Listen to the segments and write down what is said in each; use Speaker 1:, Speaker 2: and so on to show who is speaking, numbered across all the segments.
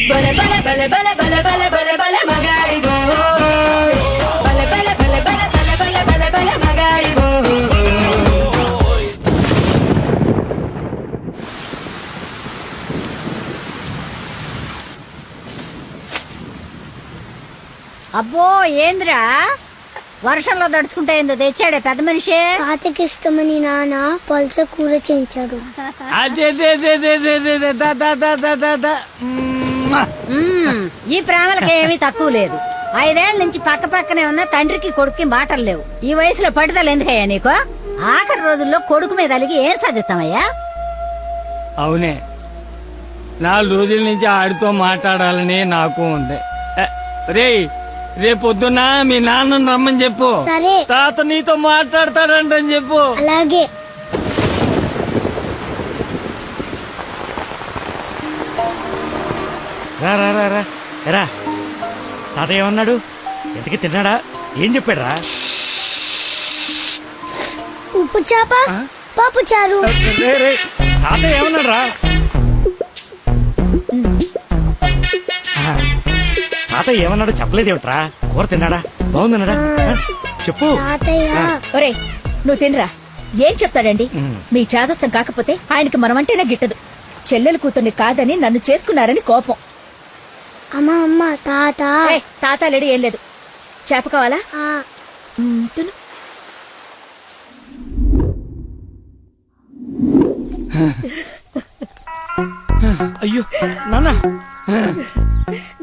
Speaker 1: బల బల బల బల బల బల బల బల మగాడివో బల బల బల బల బల బల బల బల మగాడివో.
Speaker 2: అబ్బో ఏంద్రా వర్షంలో దడుచుకుంటే ఏందో తెచ్చాడే పెద్ద మనిషి.
Speaker 3: తాతకి ఇష్టమని నాన్న పల్చ కూర చేయించాడు.
Speaker 2: ఈ ప్రేమలకి ఏమీ తక్కువ లేదు. 5 ఏళ్ల నుంచి పక్క పక్కనే ఉన్న తండ్రికి కొడుక్కి మాటలు లేవు. ఈ వయసులో పట్టుదల ఎందుకయ్యా నీకు? ఆఖరి రోజుల్లో కొడుకు మీద అలిగి ఏం సాధిస్తామయ్యా?
Speaker 4: అవునే, 4 రోజుల నుంచి ఆడితో మాట్లాడాలని నాకు ఉంది. రేపొద్దున మీ నాన్నని రమ్మని చెప్పు.
Speaker 3: సరే.
Speaker 4: తాత నీతో మాట్లాడతాడంటని చెప్పు.
Speaker 3: అలాగే.
Speaker 5: రా రా రా రా రా. తాత ఏమన్నాడు? ఎంతకి తిన్నాడా? ఏం చెప్పాడు రా?
Speaker 3: ఉప్పు చేప పప్పు చారు.
Speaker 5: తాత ఏమన్నాడు రా? తాత ఏమన్నాడు చెప్పలేదేమిట్రా? కూర తిన్నాడా? బాగుందన్నాడా? చెప్పు.
Speaker 6: ఒరే నువ్వు తినరా. ఏం చెప్తాడండి? మీ చాదస్తం కాకపోతే ఆయనకి మనమంటేనే గిట్టదు. చెల్లెలు కూతుర్ని కాదని నన్ను చేసుకున్నారని కోపం.
Speaker 3: అమ్మా అమ్మ తాత.
Speaker 6: తాత లేడు ఏం లేదు. చేప కావాలా? తిను.
Speaker 4: అయ్యో నాన్న.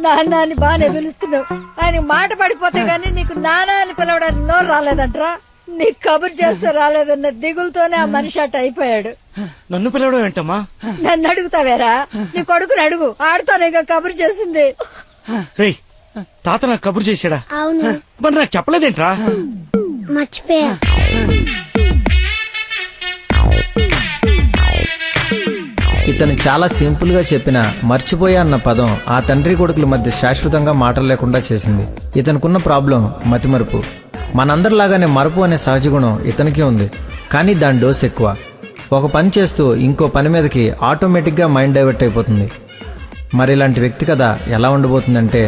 Speaker 6: నాన్న అని బానే పిలుస్తున్నావు. ఆయన మాట పడిపోతే గానీ నీకు నాన్న అని పిలవడానికి నోరు రాలేదంట్రా. నీకు కబురు చేస్తే రాలేదన్న దిగులతోనే ఆ మనిషి అట్ట అయిపోయాడు.
Speaker 5: నన్ను పిలవడం ఏంటమ్మా?
Speaker 6: నన్ను అడుగుతావేరా? నీ కొడుకుని అడుగు. ఆడుతోనే కబురు చేసింది.
Speaker 5: రేయ్, తాత నాకు కబురు చేశాడా?
Speaker 3: అవును.
Speaker 5: మరి నాకు చెప్పలేదేంట్రా?
Speaker 3: మర్చిపోయా.
Speaker 7: ఇతను చాలా సింపుల్ గా చెప్పిన మర్చిపోయా అన్న పదం ఆ తండ్రి కొడుకుల మధ్య శాశ్వతంగా మాటలు లేకుండా చేసింది. ఇతనుకున్న ప్రాబ్లం మతిమరుపు. మనందరిలాగానే మరపు అనే సహజ గుణం ఇతనికి ఉంది, కానీ దాని డోస్ ఎక్కువ. ఒక పని చేస్తూ ఇంకో పని మీదకి ఆటోమేటిక్గా మైండ్ డైవర్ట్ అయిపోతుంది. మరి ఇలాంటి వ్యక్తి కథ ఎలా ఉండబోతుందంటే,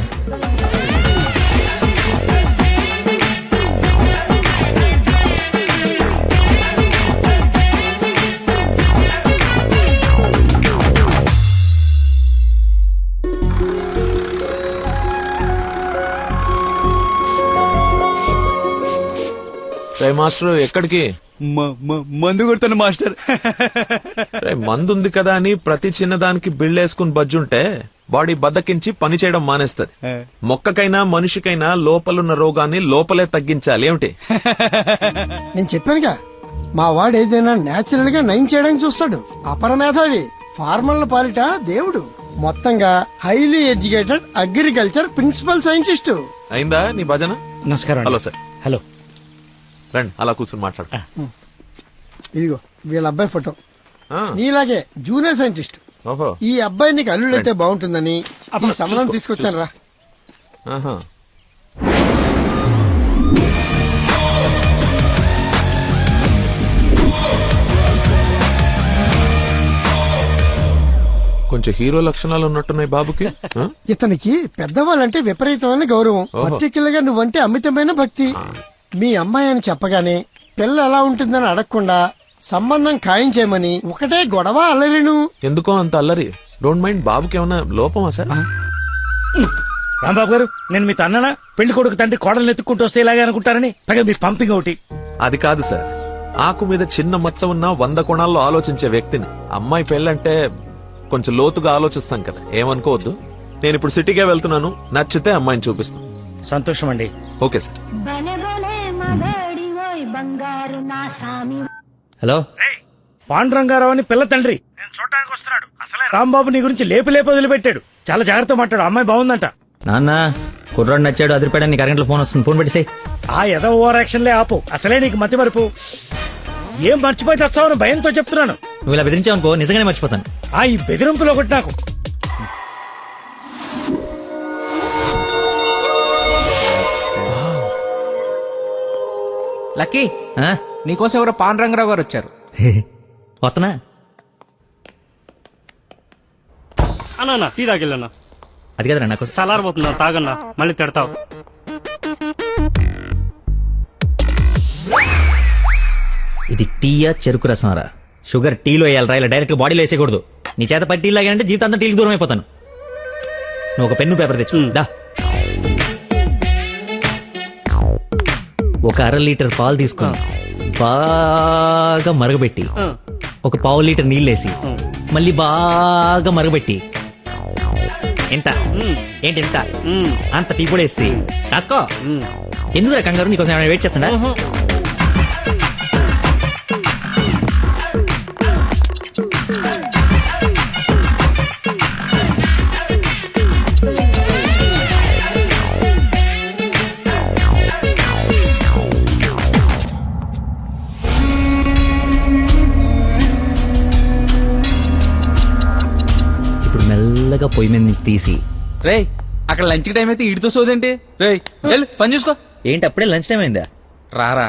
Speaker 8: మాస్టర్ ఎక్కడికి?
Speaker 9: మందు కొడుతాను మాస్టర్.
Speaker 8: మందు ఉంది కదా అని ప్రతి చిన్నదానికి బిళ్ళేసుకుని బజ్జుంటే బాడీ బద్దకించి పని చేయడం మానేస్తది. మొక్కకైనా మనిషికైనా లోపలున్న రోగాన్ని లోపలే తగ్గించాలి. ఏమిటి?
Speaker 10: నేను చెప్పానుగా, మా వాడు ఏదైనా నేచురల్ గా నయం చేయడానికి చూస్తాడు. అపరమేధావి, ఫార్మల్ పాలిట దేవుడు. మొత్తంగా highly educated agriculture principal scientist.
Speaker 8: అయిందా నీ భజన?
Speaker 5: నమస్కారం.
Speaker 8: Hello sir.
Speaker 5: హలో.
Speaker 8: రండి అలా కూర్చొని మాట్లాడు.
Speaker 10: ఇదిగో వీళ్ళ అబ్బాయి ఫోటో. నీలాగే జూనియర్ సైంటిస్ట్.
Speaker 8: ఓహో.
Speaker 10: ఈ అబ్బాయి నీకు అల్లుడైతే బాగుంటుందని ఈ సంబంధం తీసుకొచ్చాను రా.
Speaker 8: కొంచెం హీరో లక్షణాలు ఉన్నట్టున్నాయి బాబుకి.
Speaker 10: ఇతనికి పెద్దవాళ్ళంటే విపరీతమైన గౌరవం. పర్టికులర్ గా నువ్వంటే అమితమైన భక్తి. మీ అమ్మాయి అని చెప్పగానే పిల్ల ఎలా ఉంటుందని అడగకుండా సంబంధం ఖాయం చేయమని ఒకటే గొడవ అల్లరిను.
Speaker 8: ఎందుకో అంత అల్లరి? Don't mind. బాబుకి ఏమన్నా లోపమా సార్?
Speaker 5: రాంబాబు గారు, నేను మీ తన్ననా? పెళ్లి కొడుకు తండ్రి కోడలు ఎత్తుకుంటూ వస్తే ఇలాగే అనుకుంటారని పైగా మీ పంపింగ్ ఒకటి.
Speaker 8: అది కాదు సార్, ఆకు మీద చిన్న మచ్చ ఉన్న 100 కోణాల్లో ఆలోచించే వ్యక్తిని. అమ్మాయి పెళ్ళంటే కొంచెం లోతుగా ఆలోచిస్తాం కదా, ఏమనుకోవద్దు. నేను ఇప్పుడు సిటీకే వెళ్తున్నాను, నచ్చితే అమ్మాయిని చూపిస్తాను.
Speaker 5: సంతోషం అండి.
Speaker 8: Okay sir.
Speaker 7: హలో.
Speaker 5: పాండురంగారావు అని పిల్ల తండ్రి నేను చూడటానికి వస్తున్నాడు. అసలే రాంబాబు నీ గురించి లేపు వదిలిపెట్టాడు. చాలా జాగ్రత్త మాట్లాడు. అమ్మాయి బాగుందంట.
Speaker 7: నాన్న కుర్రాడు నచ్చాడు, అదిరిపాడని నీకు అరగంటలో ఫోన్ వస్తుంది, ఫోన్ పెట్టేసి.
Speaker 5: ఆ ఏదో ఓవర్ యాక్షన్లే ఆపు. అసలే నీకు మతి మరుపు. ఏం మర్చిపోయి తెస్తావని భయంతో చెప్తున్నాను.
Speaker 7: నువ్వు ఇలా బెదిరించావనుకో నిజంగానే మర్చిపోతాను.
Speaker 5: ఈ బెదిరింపులు ఒకటి నాకు.
Speaker 9: లక్కీ, నీకోసం ఎవరో పాండురంగరావు గారు వచ్చారు.
Speaker 7: వస్తనా?
Speaker 4: అన్నా టీ తాగిల్లన్నా.
Speaker 9: అది కదరా నాకు
Speaker 4: చల్లారబోతున్నా తాగన్నా మళ్ళీ తిడతావు.
Speaker 9: ఇది టీయా చెరుకు రసంరా? షుగర్ టీలో వేయాలరా, ఇలా డైరెక్ట్ బాడీలో వేసేయకూడదు. నీ చేత పట్టి టీ లాగానంటే జీవితాంతం టీకి దూరం అయిపోతాను. నువ్వు ఒక పెన్ను పేపర్ తెచ్చు. దా. ఒక 1/2 లీటర్ పాలు తీసుకుని బాగా మరగబెట్టి ఒక 1/4 లీటర్ నీళ్ళేసి మళ్ళీ బాగా మరగబెట్టి ఎంత ఏంటి ఎంత అంత టీ కూడా వేసి రాసుకో. ఎందుకు కంగారు? నీకోసం ఏమైనా వెయిట్ చేస్తుందా? ఇప్పుడు మెల్లగా పొయ్యి మీద నుంచి తీసి
Speaker 11: రేయ్ అక్కడ లంచ్ టైం అయితే ఇడితో సోదేంటి? రేయ్ వెళ్ళు పని చూసుకో.
Speaker 9: ఏంటి అప్పుడే లంచ్ టైం అయిందా?
Speaker 11: రారా.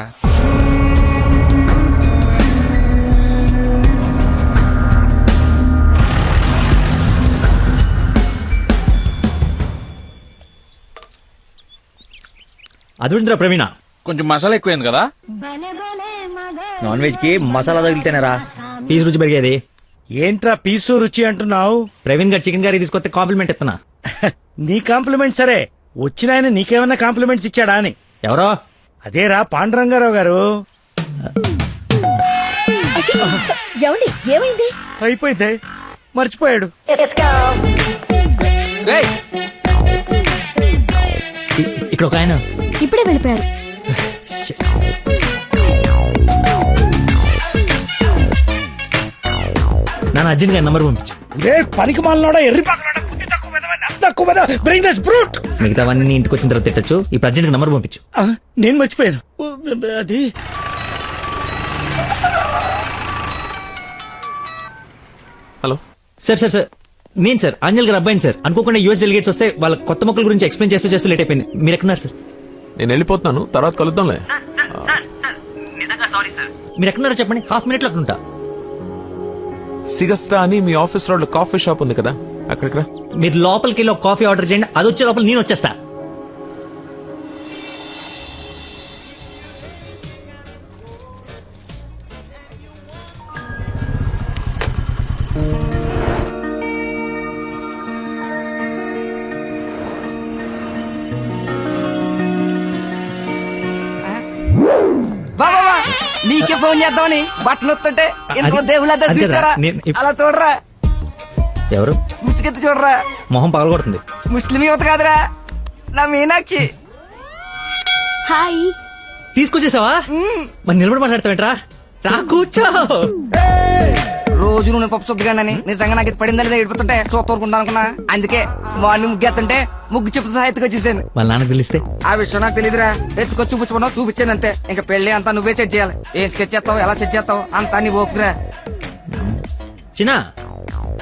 Speaker 9: అదుందిరా ప్రవీణ,
Speaker 11: కొంచెం మసాలా ఎక్కువైంది కదా.
Speaker 9: నాన్ వెజ్ కి మసాలా తగిలితేనేరా పీస్ రుచి పెరిగేది.
Speaker 5: ఏంట్రా పీసు రుచి అంటున్నావు?
Speaker 9: ప్రవీణ్ గారు చికెన్ కర్రీ తీసుకొస్తే కాంప్లిమెంట్ ఇస్తున్నా.
Speaker 5: నీ కాంప్లిమెంట్ సరే, వచ్చిన ఆయన నీకేమన్నా కాంప్లిమెంట్స్ ఇచ్చాడా అని.
Speaker 9: ఎవరో?
Speaker 5: అదేరా పాండురంగారావు గారు.
Speaker 6: ఏమండి ఏమైంది?
Speaker 5: అయిపోయింది, మర్చిపోయాడు.
Speaker 11: రేయ్
Speaker 9: ఇక్కడ ఒక ఆయన
Speaker 3: ఇప్పుడే వెళ్ళిపోయారు.
Speaker 9: నాన్న అర్జున్ గారి నంబర్ పంపించు.
Speaker 5: ఇదే పనికి మాలనోడా, ఎర్రి బ్రింగ్ దిస్ బ్రూట్.
Speaker 9: మిగతావన్నీ ఇంటికి వచ్చిన తర్వాత తిట్టచ్చు. ఇప్పుడు అర్జెంట్ గా నంబర్ పంపించు.
Speaker 5: నేను మర్చిపోయాను. అది
Speaker 8: హలో
Speaker 9: సార్ సార్ సార్ నేను సార్ అంజల్ గారు అబ్బాయిని సార్. అనుకోకుండా యూఎస్ డెలిగేట్స్ వస్తే వాళ్ళ కొత్త మొక్కల గురించి ఎక్స్ప్లెయిన్ చేస్తూ లేట్ అయిపోయింది. మీరు ఎక్కడున్నారు సార్?
Speaker 8: నేను వెళ్ళిపోతున్నాను, తర్వాత కలుద్దాంలే.
Speaker 9: మీరు ఎక్కడున్నారో చెప్పండి, హాఫ్ మినిట్ లో అక్కడ ఉంటా.
Speaker 8: సిగస్టా అని మీ ఆఫీస్ రోడ్ లో కాఫీ షాప్ ఉంది కదా, అక్కడికి రా.
Speaker 9: మీరు లోపలికి వెళ్ళి ఒక కాఫీ ఆర్డర్ చేయండి, అది వచ్చే లోపల నేను వచ్చేస్తా.
Speaker 12: బాబా నీకే ఫోన్ చేద్దామని బట్టలు వస్తుంటే ఎంతో దేవుళ్ళ చూచారా, అలా చూడరా.
Speaker 9: ఎవరు?
Speaker 12: ముసుగెత్తి చూడరా,
Speaker 9: మొహం పగలగొడుతుంది.
Speaker 12: ముస్లిం యువత కాదురా, నా మీనాక్షి.
Speaker 3: హాయ్.
Speaker 9: తీసుకొచ్చేసావా? మరి నిలబడి మాట్లాడతావేంట్రా? రా కూర్చో.
Speaker 12: రోజు నువ్వు పప్పు సొద్దుగానని నిజంగా నాకు ఇది పడిందా లేదా ఏడిపోతుంటే చూస్తూరుకుంటా అనుకున్నా. అందుకే మార్నింగ్ ముగ్గేస్తుంటే ముగ్గు చెప్పు సహా ఎత్తుకొచ్చేసాను.
Speaker 9: వాళ్ళ నాన్నకు తెలిస్తే?
Speaker 12: ఆ విషయం నాకు తెలియదురా, ఎత్తుకొచ్చి చూపించుకున్నావు, చూపించాను అంతే. ఇంకా పెళ్లి అంతా నువ్వే సెట్ చేయాలి. ఏం స్కెచ్ చేస్తావు, ఎలా సెట్ చేస్తావు అంతా నీ ఓపురా.
Speaker 9: చిన్న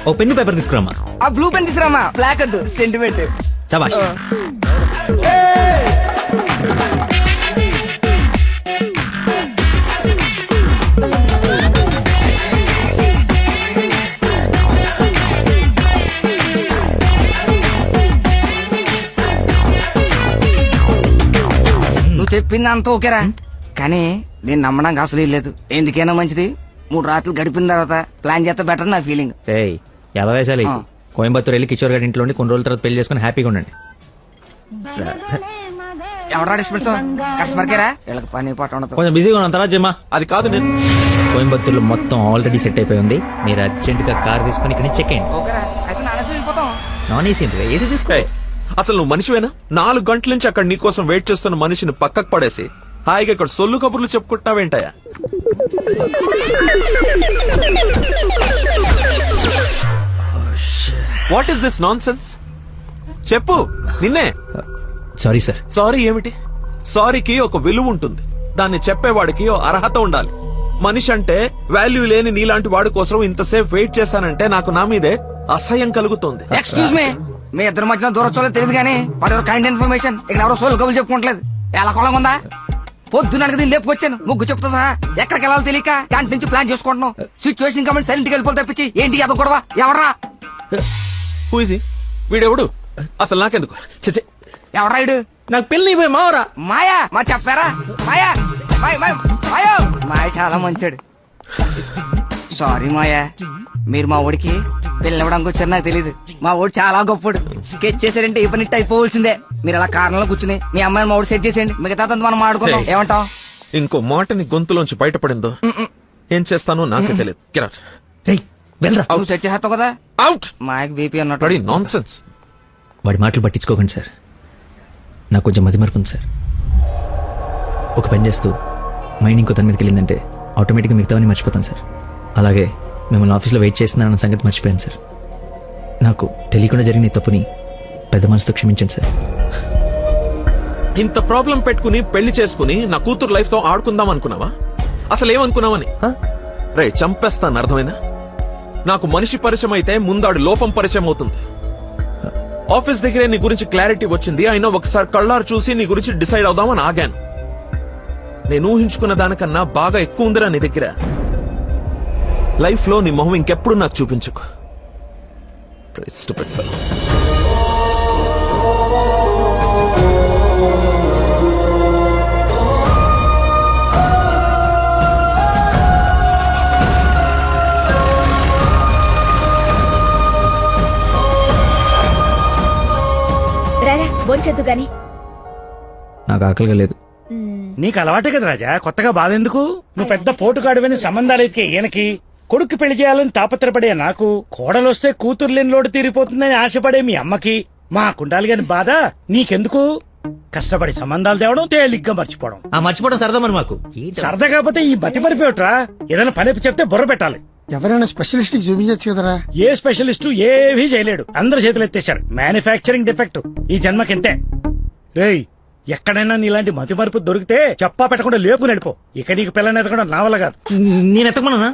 Speaker 9: ఓ పెన్ను పేపర్ తీసుకురామా.
Speaker 12: ఆ బ్లూ పెన్ తీసురామా, బ్లాక్ వద్దు, సెంటిమెంట్.
Speaker 9: సబాష్.
Speaker 12: నువ్వు చెప్పింది అంత ఓకేరా, కానీ నేను నమ్మడానికి అసలు లేదు. ఎందుకైనా మంచిది 3 రాత్రులు గడిపిన తర్వాత ప్లాన్ చేస్తే బెటర్ నా ఫీలింగ్.
Speaker 9: ఏయ్ ఎలా వేసాలి? కోయంబత్తూర్ వెళ్ళి కిషోర్ గారి ఇంట్లో కొన్ని రోజుల తర్వాత పెళ్లి చేసుకుని హ్యాపీగా ఉండండి.
Speaker 12: ఎవరా డిస్పెన్స్ కస్టమర్ కేరా, వీళ్ళకి పని పాట ఉండదు.
Speaker 9: కొంచెం బిజీగా ఉన్నాను, తర్వాత జమ్మా.
Speaker 8: అది కాదు, నేను
Speaker 9: కోయంబత్తూర్లో మొత్తం ఆల్రెడీ సెట్ అయిపోయి ఉంది. మీరు అర్జెంట్ గా కార్ తీసుకుని ఇక్కడ చెక్ అయ్యండి.
Speaker 12: ఓకేరా, అయితే నా అనసు వెళ్ళిపోతాం.
Speaker 9: నాన్ ఏసీ ఎందుకు? ఏసీ తీసుకో.
Speaker 8: అసలు నువ్వు మనిషివేనా? 4 గంటల నుంచి అక్కడ నీకోసం వెయిట్ చేస్తున్న మనిషిని పక్కకు పడేసి హాయిగా ఇక్కడ సొల్లు కబుర్లు చెప్పుకుంటున్నావేంటయా? What is this nonsense? చెప్పు, నిన్నే.
Speaker 9: Sorry sir.
Speaker 8: సారీ ఏమిటి? సారీకి ఒక విలువ ఉంటుంది, దాన్ని చెప్పేవాడికి ఓ అర్హత ఉండాలి. మనిషి అంటే వాల్యూ లేని నీలాంటి వాడి కోసం ఇంతసేపు వెయిట్ చేశానంటే నాకు నా మీదే అసహ్యం కలుగుతోంది.
Speaker 12: ఎక్స్క్యూజ్ మీ, మీ ఇద్దరు మధ్యన దూరం చూడలేదు తెలియదు కానీ వాడు ఎవరు కైండ్ ఇన్ఫర్మేషన్ ఇక్కడ ఎవరో సోల్ కబులు చెప్పుకోవట్లేదు. ఎలా కొలం ఉందా? పొద్దున అడిగి లేపుకొచ్చాను, ముగ్గు చెప్తా సహా ఎక్కడికి వెళ్ళాలో తెలియక క్యాంటీన్ నుంచి ప్లాన్ చేసుకుంటున్నాం. సిచ్యువేషన్ కమెంట్ సైలెంట్ కి వెళ్ళిపోతే తప్పించి ఏంటి అదో గొడవ? ఎవరా
Speaker 8: హూ ఇస్ హి? వీడెవడు? అసలు నాకెందుకు చిచి
Speaker 12: ఎవరాయుడు
Speaker 9: నాకు పెళ్లి పోయి మావరా.
Speaker 12: మాయా మా చెప్పారా మాయా మాయా మాయ చాలా మంచాడు. సారీ మాయా, మీరు మా ఊడికి పిల్లవడానికి వచ్చారు నాకు తెలీదు. మా ఊడు చాలా గొప్పడు. స్కెచ్ చేశారంటే ఈ పని అయిపోవలసిందే. మీరు అలా కారణంలో కూర్చుని మీ అమ్మాయిని మా ఊడు సెట్ చేసేయండి, మిగతా మనం మాడుకుందాం. ఏమంటావ్?
Speaker 8: ఇంకో మాటని గొంతులోంచి బయటపడిందో ఏం చేస్తానో నాకే తెలియదు. గిరాట్
Speaker 9: వెళ్ళరా.
Speaker 12: నువ్వు సెట్ చేస్తావు కదా.
Speaker 8: అవుట్.
Speaker 12: మాయకు బీపీ అన్నట్టు.
Speaker 8: Non sense.
Speaker 9: వాడి మాటలు పట్టించుకోకండి సార్, నాకు కొంచెం మతిమరుపు ఉంది సార్. ఒక పని చేస్తూ మైండ్ ఇంకో తన మీదకి వెళ్ళిందంటే ఆటోమేటిక్గా మిగతావన్నీ మర్చిపోతాను సార్. అలాగే మిమ్మల్ని ఆఫీస్లో వెయిట్ చేస్తున్నానన్న సంగతి మర్చిపోయాను సార్. నాకు తెలియకుండా జరిగిన ఈ తప్పుని పెద్ద మనసుతో క్షమించండి సార్.
Speaker 8: ఇంత ప్రాబ్లం పెట్టుకుని పెళ్లి చేసుకుని నా కూతురు లైఫ్ తో ఆడుకుందాం అనుకున్నావా? అసలు ఏమనుకున్నావని? రే చంపేస్తాను, అర్థమైనా? నాకు మనిషి పరిచయం అయితే ముందాడు లోపం పరిచయం అవుతుంది. ఆఫీస్ దగ్గరే నీ గురించి క్లారిటీ వచ్చింది, అయినా ఒకసారి కళ్ళారు చూసి నీ గురించి డిసైడ్ అవుదామని ఆగాను. నేను ఊహించుకున్న దానికన్నా బాగా ఎక్కువ ఉందిరా నీ దగ్గర. లైఫ్ లో నీ మొహం ఇంకెప్పుడు నాకు చూపించుకో. Stupid fellow.
Speaker 6: రారా బొంచొద్దు గాని.
Speaker 9: నాకు ఆకలిగా లేదు.
Speaker 5: నీకు అలవాటే కదా రాజా, కొత్తగా బాధ ఎందుకు? నువ్వు పెద్ద పోటుగాడువని సంబంధాలు ఎతికే ఈయనకి, కొడుకు పెళ్లి చేయాలని తాపత్రపడే నాకు, కోడలొస్తే కూతురు లేని లోటు తీరిపోతుందని ఆశపడే మీ అమ్మకి, మాకుండాలి గాని బాధ నీకెందుకు? కష్టపడి సంబంధాలు తేవడం, తేలిగ్గా మర్చిపోవడం.
Speaker 9: మర్చిపోవడం సరదా మరి మాకు.
Speaker 5: సరదా కాకపోతే ఈ బతి పరిపోయట్రా. ఏదైనా పని చెప్తే బుర్ర పెట్టాలి.
Speaker 10: ఎవరైనా స్పెషలిస్ట్ కి చూపించచ్చు కదరా.
Speaker 5: ఏ స్పెషలిస్టు ఏవీ చేయలేడు, అందరు చేతులు ఎత్తేశారు. మ్యానుఫ్యాక్చరింగ్ డిఫెక్ట్ ఈ జన్మకింతే. రేయ్, ఎక్కడైనా నీలాంటి మతి మరుపు దొరికితే చెప్పా పెట్టకుండా లేపు నడిపో. ఇక నీకు పిల్లని ఎదగడం నా వల్ల కాదు.
Speaker 9: నేను ఎత్తకమన్నా?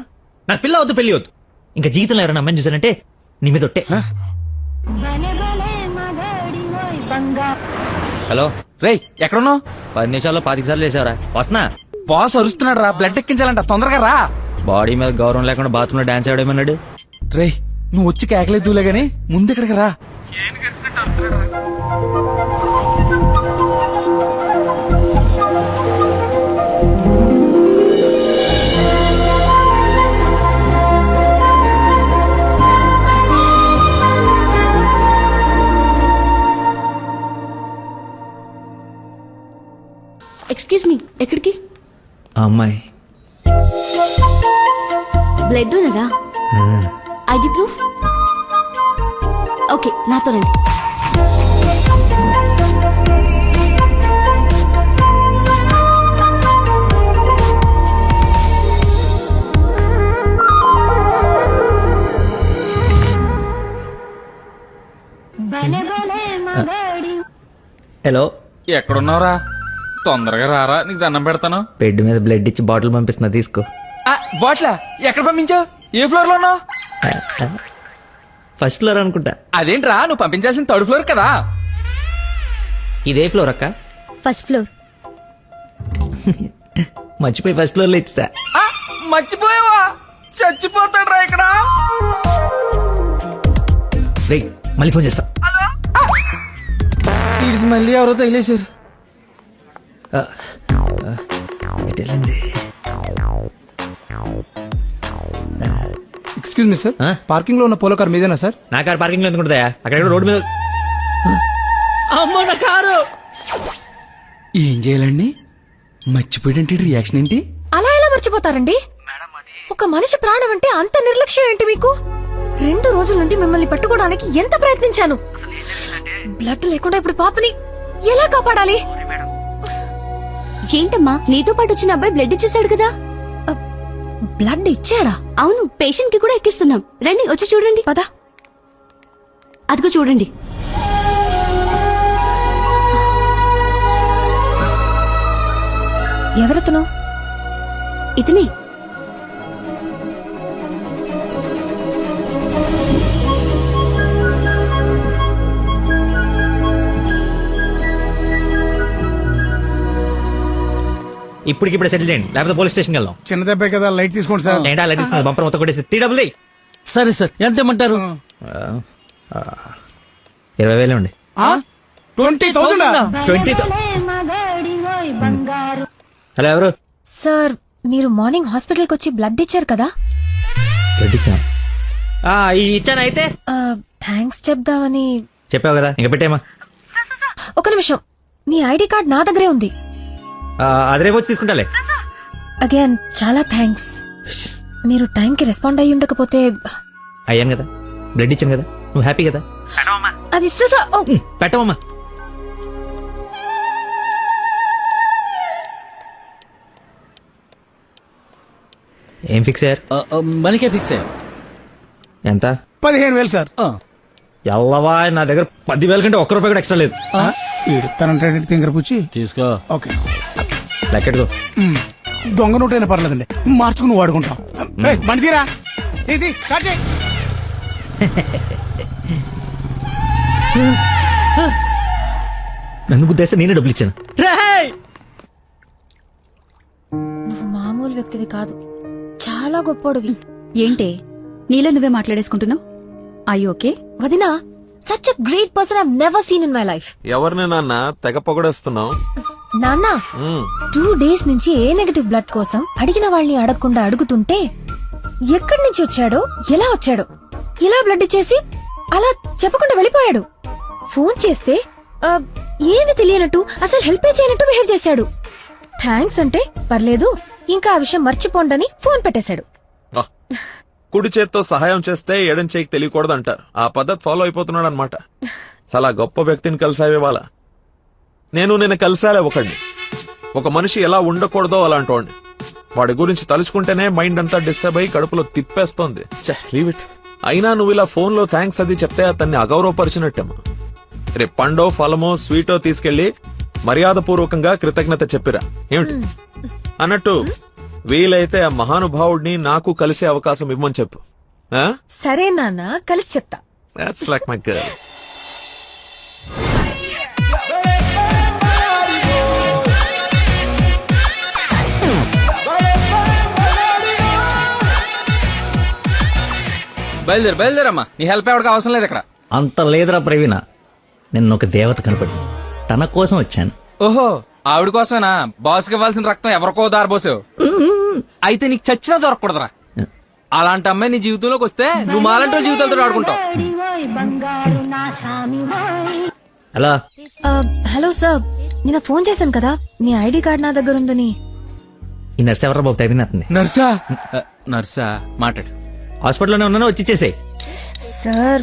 Speaker 9: నాకు పిల్ల వద్దు, పెళ్లి వద్దు. ఇంకా జీవితంలో ఎవరైనా అమ్మాయిని చూసానంటే నీ మీద ఒట్టే. హలో
Speaker 11: రేయ్ ఎక్కడున్నావు?
Speaker 9: 10 నిమిషాల్లో 25 సార్లు చేసావరా? వస్తున్నా.
Speaker 11: బాస్ అరుస్తున్నాడు రా, బ్లడ్ ఎక్కించాలంట, తొందరగా రా.
Speaker 9: బాడీ మీద గౌరవం లేకుండా బాత్రూమ్ లో డాన్స్ ఆడేమన్నాడు.
Speaker 11: రేయ్ నువ్వు వచ్చి కేకలేదులే గాని ముందు ఇక్కడికి రా.
Speaker 13: ఎక్స్క్యూజ్ మీ, ఎక్కడికి?
Speaker 9: ఆ అమ్మాయి
Speaker 13: బ్లడ్ ఉన్నదా? ID proof? ఓకే, నాతో రండి.
Speaker 9: హలో,
Speaker 11: ఎక్కడున్నావురా? తొందరగా రారా, నీకు దండం పెడతాను.
Speaker 9: బెడ్ మీద బ్లడ్ ఇచ్చి బాటిల్ పంపిస్తున్నా, తీసుకో.
Speaker 11: బాట్లా ఎక్కడ పంపించావు? ఏ ఫ్లోర్ లో ఉన్నావు?
Speaker 9: ఫస్ట్ ఫ్లోర్ అనుకుంటా.
Speaker 11: అదేంట్రా, నువ్వు పంపించాల్సిన 3rd ఫ్లోర్ కదా.
Speaker 9: ఇదే ఫ్లోర్ అక్క?
Speaker 6: First floor.
Speaker 9: మర్చిపోయి ఫస్ట్ ఫ్లోర్ లో ఇచ్చా.
Speaker 11: మర్చిపోయావా? చచ్చిపోతాడ్రా ఇక్కడ.
Speaker 9: రే మళ్ళీ ఫోన్ చేస్తా.
Speaker 11: వీడికి మళ్ళీ ఎవరో తగిలేశారు.
Speaker 14: ఎక్స్క్యూజ్ మీ సార్, పార్కింగ్ లో ఉన్న పోలో కార్ మీదేనా సార్?
Speaker 9: నా కారు పార్కింగ్ లో ఎందుకుంటుందా? అక్కడ రోడ్డు మీద. అమ్మో నా కారు.
Speaker 11: ఏం చేయాలండి? మర్చిపోయాడంటే రియాక్షన్ ఏంటి?
Speaker 6: అలా ఎలా మర్చిపోతారండి? ఒక మనిషి ప్రాణం అంటే అంత నిర్లక్ష్యం ఏంటి మీకు? 2 రోజుల నుండి మిమ్మల్ని పట్టుకోవడానికి ఎంత ప్రయత్నించాను. బ్లడ్ లేకుండా ఇప్పుడు పాపని ఎలా కాపాడాలి?
Speaker 13: ఏంటమ్మా, నీతో పాటు వచ్చిన అబ్బాయి బ్లడ్ ఇచ్చేసాడు కదా?
Speaker 6: బ్లడ్ ఇచ్చాడా?
Speaker 13: అవును, పేషెంట్ కి కూడా ఎక్కిస్తున్నాం. రండి, వచ్చి చూడండి.
Speaker 6: పద.
Speaker 13: అదిగో చూడండి.
Speaker 6: ఎవరతను?
Speaker 13: ఇతనే.
Speaker 9: ఇప్పటికిప్పుడు సెటిల్ చేయండి, లేకపోతే పోలీస్ స్టేషన్కి వెళ్దాం.
Speaker 10: చిన్న దెబ్బే కదా, లైట్ తీసుకోండి సార్.
Speaker 9: ఏంటా లైట్ తీసుకున్నది? బంపర్ మొత్తం కొట్టేసి 3 డబ్బులు.
Speaker 11: సరే సార్, ఎంత ఇమ్మంటారు?
Speaker 9: 20,000 ఉండి
Speaker 14: 20,000
Speaker 9: హలో ఎవరు
Speaker 6: సార్ మీరు మార్నింగ్ హాస్పిటల్కి వచ్చి బ్లడ్ ఇచ్చారు కదా?
Speaker 9: బ్లడ్ ఇచ్చాను ఇచ్చాను అయితే
Speaker 6: థ్యాంక్స్ చెప్దామని.
Speaker 9: చెప్పావు కదా ఇంకా పెట్టేమా.
Speaker 6: ఒక నిమిషం, మీ ఐడి కార్డ్ నా దగ్గరే ఉంది.
Speaker 9: అది రేపు వచ్చి తీసుకుంటాలే.
Speaker 6: అగైన్ చాలా థ్యాంక్స్. మీరు టైంకి రెస్పాండ్ అయ్యి ఉండకపోతే.
Speaker 9: అయ్యాను కదా, బ్లడ్ ఇచ్చాను కదా, నువ్వు హ్యాపీ కదా.
Speaker 6: అది
Speaker 9: పెట్టవమ్మా. ఏం ఫిక్స్ అయ్యారు?
Speaker 11: మనకే ఫిక్స్ అయ్యా.
Speaker 9: ఎంత?
Speaker 14: 15,000 సార్.
Speaker 9: ఎల్లవా, నా దగ్గర 10,000 కంటే ఒక్క రూపాయి కూడా ఎక్స్ట్రా లేదు.
Speaker 14: ఇడతానంటే తింగర పుచ్చి
Speaker 11: తీసుకో.
Speaker 14: ఓకే,
Speaker 9: లెక్కెట్టుకో.
Speaker 14: దొంగ నోటైనా పర్లేదండి, మార్చుకుని వాడుకుంటాం. బండి తీరా, స్టార్ట్ చేయి.
Speaker 9: నన్ను గుద్దేస్తే నేనే డబ్బులు ఇచ్చాను.
Speaker 6: నువ్వు మామూలు వ్యక్తివి కాదు, చాలా గొప్పోడివి.
Speaker 13: ఏంటే నీలో నువ్వే మాట్లాడేసుకుంటున్నావు? I okay?
Speaker 6: వదినా, such a great person I never seen in my life.
Speaker 8: ఎవరిని నాన్న తెగ పొగడేస్తున్నావు?
Speaker 6: నాన్న 2 days నుంచి ఏ నెగటివ్ బ్లడ్ కోసం అడిగిన వాళ్ళని అడగకుండా అడుగుతుంటే ఎక్కడి నుంచి వచ్చాడో, ఎలా వచ్చాడో, ఇలా బ్లడ్ ఇచ్చేసి అలా చెప్పకుండా వెళ్ళిపోయాడు. ఫోన్ చేస్తే ఏమి తెలియనట్టు, అసలు హెల్ప్ చేయనట్టు బిహేవ్ చేశాడు. థ్యాంక్స్ అంటే పర్లేదు, ఇంకా ఆ విషయం మర్చిపోండని ఫోన్ పెట్టేశాడు.
Speaker 8: కుడి చేత్తో సహాయం చేస్తే ఎడం చేయికి తెలియకూడదు అంటారు. ఆ పద్ధతి ఫాలో అయిపోతున్నాడు అనమాట. చాలా గొప్ప వ్యక్తిని కలిసావే వాళ్ళ. నేను నిన్న కలిసాలే ఒకడిని. ఒక మనిషి ఎలా ఉండకూడదో అలాంటి వాడిని. వాడి గురించి తలుచుకుంటేనే మైండ్ అంతా డిస్టర్బ్ అయ్యి కడుపులో తిప్పేస్తోంది. Leave it. అయినా నువ్వు ఇలా ఫోన్ లో థ్యాంక్స్ అది చెప్తే అతన్ని అగౌరవపరిచినట్టేమో. రేపు పండో ఫలమో స్వీటో తీసుకెళ్లి మర్యాదపూర్వకంగా కృతజ్ఞత చెప్పిరా. ఏమిటి అన్నట్టు వీలైతే ఆ మహానుభావుడిని నాకు కలిసే అవకాశం ఇవ్వమని చెప్పు.
Speaker 6: సరే నాన్న, కలిసి చెప్తా.
Speaker 8: That's like my girl.
Speaker 11: బయలుదేరమ్మా, నీ హెల్ప్ ఎవరికి అవసరం లేదు ఇక్కడ.
Speaker 9: అంత లేదురా ప్రవీణ, నిన్న ఒక దేవత కనపడి తన కోసం వచ్చాను.
Speaker 11: ఓహో, ఆవిడ కోసమేనా బాస్కి ఇవ్వాల్సిన రక్తం ఎవరికో దారబోసావు? అయితే నీకు చచ్చినా దొరకకూడదురా. అలాంటి అమ్మాయి నీ జీవితంలోకి వస్తే నువ్వు మాలంటి జీవితాలతో ఆడుకుంటావు.
Speaker 9: హలో
Speaker 6: హలో సార్, నిన్న ఫోన్ చేశాను కదా, మీ ఐడి కార్డ్ నా దగ్గర ఉందని.
Speaker 9: ఈ నర్స్ ఎవరా బాబు తగినట్టుంది?
Speaker 11: నర్సా? నర్సా మాట్లాడు.
Speaker 9: హాస్పిటల్లోనే ఉన్నాను, వచ్చి ఇచ్చేసేయ్.
Speaker 6: సార్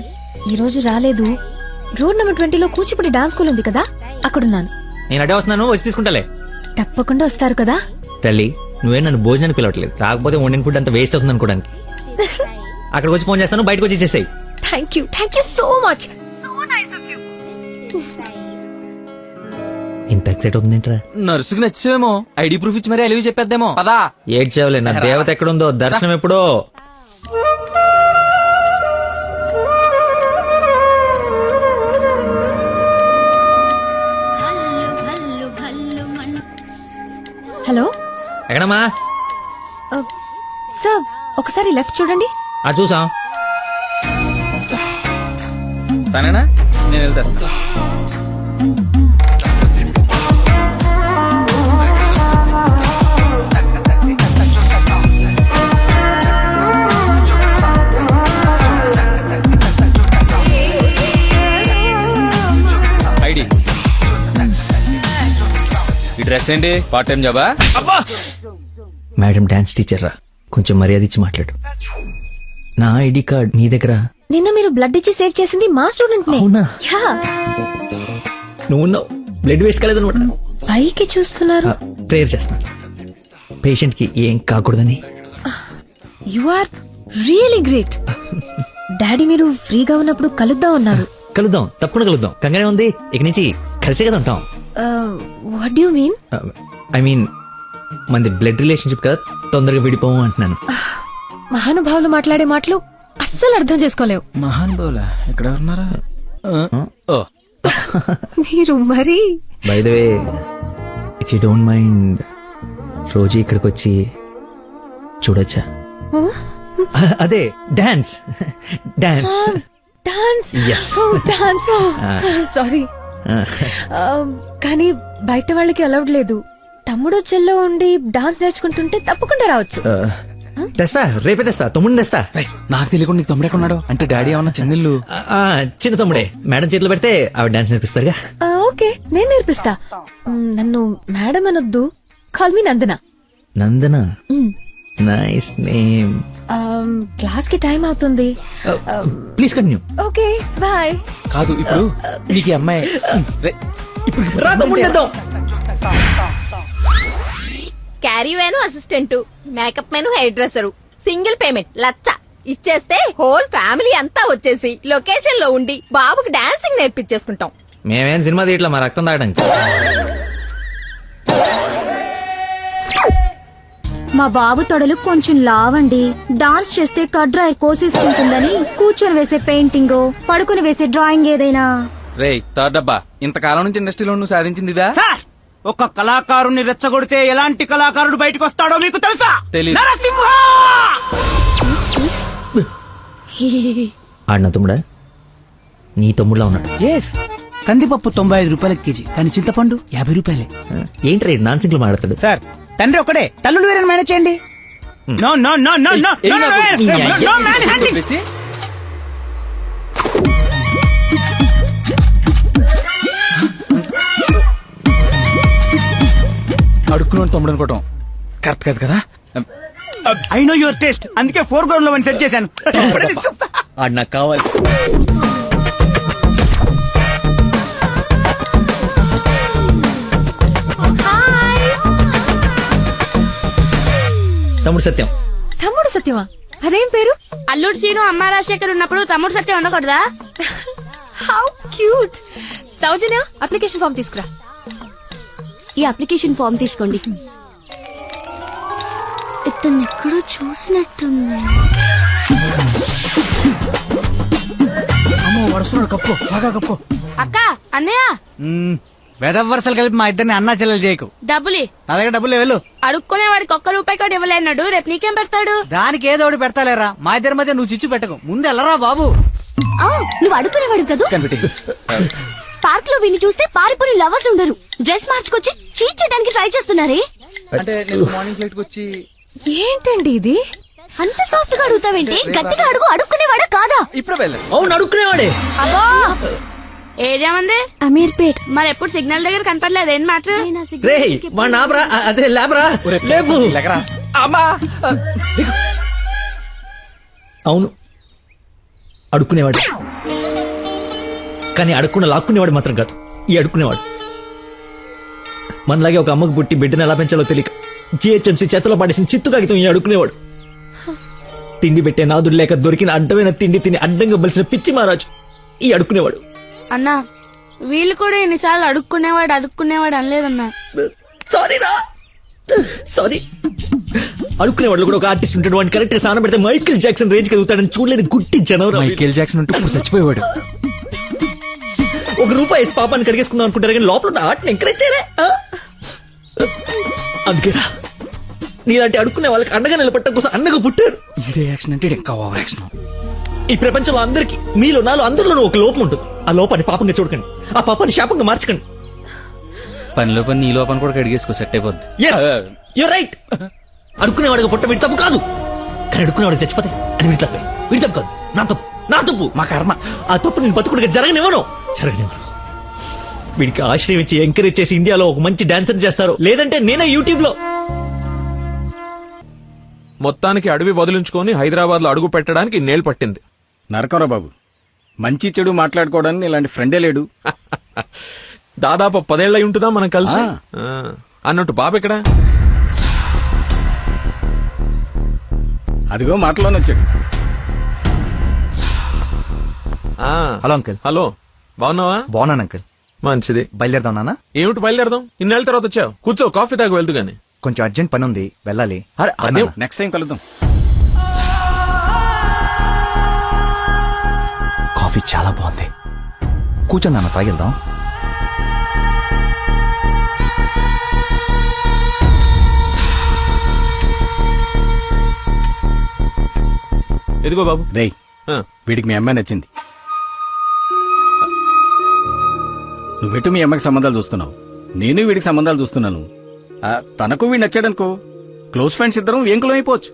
Speaker 6: ఈ రోజు రాలేదు. రోడ్ నెంబర్ 20లో కూచిపూడి డాన్స్ స్కూల్ ఉంది కదా, అక్కడున్నాను.
Speaker 9: నేను అడే వస్తున్నాను, వచ్చి తీసుకుంటాలే.
Speaker 6: తప్పకుండా వస్తారు కదా?
Speaker 9: తల్లి, నువ్వే నన్ను భోజనానికి పిలవట్లేదు. రాకపోతే వండిన ఫుడ్ అంత వేస్ట్ అవుతుంది అనుకోడానికి. అక్కడికి వచ్చి ఫోన్ చేస్తాను, బయటకు వచ్చి ఇచ్చేసేయ్.
Speaker 6: Thank you so much.
Speaker 9: ఇంత ఎక్సైట్ అవుతుందేంట్రా?
Speaker 11: నర్సుకి నచ్చేమో, ఐడి ప్రూఫ్ ఇచ్చి మరీ అలివి చెప్పేద్దేమో. పదా
Speaker 9: ఏడ్చావులే, నా దేవత ఎక్కడుందో, దర్శనం ఎప్పుడో.
Speaker 6: హలో,
Speaker 9: ఎక్కడమ్మా?
Speaker 6: సార్ ఒకసారి లెఫ్ట్ చూడండి.
Speaker 9: చూసాం.
Speaker 11: తనేనా? నేను వెళ్తా. ఐడి, ఈ డ్రెస్ ఏంటి? పార్ట్ టైం జాబా?
Speaker 9: మేడం డాన్స్ టీచర్ రా, కొంచెం మర్యాద ఇచ్చి మాట్లాడు. నా ఐడి కార్డ్ మీ దగ్గర.
Speaker 6: నిన్న మీరు బ్లడ్ ఇచ్చి సేవ్ చేసింది మా స్టూడెంట్ నే.
Speaker 9: అవునా? నువ్వు బ్లడ్ వేస్ట్ కాలేదనమాట.
Speaker 6: పైకి చూస్తున్నారు.
Speaker 9: ప్రేయర్ చేస్తా, పేషెంట్ కి ఏం కాకూడదని.
Speaker 6: You are really great. Daddy మీరు ఫ్రీగా ఉన్నప్పుడు కలుద్దాం అన్నారు.
Speaker 9: కలుద్దాం, తప్పకుండా కలుద్దాం. కంగానే ఉంది, ఇక నుంచి కలిసే కదా ఉంటాం.
Speaker 6: What do you mean?
Speaker 9: I mean మనది బ్లడ్ రిలేషన్షిప్ కదా, తొందరగా విడిపోము అంటున్నాను.
Speaker 6: మహానుభావులు మాట్లాడే మాటలు అస్సలు అర్థం చేసుకోలేవు.
Speaker 11: మహానుభావులా? ఎక్కడ ఉన్నారా?
Speaker 6: మీరు మరి.
Speaker 9: By the way, if you don't mind, రోజు ఇక్కడికి వచ్చి చూడొచ్చా? అదే dance.
Speaker 6: Dance
Speaker 9: Yes.
Speaker 6: Dance sorry కానీ బయట వాళ్ళకి అలౌడ్ లేదు. తమ్ముడు చెల్లో ఉండి డాన్స్ నేర్చుకుంటుంటే తప్పకుండా రావచ్చు.
Speaker 9: తెస్తా, రేపే తెస్తా, తమ్ముడిని తెస్తా.
Speaker 11: నాకు తెలియకుండా నీకు తమ్ముడు ఎక్కడున్నాడు? అంటే డాడీ ఏమన్నా చెన్నెళ్ళు?
Speaker 9: చిన్న తమ్ముడే, మేడం చేతిలో పెడితే ఆవిడ డాన్స్ నేర్పిస్తారుగా.
Speaker 6: ఓకే, నేను నేర్పిస్తా. నన్ను మేడం అనొద్దు, call me Nandana.
Speaker 9: Nandana, nice name.
Speaker 6: Class కి టైం అవుతుంది.
Speaker 9: Please continue.
Speaker 6: Okay bye.
Speaker 11: కాదు ఇప్పుడు నీకు ఈ అమ్మాయి
Speaker 9: రా తమ్ముడిని తెద్దాం.
Speaker 2: Caravan assistant, makeup man hair dresser, single payment 1,00,000 ఇచ్చేస్తే హోల్ ఫ్యామిలీ అంతా వచ్చేసి లొకేషన్ లో ఉండి బాబుకి డాన్సింగ్ నేర్పించేసుకుంటాం.
Speaker 9: మేమేం సినిమా తీయట్లా, మా రక్తం తాగడానికి.
Speaker 3: మా బాబు తొడలు కొంచెం లావండి. డాన్స్ చేస్తే కడ్రాయర్ కోసేసుకుంటుందని కూర్చొని వేసే పెయింటింగ్, పడుకుని వేసే డ్రాయింగ్ ఏదైనా.
Speaker 11: రేయ్ థర్డ్ డబ్బా, ఇంతకాలం నుంచి ఇండస్ట్రీలో నువ్వు సాధించింది ఇదా?
Speaker 14: ఒక కళాకారుని రెచ్చగొడితే ఎలాంటి కళాకారుడు బయటకు వస్తాడో మీకు తెలుసా?
Speaker 11: తెలీదు.
Speaker 14: నరసింహ!
Speaker 9: ఆడిన తమ్ముడా? నీ తమ్ముడులా ఉన్నాడు.
Speaker 14: కందిపప్పు 95 రూపాయల కేజీ, కానీ చింతపండు 50 రూపాయలే.
Speaker 9: ఏంటి రేడు నాన్ సింగ్లు మాట్లాడతాడు?
Speaker 14: సార్, తండ్రి ఒకడే, తల్లులు వేరే మేనేజ్ చేయండి. No no no no no no no man handing.
Speaker 11: అడుక్కున్నాడు తమ్ముడు అనుకోవటం కరెక్ట్ కాదు కదా.
Speaker 14: ఐ నో యువర్ టేస్ట్, అందుకే 4 గ్రౌండ్ లో సెట్ చేశాను.
Speaker 9: ఆడు నాకు కావాలి. తమ్ముడు సత్యం.
Speaker 6: తమ్ముడు సత్యమా? అదేం పేరు?
Speaker 1: అల్లుడు సీను అమ్మ రాజశేఖర్ ఉన్నప్పుడు తమ్ముడు సత్యం ఉండకూడదా?
Speaker 6: How cute. Soujanya, application form తీసుకురా.
Speaker 3: ఈ అప్లికేషన్ ఫామ్ తీసుకోండి. ఇతను ఎక్కడో చూసినట్టుంది.
Speaker 14: అమ్మో, వరుసలో కప్పు, బాగా కప్పు.
Speaker 1: అక్క, అన్నయ్య
Speaker 14: వెదవ వరుసలు కలిపి మా ఇద్దరిని అన్నా చెల్లెలు చేయకు.
Speaker 1: డబ్బులి
Speaker 14: నా దగ్గర డబ్బులు వెళ్ళు.
Speaker 1: అడుక్కునే వాడికి ₹1 కూడా ఇవ్వలేన్నాడు. రేపు నీకేం పెడతాడు?
Speaker 14: దానికి ఏదో ఒకటి పెడతాలేరా, మా ఇద్దరి మధ్య నువ్వు చిచ్చు పెట్టకు. ముందు వెళ్ళరా బాబు.
Speaker 3: నువ్వు అడుగునేవాడు కదా. పార్క్ లో విని చూస్తే పారిపోయి లవర్స్ ఉండరు. డ్రెస్ మార్చుకొచ్చి చీట్ చేయడానికి ట్రై చేస్తున్నారే.
Speaker 11: అంటే నేను మార్నింగ్ ఫ్లైట్ వచ్చి.
Speaker 6: ఏంటండి ఇది?
Speaker 3: అంత సాఫ్ట్ గా అడుగుతావేంటి? గట్టిగా అడుగు. అడుక్కునేవాడా కాదా?
Speaker 11: ఇప్పుడు వెళ్ళే.
Speaker 9: అవును, అడుక్కునేవాడే.
Speaker 1: అబ్బో, ఏరియా ఉంది
Speaker 3: అమీర్పేట్.
Speaker 1: మరి ఎప్పుడు సిగ్నల్ దగ్గర కనపడలేదు. ఏం మాట?
Speaker 9: రే మా నాబ్రా, అదే లేబరా, లేపు.
Speaker 11: అమ్మా,
Speaker 9: అవును, అడుక్కునేవాడు. కానీ అడుక్కున్న లాక్కునేవాడు మాత్రం కాదు ఈ అడుక్కునేవాడు. మనలాగే ఒక అమ్మకు పుట్టి బిడ్డను ఎలా పెంచాలో తెలియక జిహెచ్ఎంసీ చేతిలో పడేసిన చిత్తు కాగితం ఈ అడుక్కునేవాడు. తిండి పెట్టే నాదుడు లేక దొరికిన అడ్డమైన తిండి తిని అడ్డంగా బలిసిన పిచ్చి మహారాజు ఈ అడుక్కునేవాడు.
Speaker 1: అన్నా, వీళ్ళు కూడా ఎన్నిసార్లు అడుక్కునేవాడు అనలేదన్నా.
Speaker 9: సారీ. అడుక్కునేవాళ్ళు కూడా ఒక ఆర్టిస్ట్ ఉంటాడు. వాడిని కరెక్ట్ గా సాన పెడితే మైకేల్ జాక్సన్ రేంజ్ ఎదుగుతాడని చూడలేని గుట్టి జనవరం.
Speaker 11: మైకేల్ జాక్సన్ ఉంటూ ఇప్పుడు చచ్చిపోయేవాడు.
Speaker 9: ₹1 వేసి పాపాన్ని కడిగేసుకుందాం అనుకుంటారు కానీ లోపల ఆర్ట్ని ఎంకరేజ్ చేయలే. అందుకేరా నీలాంటి అడుక్కునే వాళ్ళకి అండగా నిలబట్టడం కోసం అన్నగా పుట్టారు.
Speaker 11: ఈడే యాక్షన్ అంటే ఇంకా ఓవర్ యాక్షన్.
Speaker 9: ఈ ప్రపంచంలో అందరికి మీలో నాలో అందరిలోనూ ఒక లోపం ఉంటుంది. ఆ లోపాన్ని పాపంగా చూడకండి, ఆ పాపాన్ని శాపంగా మార్చకండి.
Speaker 11: పనిలో పని నీ లోపల కూడా కడిగేసుకో, సెట్ అయిపోద్ది.
Speaker 9: You're right. అడుక్కునేవాడిగా పుట్ట వీడి తప్పు కాదు, కానీ అడుక్కునేవాడికి చచ్చిపోతే అది వీడి తప్పే. వీడి తప్పు కాదు, నా తప్పు, మా కర్మ. ఆ తప్పు నేను బతుకుడిగా జరగనివ్వను. వీడికి ఆశ్రయం ఇచ్చి ఎంకరేజ్ చేసి ఇండియాలో ఒక మంచి డాన్సర్ చేస్తారు, లేదంటే నేనే యూట్యూబ్ లో.
Speaker 8: మొత్తానికి అడవి వదిలించుకొని హైదరాబాద్ లో అడుగు పెట్టడానికి నేలు పట్టింది.
Speaker 15: నరకరా బాబు, మంచి చెడు మాట్లాడుకోవడానికి ఇలాంటి ఫ్రెండే లేడు.
Speaker 8: దాదాపు 10 ఏళ్ళై ఉంటుందా మనం కలిసి. అన్నట్టు బాబు ఎక్కడా?
Speaker 15: అదిగో మాటలోనే వచ్చాడు.
Speaker 16: Hello uncle.
Speaker 8: హలో, బాగున్నావా?
Speaker 16: బాగున్నాను అంకుల్.
Speaker 8: మంచిది.
Speaker 16: బయలుదేరదాం నాన్న.
Speaker 8: ఏమిటి బయలుదేరదాం? ఇన్నేళ్ళ తర్వాత వచ్చావు, కూర్చో, కాఫీ తాగు వెళ్తూ గాని.
Speaker 16: కొంచెం అర్జెంట్ పని ఉంది, వెళ్ళాలి.
Speaker 8: అదే
Speaker 15: నెక్స్ట్ టైం కలుద్దాం.
Speaker 16: కాఫీ చాలా బాగుంది, కూర్చొని నాన్న తాగిద్దాం.
Speaker 8: ఎదిగో బాబు.
Speaker 15: రేయ్, వీడికి మీ అమ్మాయి నచ్చింది. నువ్వెటు మీ అమ్మకి సంబంధాలు చూస్తున్నావు, నేను వీడికి సంబంధాలు చూస్తున్నాను. తనకు వీడు నచ్చాడనుకో, క్లోజ్ ఫ్రెండ్స్ ఇద్దరం ఏంకులం అయిపోవచ్చు.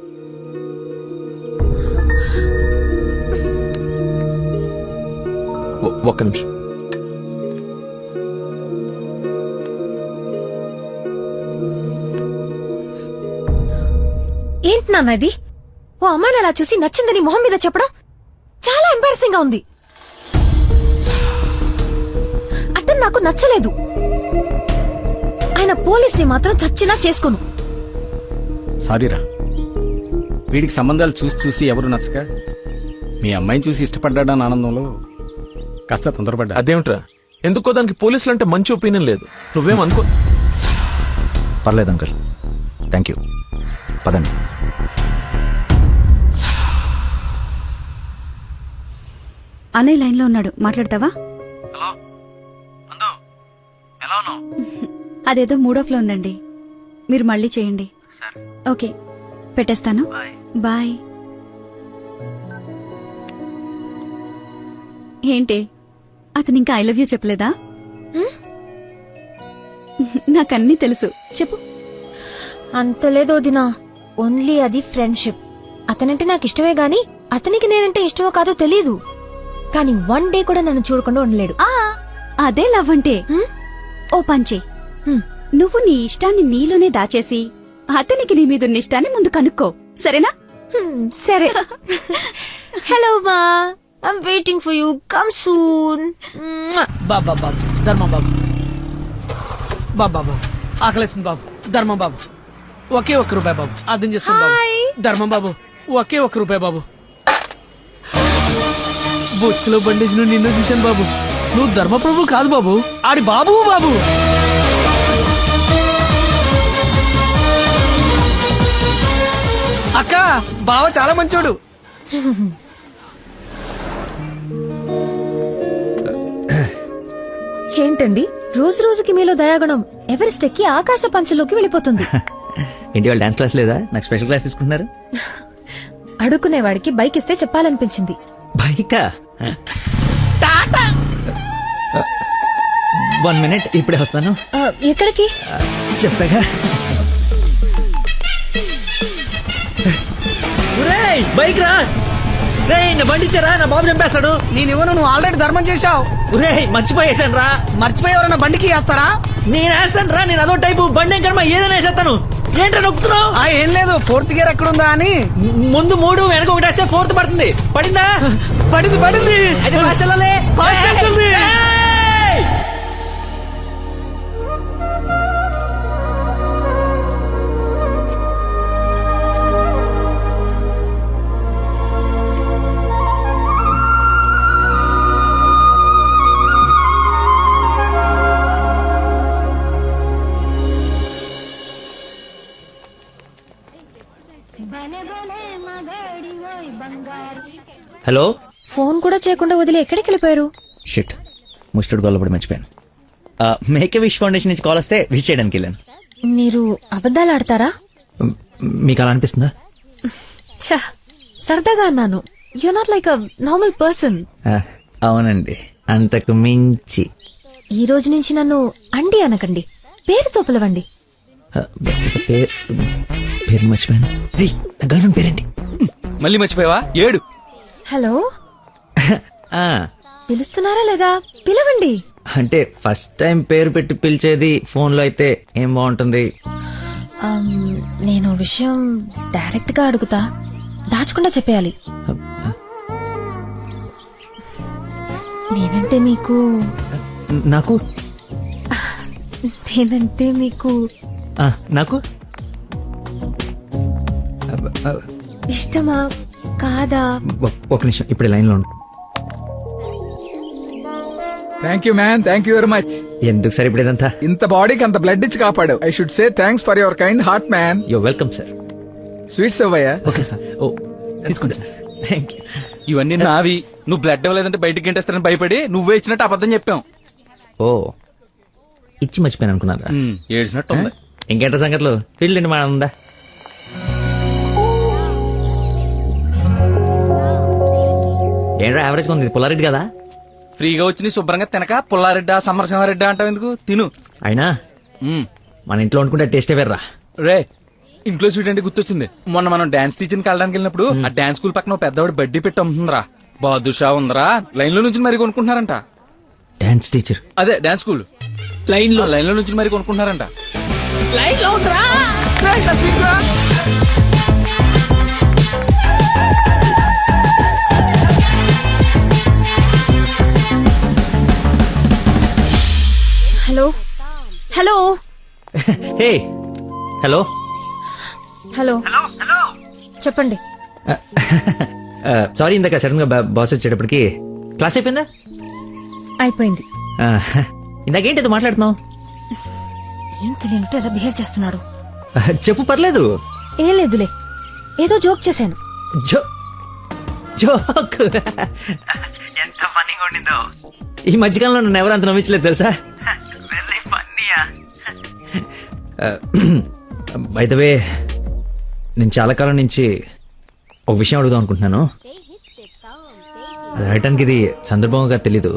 Speaker 8: ఒక్క నిమిషం.
Speaker 6: ఏంటి నాన్న ఇది? ఓ అమ్మాయిని అలా చూసి నచ్చిందని మొహం మీద చెప్పడం చాలా ఎంబారసింగ్ గా ఉంది. అతను నాకు నచ్చలేదు. ఆయన పోలీసుని మాత్రం చచ్చినా చేసుకోను.
Speaker 15: సారీరా, వీడికి సంబంధాలు చూసి చూసి ఎవరు నచ్చక మీ అమ్మాయిని చూసి ఇష్టపడ్డాడని ఆనందంలో కాస్త తొందరపడ్డా.
Speaker 8: అదేమిట్రా, ఎందుకో దానికి పోలీసులు అంటే మంచి ఒపీనియన్ లేదు. నువ్వేమనుకో.
Speaker 16: పర్లేదు అంకుల్, థ్యాంక్ యూ. పదండి.
Speaker 13: అన్నయ్య లైన్ లో ఉన్నాడు, మాట్లాడతావా? అదేదో మూడోఫ్ లో ఉందండి, మీరు మళ్ళీ చేయండి. ఓకే, పెట్టేస్తాను. బాయ్. ఏంటి, అతను ఇంకా ఐ లవ్ యూ చెప్పలేదా? నాకన్నీ తెలుసు, చెప్పు.
Speaker 6: అంత లేదు వదినా, ఓన్లీ అది ఫ్రెండ్షిప్. అతనంటే నాకు ఇష్టమే గాని అతనికి నేనంటే ఇష్టమో కాదో తెలీదు. కానీ వన్ డే కూడా నన్ను చూడకుండా ఉండలేడు.
Speaker 13: అదే లవ్ అంటే. ఓ పంచే, నువ్వు నీ ఇష్టాన్ని నీలోనే దాచేసి అతనికి నీ మీదున్న ఇష్టాన్ని ముందు కనుక్కో, సరేనా?
Speaker 6: సరే. హలో మా, I'm waiting for you, come soon.
Speaker 17: బాబా బాబు, ధర్మం బాబు, బాబా బాబు, ఆకలేస్తుంది బాబు, ధర్మం బాబు, ఒకే ఒక్క రూపాయి బాబు, అర్థం చేసుకోండి బాబు. ధర్మం బాబు, ఒకే ఒక్క రూపాయి బాబు. బొచ్చులో బండేసి నిన్ను చూశాను బాబు. నువ్వు ధర్మప్రభు కాదు బాబు, ఆడి బాబు బాబు. అక్క, బావ చాలా మంచోడు.
Speaker 6: ఏంటండి రోజు రోజుకి మీలో దయాగుణం ఎవరెస్ట్ ఎక్కి ఆకాశ పంచలోకి వెళ్ళిపోతుంది.
Speaker 9: ఏంటి వాళ్ళు డాన్స్ క్లాస్ లేదా? నాకు స్పెషల్ క్లాస్ తీసుకుంటున్నారు.
Speaker 6: అడుక్కునేవాడికి బైక్ ఇస్తే చెప్పాలనిపించింది.
Speaker 9: బైకా? 1 minute, ఇప్పుడే వస్తాను.
Speaker 6: ఎక్కడికి?
Speaker 9: చెప్తాగా. బైక్ రా రే, నా బండి ఇచ్చారా, నా బాబు చంపేస్తాడు.
Speaker 17: నేనివ్వను, నువ్వు ఆల్రెడీ ధర్మం చేశావు.
Speaker 9: రే, మర్చిపోయేసాను రా.
Speaker 17: మర్చిపోయి ఎవరన్నా బండికి వేస్తారా?
Speaker 9: నేను వేస్తాను రా, నేను అదో టైపు బండి ఏం కర్మ, ఏదైనా వేసేస్తాను. ఏంటో నొక్కుతున్నావు?
Speaker 17: ఏం లేదు, 4th గేర్ ఎక్కడుందా అని.
Speaker 9: ముందు 3 వెనక 1 వేస్తే 4th పడుతుంది. పడిందా?
Speaker 17: పడింది పడింది.
Speaker 9: అయితే ఫాస్ట్ వెళ్ళాలి. హలో.
Speaker 6: ఫోన్ కూడా చేయకుండా వదిలి ఎక్కడికి వెళ్ళిపోయారు?
Speaker 9: షిట్, ముస్టుడు గొల్లపడి మర్చిపోయాను. మేకే విష్ ఫౌండేషన్ నుంచి కాల్ వస్తే విష్ చేయడానికి వెళ్ళాను.
Speaker 6: మీరు అబద్ధాలు ఆడతారా?
Speaker 9: మీకు అలా అనిపిస్తుందా?
Speaker 6: సరదాగా అన్నాను. You not like a normal person.
Speaker 9: అవునండి, అంతకు మించి.
Speaker 6: ఈ రోజు నుంచి నన్ను అండి అనకండి, పేరుతో పిలవండి.
Speaker 9: పేరు మర్చిపోయాను. నా గర్ల్ ఫ్రెండ్ పేరేంటి?
Speaker 11: మళ్ళీ మర్చిపోయావా? 7.
Speaker 6: హలో, పిలుస్తున్నారా లేదా? పిలవండి.
Speaker 9: అంటే ఫస్ట్ టైం పేరు పెట్టి పిలిచేది ఫోన్ లో అయితే ఏం బాగుంటుంది?
Speaker 6: నేను విషయం డైరెక్ట్ గా అడుగుతా, దాచకుండా చెప్పేయాలి. నేనంటే మీకు
Speaker 9: నాకు
Speaker 6: నేనంటే మీకు
Speaker 9: నాకు
Speaker 6: ఇష్టమా కాదా?
Speaker 9: ఒక నిమిషం, ఇప్పుడు లైన్ లో ఉండు.
Speaker 11: Thank you man, thank you very much.
Speaker 9: ఎందుకు సార్ ఇప్పుడు ఇదంతా?
Speaker 11: ఇంత బాడీకి అంత బ్లడ్ ఇచ్చి కాపాడు. I should say thanks for your kind heart man.
Speaker 9: You welcome sir.
Speaker 11: Sweets అవ్వయ్యా.
Speaker 9: Okay sir. ఓ తీసుకోండి సార్. Thank you.
Speaker 11: ఇవన్నీ నావి. నువ్వు బ్లడ్ ఇవ్వలేదంటే బయటికి గంటేస్తారని భయపడి నువ్వే ఇచ్చినట్టు అబద్ధం చెప్పాం.
Speaker 9: ఓ, ఇచ్చి మర్చిపోయాను అనుకున్నారా?
Speaker 11: ఏడ్చినట్టు ఉంది.
Speaker 9: ఇంకేంట సంగతులు? పెళ్ళండి మా ఉందా? ఏంట్రా యావరేజ్ ఉంది? పుల్లారెడ్డి కదా?
Speaker 11: ఫ్రీగా వచ్చి నీ శుభ్రంగా తినక పుల్లారెడ్డా సమరసింహారెడ్డా అంటావు ఎందుకు? తిను.
Speaker 9: అయినా మన ఇంట్లో వండుకుంటే టేస్టే వేర్రా.
Speaker 11: రే, ఇంట్లో స్వీట్ అంటే గుర్తొచ్చింది. మొన్న మనం డాన్స్ టీచర్కి వెళ్ళడానికి వెళ్ళినప్పుడు ఆ డాన్స్ స్కూల్ పక్కన ఓ పెద్దవాడు బడ్డీ పెట్టి అమ్ముతుందిరా. బాదుషా ఉందరా, లైన్ లో నుంచి మరి కొనుక్కుంటున్నారంట.
Speaker 9: Dance teacher?
Speaker 11: అదే డాన్స్ స్కూల్. లైన్ లో నుంచి మరి కొనుక్కుంటున్నారంట. లైన్ లో ఉందిరా.
Speaker 6: Hello hello
Speaker 9: hey hello
Speaker 6: hello చెప్పండి.
Speaker 9: సారీ, ఇందాక సడన్ గా బాస్ వచ్చేటప్పటికి క్లాస్ అయిపోయిందా?
Speaker 6: అయిపోయింది.
Speaker 9: ఇందాకేంటి మాట్లాడుతున్నావు?
Speaker 6: ఏం తెలియనట్టు ఎలా బిహేవ్ చేస్తున్నాడు.
Speaker 9: చెప్పు, పర్లేదు.
Speaker 6: ఏం లేదులే, ఏదో జోక్ చేశాను.
Speaker 9: జోక్? ఎంత ఫన్నీగా ఉండిందో. ఈ మధ్యకాలంలో నన్ను ఎవరు అంత నమ్మించలేదు తెలుసా? బై ద వే, నేను చాలా కాలం నుంచి ఒక విషయం అడుగుదాం అనుకుంటున్నాను. అది అడగటానికి ఇది సందర్భంగా తెలీదు.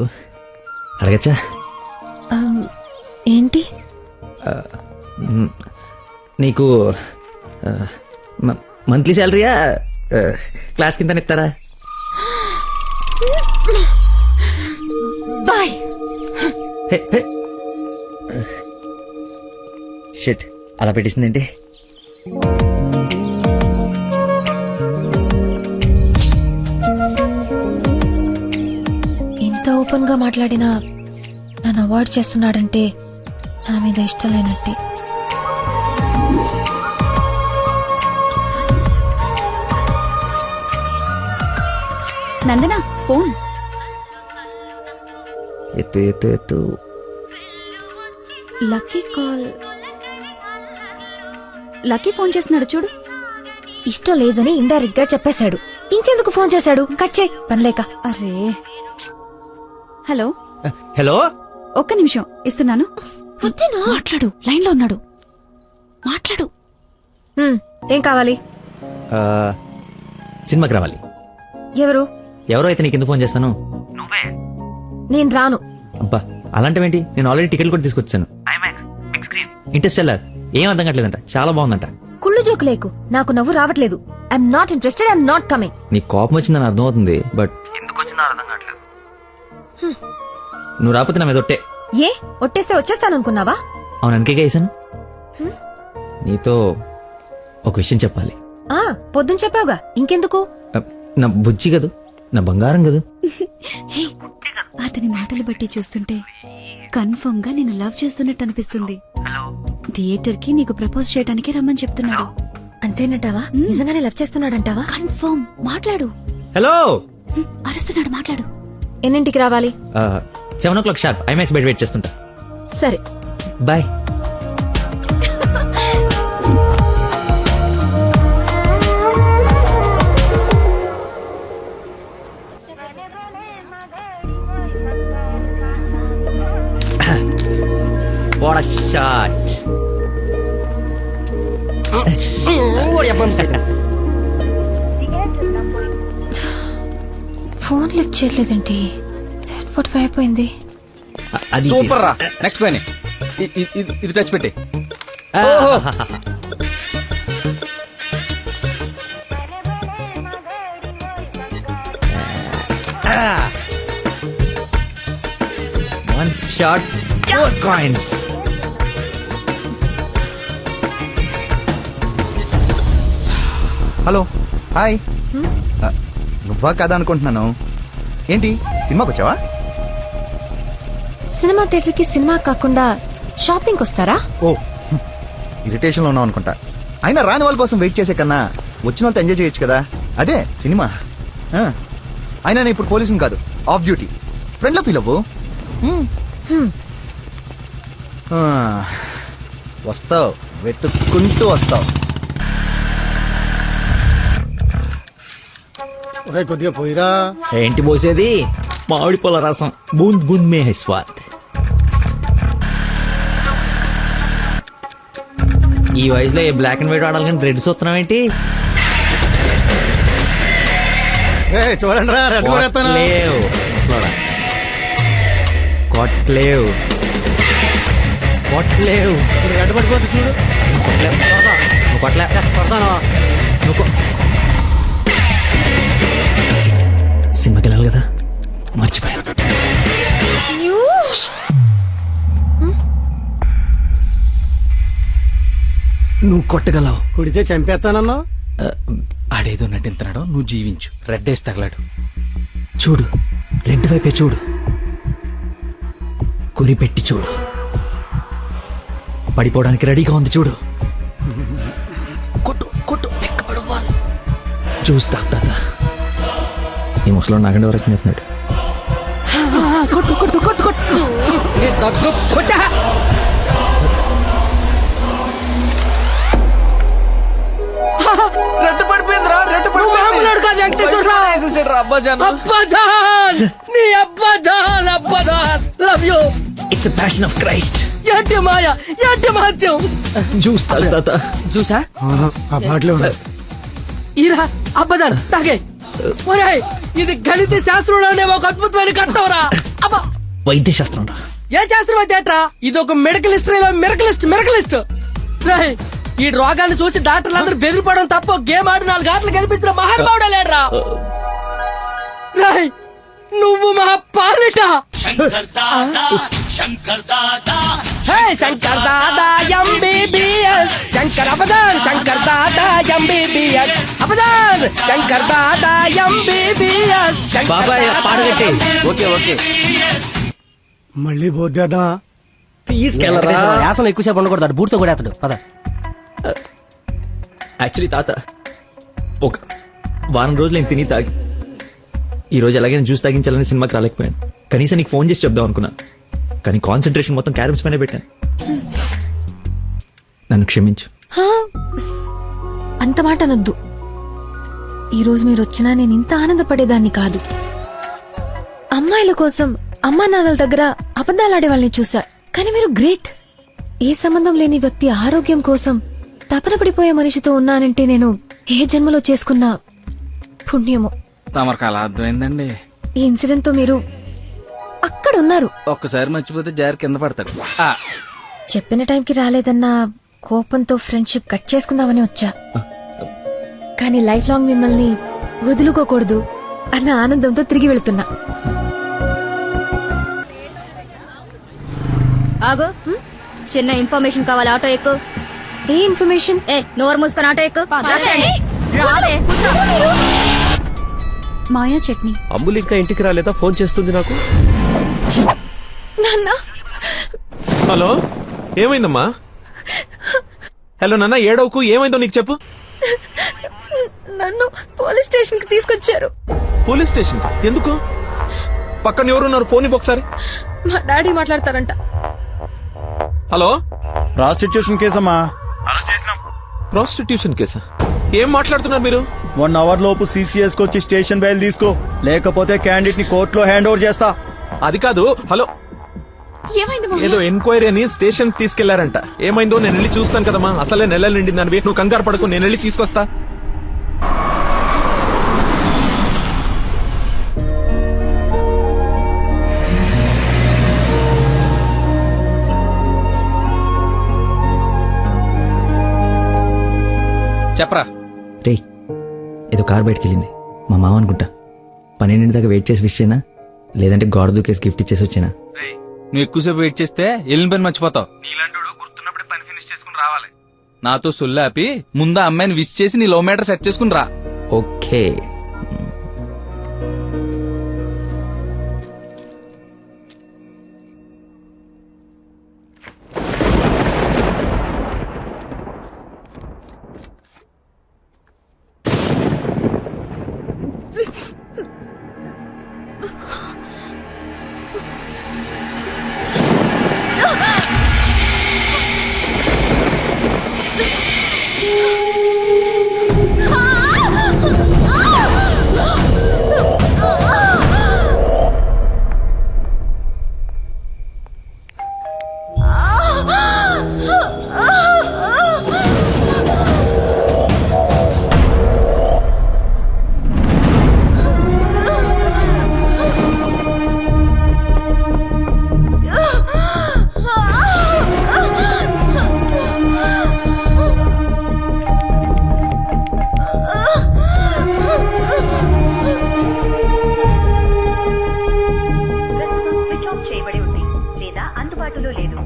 Speaker 9: అడగచ్చా?
Speaker 6: ఏంటి?
Speaker 9: నీకు మంత్లీ శాలరీయా, క్లాస్ కింద ఇస్తారా?
Speaker 6: బాయ్.
Speaker 9: షిట్, అలా పెట్టేసిందేంటి?
Speaker 6: ఇంత ఓపెన్ గా మాట్లాడినా నన్ను అవాయిడ్ చేస్తున్నాడంటే నా మీద ఇష్టం లేనట్టే.
Speaker 13: నందనా ఫోన్.
Speaker 9: ఎత్తు ఎత్తు ఎత్తు.
Speaker 13: Lucky call. లక్కీ ఫోన్ చేస్తున్నాడు చూడు.
Speaker 6: ఇష్టం లేదని ఇండైరెక్ట్ గా చెప్పేశాడు. ఇంకెందుకు ఫోన్ చేశాడు? కట్ చేయి, పనిలేక.
Speaker 13: అరే. హలో
Speaker 9: హలో,
Speaker 13: ఒక్క నిమిషం ఇస్తున్నాను. మాట్లాడు, లైన్ లో ఉన్నాడు. మాట్లాడు.
Speaker 6: ఏం కావాలి?
Speaker 9: సినిమాకి రావాలి.
Speaker 6: ఎవరు
Speaker 9: అయితే నీకెందుకు ఫోన్ చేస్తాను?
Speaker 6: నేను రాను.
Speaker 9: అబ్బా, అలాంటివేంటి? నేను ఆల్రెడీ టికెట్లు కూడా తీసుకొచ్చాను. ఇంట్రెస్టెల్లర్ ఏం అర్థం కావట్లేదంట, చాలా బాగుందంట.
Speaker 6: కుళ్ళు జోకు లేకు, నాకు నవ్వు రావట్లేదు. I'm not interested, I'm not coming.
Speaker 9: నీ కోపం వచ్చిందని అర్థం అవుతుంది, బట్
Speaker 6: ఎందుకు వచ్చిందో అర్థం కావట్లేదు.
Speaker 9: నువ్వు రాకపోతే నా మీద ఒట్టే.
Speaker 6: ఏ ఒట్టేస్తే వచ్చేస్తాననుకున్నావా?
Speaker 9: అవును, అందుకే వేసాను. నీతో ఒక విషయం చెప్పాలి.
Speaker 6: పొద్దున చెప్పావుగా, ఇంకెందుకు?
Speaker 9: నా బుజ్జి కదూ, నా బంగారం కదూ.
Speaker 13: అతని మాటలు బట్టి చూస్తుంటే కన్ఫర్మ్ గా నేను లవ్ చేస్తున్నట్టు అనిపిస్తుంది. థియేటర్ కి నీకు ప్రపోజ్ చేయడానికి రమ్మని చెప్తున్నాడు.
Speaker 6: అంతేనంటావా? నిజంగానే లవ్ చేస్తున్నాడంటావా?
Speaker 13: కన్ఫర్మ్. మాట్లాడు.
Speaker 9: హలో.
Speaker 13: అరుస్తున్నాడు, మాట్లాడు.
Speaker 6: ఎన్నింటికి రావాలి?
Speaker 9: 7 o'clock షార్ప్ ఐమాక్స్ బయట వెయిట్ చేస్తుంటా.
Speaker 6: సరే,
Speaker 9: bye. What a shot.
Speaker 6: Phone lift చేయలేదేంటి? 7:45 అయిపోయింది.
Speaker 11: సూపర్ రా. నెక్స్ట్ పైన ఇది టచ్ పెట్టి.
Speaker 9: One shot, 4 coins.
Speaker 16: Hello, hi. నువ్వా కదా అనుకుంటున్నాను. ఏంటి సినిమాకి వచ్చావా?
Speaker 6: సినిమా థియేటర్ కి సినిమా కాకుండా షాపింగ్ వస్తారా?
Speaker 16: ఓ, ఇరిటేషన్ లో ఉన్నావు అనుకుంటా. అయినా రాని వాళ్ళ కోసం వెయిట్ చేసే కన్నా వచ్చిన వాళ్ళతో ఎంజాయ్ చేయొచ్చు కదా. అదే సినిమా. అయినా నేను ఇప్పుడు పోలీసుని కాదు, ఆఫ్ డ్యూటీ. ఫ్రెండ్ లో ఫీల్ అవ్వు. వస్తావు, వెతుక్కుంటూ వస్తావు.
Speaker 14: కొద్దిగా పోయిరా.
Speaker 9: ఏంటి పోసేది? మామిడి పొల రసం. బూంద్ బూంద్ మే హై స్వాద్. ఈ వయసులో ఏ బ్లాక్ అండ్ వైట్ ఆడాలి కానీ రెడ్ చూస్తున్నావు ఏంటి?
Speaker 14: చూడండి రా, రెడ్ కూడా
Speaker 9: లేవు. కొట్టలేవు కొట్టలేవు.
Speaker 17: అడ్డుపడిపోతుంది చూడు.
Speaker 9: కొట్టలేవు. నువ్వు కొట్టలే. నువ్వు సినిమాకి వెళ్ళాలి కదా, మర్చిపోయాను. నువ్వు కొట్టగలవు.
Speaker 17: కుడితే చంపేస్తానన్నా.
Speaker 11: ఆడేదో నటింతున్నాడో, నువ్వు జీవించు. రెడ్డేసి తగలాడు.
Speaker 9: చూడు, రెడ్ వైపే చూడు, గురి పెట్టి చూడు. పడిపోవడానికి రెడీగా ఉంది చూడు. కొట్టు కొట్టు, ఎక్కబడవాలి. చూస్తా తాత. ఈ ముసలో నాగండి వరకు చెప్తున్నాడు.
Speaker 17: కొట్టు కొట్టు కొట్టు కొట్టు. కొట్టా.
Speaker 11: రెడ్డు పడిపోయిందిరా, రెడ్డు
Speaker 17: మామూలు కాదు వెంకటేశ్వరరావు.
Speaker 11: అబ్బాజాన్
Speaker 17: నీ అబ్బాజాన్ అబ్బాజాన్ love you.
Speaker 9: It's a passion of Christ.
Speaker 17: ఏంటి మాయ, ఏంటి మహత్యం.
Speaker 9: చూస్తా తాత.
Speaker 17: చూసా
Speaker 10: ఆ పాటలో
Speaker 17: ఈరా అబ్బదాన్ తాగే. ఒరేయ్, ఇది గణిత శాస్త్రంలోనే ఒక అద్భుతమైన కట్టవరా. అబ్బా,
Speaker 9: వైద్య శాస్త్రం రా.
Speaker 17: ఏ శాస్త్రం అయితే ఏట్రా, ఇది ఒక మెడికల్ హిస్టరీలో మెరకలిస్ట్. రేయ్, ఈ రోగాన్ని చూసి డాక్టర్లు అందరూ బెదిరిపోవడం తప్ప గేమ్ ఆడి 4 గంటలు గెలిపించిన మహానుభావుడా లేడ్రా. రేయ్, నువ్వు మా పాలిట Shankar Dada MBBS. Shankar అబదాన్, Shankar Dada MBBS. అబదాన్, Shankar Dada MBBS.
Speaker 9: బాబాయ్ పాట పెట్టి.
Speaker 11: Okay okay.
Speaker 10: మళ్ళీ పోద్దా
Speaker 9: తీసుకెళ్ళరా.
Speaker 17: యాసన ఎక్కువసేపు ఉండకూడదు, బూట్తో కూడా అతడు పద.
Speaker 9: యాక్చువల్లీ తాత, ఒక వారం రోజులు నేను తిని తాగి ఈ రోజు ఎలాగైనా జ్యూస్ తాగించాలని సినిమాకి రాలేకపోయాను. కనీసం నీకు ఫోన్ చేసి చెప్దాం అనుకున్నా, కానీ కాన్సన్ట్రేషన్ మొత్తం క్యారమ్స్ పైన పెట్టాను. నన్ను క్షమించు.
Speaker 6: అంత మాట అనొద్దు. ఈరోజు మీరు వచ్చినా నేను ఇంత ఆనందపడేదాన్ని కాదు. అమ్మాయిల కోసం అమ్మా నాన్నల దగ్గర అబద్ధాలాడే వాళ్ళని చూసా, కానీ మీరు గ్రేట్. ఏ సంబంధం లేని వ్యక్తి ఆరోగ్యం కోసం తపన పడిపోయే మనిషితో ఉన్నానంటే నేను ఏ జన్మలో చేసుకున్న పుణ్యమో.
Speaker 11: తమరికి అలా అర్థమైందండి.
Speaker 6: ఈ ఇన్సిడెంట్ తో మీరు అక్కడ ఉన్నారు.
Speaker 11: ఒక్కసారి మర్చిపోతే జారి కింద పడతాడు.
Speaker 6: చెప్పిన టైంకి రాలేదన్న కోపంతో ఫ్రెండ్షిప్ కట్ చేసుకుందామని వచ్చా, కానీ లైఫ్ లాంగ్ మిమ్మల్ని వదులుకోకూడదు అన్న ఆనందంతో తిరిగి వెళుతున్నా.
Speaker 3: ఆగు, చిన్న ఇన్ఫర్మేషన్ కావాలి. ఆటో ఎక్కు.
Speaker 6: ఏ ఇన్ఫర్మేషన్?
Speaker 3: నోరు మూసుకొని ఆటో ఎక్కు. రాలే, కూర్చో.
Speaker 13: మాయా చట్నీ.
Speaker 18: అమ్ములు ఇంకా ఇంటికి రాలేదా? ఫోన్ చేస్తుంది నాకు.
Speaker 6: నాన్న.
Speaker 8: హలో, ఏమైందమ్మా? హలో నాన్న, ఏడవకు. ఏమైందో నీకు చెప్పు.
Speaker 6: నన్ను పోలీస్ స్టేషన్ కి తీసుకొచ్చారు.
Speaker 8: పోలీస్ స్టేషన్ ఎందుకు? పక్కన ఎవరున్నారు? ఫోన్ ఇవ్వు ఒకసారి.
Speaker 6: మా డాడీ మాట్లాడతారంట.
Speaker 8: హలో,
Speaker 15: ప్రాస్టిట్యూషన్ కేసమ్మా.
Speaker 8: ప్రాస్టిట్యూషన్ కేసా? ఏం మాట్లాడుతున్నారు మీరు?
Speaker 15: 1 అవర్ లోపు CCS వచ్చి స్టేషన్ బయలు తీసుకో, లేకపోతే క్యాండిడేట్ ని కోర్టులో హ్యాండ్ ఓవర్ చేస్తా.
Speaker 8: అది కాదు. హలో, ఏదో ఎంక్వైరీ అని స్టేషన్ తీసుకెళ్లారంట. ఏమైందో నేను వెళ్ళి చూస్తాను కదమ్మా. అసలే నెలలు నిండిందని. నువ్వు కంగారు పడకు, నేను వెళ్ళి తీసుకొస్తా.
Speaker 11: చెప్పరా.
Speaker 9: రే, ఏదో కార్ బయటకు వెళ్ళింది. మా మామ అనుకుంటా. 12 దాకా వెయిట్ చేసి విష్ చేయనా, లేదంటే గోడ దూకేసి గిఫ్ట్ ఇచ్చేసి వచ్చేనా?
Speaker 11: నువ్వు ఎక్కువసేపు వెయిట్ చేస్తే వెళ్ళిన పని మర్చిపోతావు. నీలాంటి గుర్తున్నప్పుడే పని ఫినిష్ చేసుకుని రావాలి. నాతో సొల్లాపి ముందు అమ్మాయిని విష్ చేసి నీ లవ్ మ్యాటర్ సెట్ చేసుకుని రా.
Speaker 9: ఓకే.
Speaker 19: అందుబాటులో లేదు.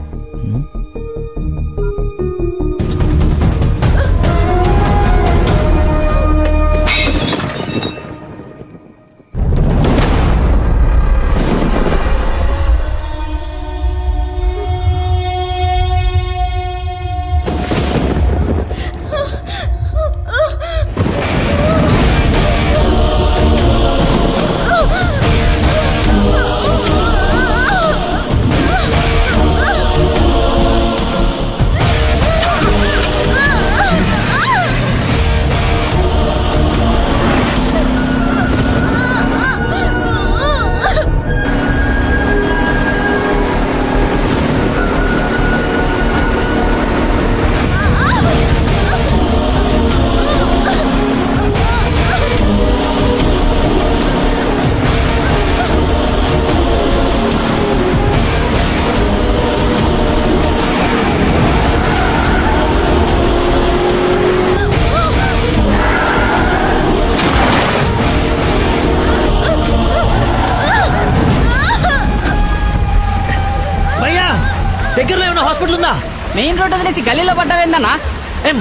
Speaker 9: దగ్గరలో ఏమైనా హాస్పిటల్ ఉందా?
Speaker 20: మెయిన్ రోడ్ వదిలేసి గల్లీలో పడ్డావేందన్నా?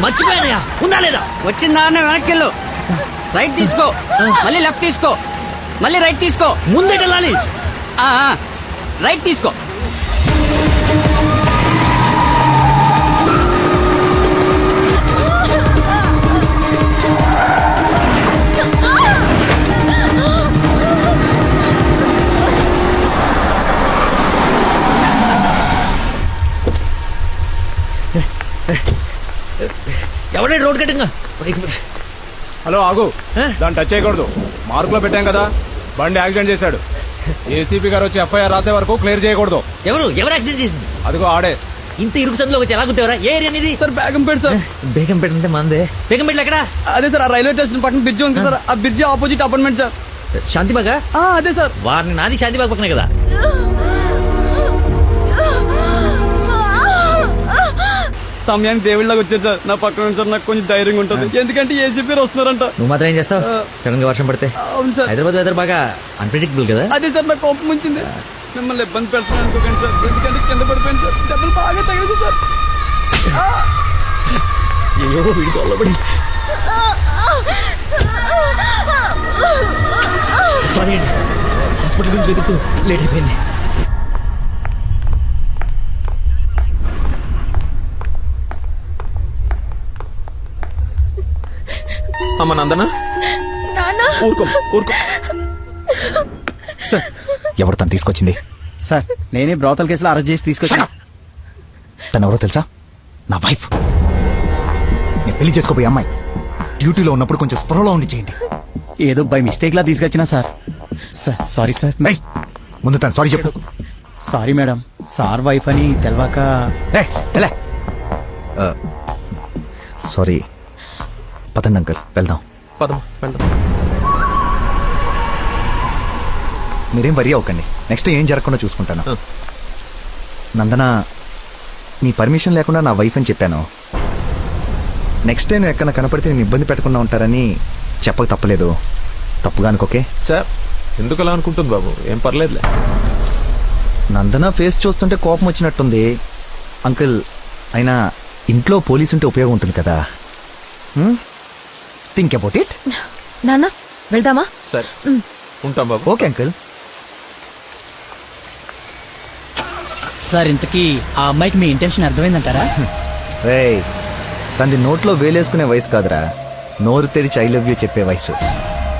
Speaker 9: మర్చిపోయానయా, ఉందా లేదా?
Speaker 20: వచ్చిందా వెనక్కి వెళ్ళు, రైట్ తీసుకో, మళ్ళీ లెఫ్ట్ తీసుకో, మళ్ళీ రైట్ తీసుకో.
Speaker 9: ముందే వెళ్ళాలి.
Speaker 20: రైట్ తీసుకో.
Speaker 9: ఎవడే రోడ్ కట్టింగ్?
Speaker 21: హలో ఆగు, దాన్ని టచ్ చేయకూడదు. మార్కులో పెట్టాం కదా, బండి యాక్సిడెంట్ చేశాడు. ఏసీపీ గారు వచ్చి ఎఫ్ఐఆర్ రాసే వరకు క్లియర్ చేయకూడదు.
Speaker 9: ఎవరు యాక్సిడెంట్ చేసింది?
Speaker 21: అదిగో ఆడే.
Speaker 9: ఇంత ఇరుకు సందులో వచ్చి ఎలా గుర్తేవరా? ఏ ఏరియా అనేది?
Speaker 20: Sir Begumpet sir.
Speaker 9: బేగంపేట అంటే మందే. బేగంపేట ఎక్కడ?
Speaker 20: అదే సార్, ఆ రైల్వే స్టేషన్ పక్కన బ్రిడ్జ్ ఉంది సార్, ఆ బ్రిడ్జ్ ఆపోజిట్ అపార్ట్మెంట్ సార్.
Speaker 9: శాంతిబాగా?
Speaker 20: అదే సార్.
Speaker 9: వారిని నాది శాంతిబాగ్ పక్కనే కదా.
Speaker 20: సమయానికి దేవుళ్ళగా వచ్చారు సార్. నా పక్కన సార్ నాకు కొంచెం ధైర్యంగా ఉంటుంది, ఎందుకంటే ఏసీపీ వస్తున్నారంట.
Speaker 9: నువ్వు మాత్రం ఏం చేస్తావు? సడన్ గా వర్షం పడితే?
Speaker 20: అవును సార్.
Speaker 9: హైదరాబాద్ వెదర్ బాగా అన్ప్రెడిక్టబుల్ కదా.
Speaker 20: అదే సార్, నాకు కోపం వచ్చింది. మిమ్మల్ని ఇబ్బంది పెడతాను అనుకోకండి సార్, ఎందుకంటే కింద పడిపోయింది సార్, దెబ్బలు బాగా తగిలేసి సార్.
Speaker 9: అయ్యో వీడి కొల్లబడి. సారీ అండి, హాస్పిటల్ గురించి వెతుకుతూ లేట్ అయిపోయింది.
Speaker 8: అమ్మ నందన, ఊరుకో ఊరుకో.
Speaker 16: సార్, ఎవరు తను తీసుకొచ్చింది?
Speaker 15: సార్, నేనే బ్రోతల్ కేసులో అరెస్ట్ చేసి తీసుకొచ్చాను.
Speaker 16: తను ఎవరో తెలుసా? నా వైఫ్. నేను పెళ్లి చేసుకోబోయే అమ్మాయి. డ్యూటీలో ఉన్నప్పుడు కొంచెం స్పృహలో ఉండి చేయండి.
Speaker 15: ఏదో బై మిస్టేక్ లా తీసుకొచ్చినా సార్. Sorry sir.
Speaker 16: ముందు తను సారీ చెప్పు.
Speaker 15: సారీ మేడం, సార్ వైఫ్ అని తెలవాక.
Speaker 16: సారీ. పదండి అంకల్, వెళ్దాం.
Speaker 8: పదం వెళ్దాం.
Speaker 16: మీరేం వరి అవ్వకండి, నెక్స్ట్ ఏం జరగకుండా చూసుకుంటాను. నందన, నీ పర్మిషన్ లేకుండా నా వైఫ్ అని చెప్పాను. నెక్స్ట్ టైం ఎక్కడ కనపడితే నేను ఇబ్బంది పెట్టకుండా ఉంటారని చెప్పక తప్పలేదు. తప్పుగా అనుకోకే.
Speaker 8: సార్, ఎందుకు అలా అనుకుంటుంది బాబు? ఏం పర్లేదులే.
Speaker 16: నందన ఫేస్ చూస్తుంటే కోపం వచ్చినట్టుంది. అంకుల్, అయినా ఇంట్లో పోలీసు ఉంటే ఉపయోగం ఉంటుంది కదా. Think about it.
Speaker 6: నాన్న వెళ్దామా?
Speaker 8: సరే, ఉంటాం బాబు.
Speaker 16: Okay uncle.
Speaker 17: సార్, ఇంతకీ ఆ అమ్మాయికి మీ ఇంటెన్షన్ అర్థమైందంటారా?
Speaker 16: రేయ్, తనది నోట్లో వేలేసుకునే వయసు కాదురా, నోరు తెరిచి ఐ లవ్ యూ చెప్పే వయసు.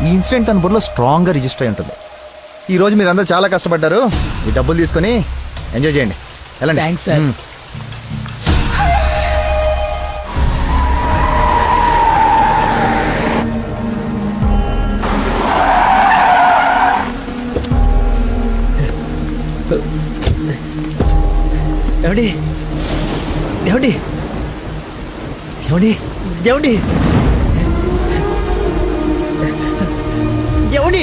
Speaker 16: ఈ ఇన్సిడెంట్ తన బుర్రలో స్ట్రాంగ్గా రిజిస్టర్ అయి ఉంటుంది. ఈ రోజు మీరందరూ చాలా కష్టపడ్డారు. ఈ డబ్బులు తీసుకొని ఎంజాయ్ చేయండి. వెళ్ళండి.
Speaker 17: Thanks sir.
Speaker 9: ఏమండి ఏమండి ఏమండి ఏమండి ఏమండి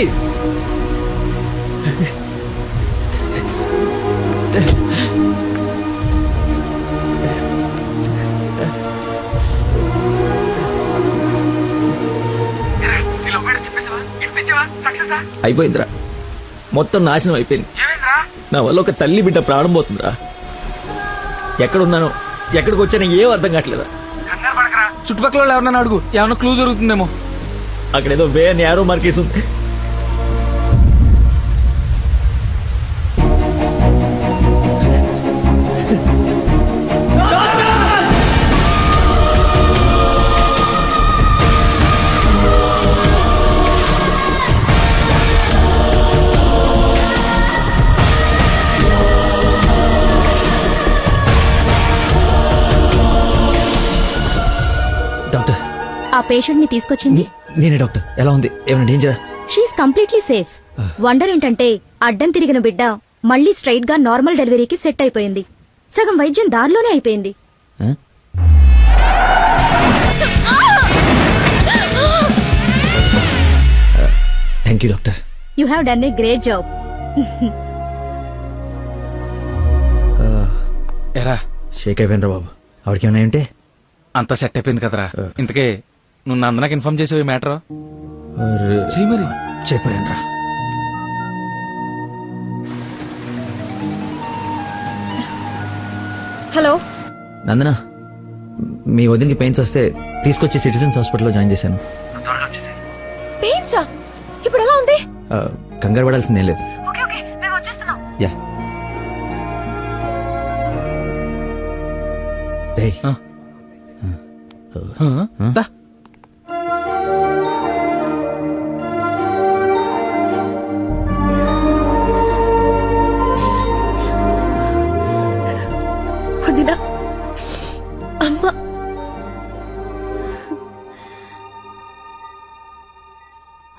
Speaker 9: అయిపోయిందిరా, మొత్తం నాశనం అయిపోయింది. నా వల్ల ఒక తల్లి బిడ్డ ప్రాణం పోతుందిరా. ఎక్కడున్నాను, ఎక్కడికి వచ్చాను ఏం అర్థం కావట్లేదు.
Speaker 11: చుట్టుపక్కల వాళ్ళు ఎవరన్నా అడుగు, ఏమన్నా క్లూ దొరుకుతుందేమో.
Speaker 9: అక్కడేదో వే నేరో మార్కేసి ఉంది. డాక్టర్,
Speaker 3: ఆ పేషెంట్ ని తీసుకొచ్చింది
Speaker 9: నేనే డాక్టర్. ఎలా ఉంది? ఏమైనా డేంజరా?
Speaker 3: She's completely safe. వండర్ ఏంటంటే అడ్డం తిరిగిన బిడ్డ మళ్ళీ స్ట్రైట్ గా నార్మల్ డెలివరీకి సెట్ అయిపోయింది. సగం వైద్యం దారిలోనే అయిపోయింది.
Speaker 9: Thank you doctor.
Speaker 3: You have done a great job.
Speaker 11: ఎరా
Speaker 9: షేక్ అయిపోయినరా బాబు. ఆవిడకి ఏమైనా ఉంటే
Speaker 11: అంతా సెట్ అయిపోయింది కదరా. ఇంతకే నువ్వు నందనకి ఇన్ఫార్మ్ చేసావు మ్యాటర్? చెయ్యి మరి.
Speaker 9: చెప్పాను.
Speaker 6: హలో
Speaker 9: నందన, మీ వదినకి పెయిన్స్ వస్తే తీసుకొచ్చి సిటిజన్స్ హాస్పిటల్లో జాయిన్ చేశాను.
Speaker 6: పెయిన్సా? ఇప్పుడు ఎలా ఉంది?
Speaker 9: కంగారు పడాల్సిందేం లేదు. యా. రేయ్.
Speaker 11: దా.
Speaker 6: వదినా, అమ్మ,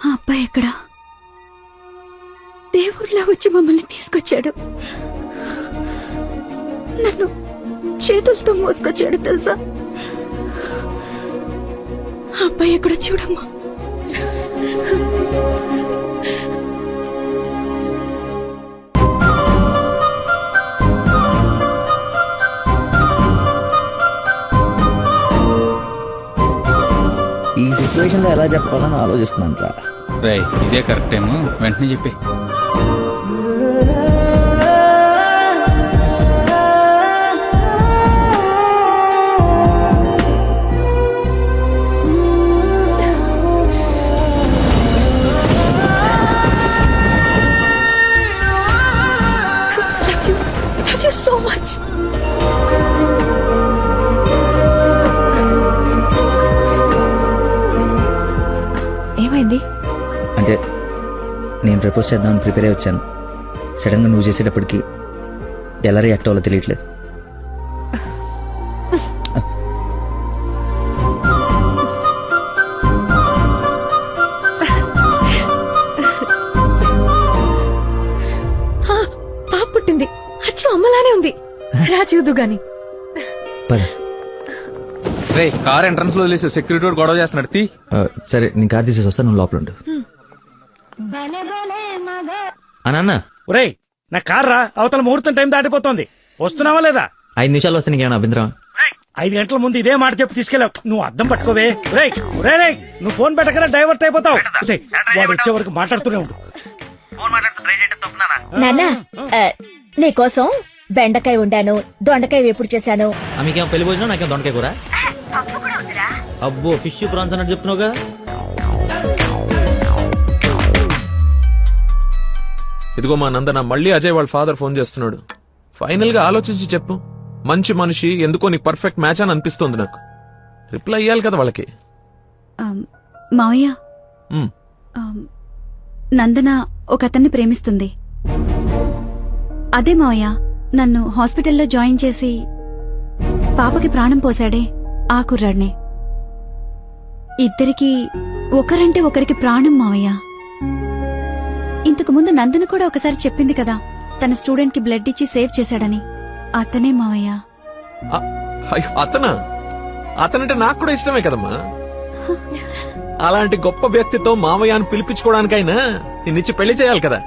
Speaker 13: ఆ అబ్బాయి ఎక్కడా? దేవుళ్ళ వచ్చి మమ్మల్ని తీసుకొచ్చాడు. నన్ను చేతులతో మోసుకొచ్చాడు తెలుసా? ఆ అబ్బాయి ఎక్కడ చూడమ్మా.
Speaker 9: ఈ సిచ్యువేషన్ లో ఎలా చెప్పాలని ఆలోచిస్తున్నాను రా.
Speaker 11: రే, ఇదే కరెక్ట్ టైం, వెంటనే చెప్పి.
Speaker 6: Love you so much. ఏమైంది?
Speaker 9: అంటే నేను ప్రపోజ్ చేద్దామని ప్రిపేర్ అయి వచ్చాను. సడన్ గా నువ్వు చేసేటప్పటికి ఎలా రియాక్ట్ అవ్వాలో తెలియట్లేదు.
Speaker 6: పాప పుట్టింది. అచ్చు అమ్మలానే ఉంది. రా చూదు గాని.
Speaker 11: రే, కార్ ఎంట్రన్స్ లో వదిలేసి సెక్యూరిటీ వాడు గొడవ చేస్తున్నాడు. తీ.
Speaker 9: సరే, నేను కార్ తీసేసి వస్తాను, నువ్వు లోపల ఉండు. అన్న,
Speaker 5: ఒరేయ్, నా కార్ రా, అవతల ముహూర్తం టైం దాటిపోతోంది. వస్తున్నావా లేదా?
Speaker 9: 5 నిమిషాలు వస్తే నీకేమైనా అభ్యంతరం?
Speaker 5: 5 గంటల ముందు ఇదే మాట చెప్పి తీసుకెళ్ళావు. నువ్వు అద్దం పట్టుకోవే. రేయ్ రేయ్, నువ్వు ఫోన్ పెట్టకరా డైవర్ట్ అయిపోతావు. వాడు వచ్చే వరకు మాట్లాడుతూనే ఉండు.
Speaker 2: నాన్నా, నీకోసం బెండకాయ ఉండాను, దొండకాయ వేపుడు చేశాను.
Speaker 9: మీకేమో పెళ్లి భోజనం, నాకేమో దొండకాయ కూర. అబ్బో, ఫిష్ ప్రాన్స్ అన్నట్టు చెప్తున్నావుగా.
Speaker 8: ఇదిగో మా నందన, మళ్ళీ అజయ్ వాళ్ళ ఫాదర్ ఫోన్ చేస్తున్నాడు. ఫైనల్ గా ఆలోచించి చెప్పు. మంచి మనిషి, ఎందుకో నీకు పర్ఫెక్ట్ మ్యాచ్ అని అనిపిస్తుంది నాకు. రిప్లై ఇయ్యాలి కదా వాళ్ళకి.
Speaker 13: మావయ్య, నందన ఒక అతన్ని ప్రేమిస్తుంది. అదే మావయ్య, నన్ను హాస్పిటల్లో జాయిన్ చేసి పాపకి ప్రాణం పోశాడే ఆ కుర్రాడినే. ఇద్దరికి ఒకరంటే ఒకరికి ప్రాణం మావయ్య. ఇంతకు ముందు నందన కూడా ఒకసారి చెప్పింది కదా, తన స్టూడెంట్ కి బ్లడ్ ఇచ్చి సేవ్ చేశాడని. అతనే మావయ్య.
Speaker 8: అతనా? అతనంటే నాకు కూడా ఇష్టమే కదమ్మా. అలాంటి గొప్ప వ్యక్తితో మామయ్య అని పిలిపించుకోవడానికైనా నిన్నిచ్చి పెళ్లి చేయాలి కదా.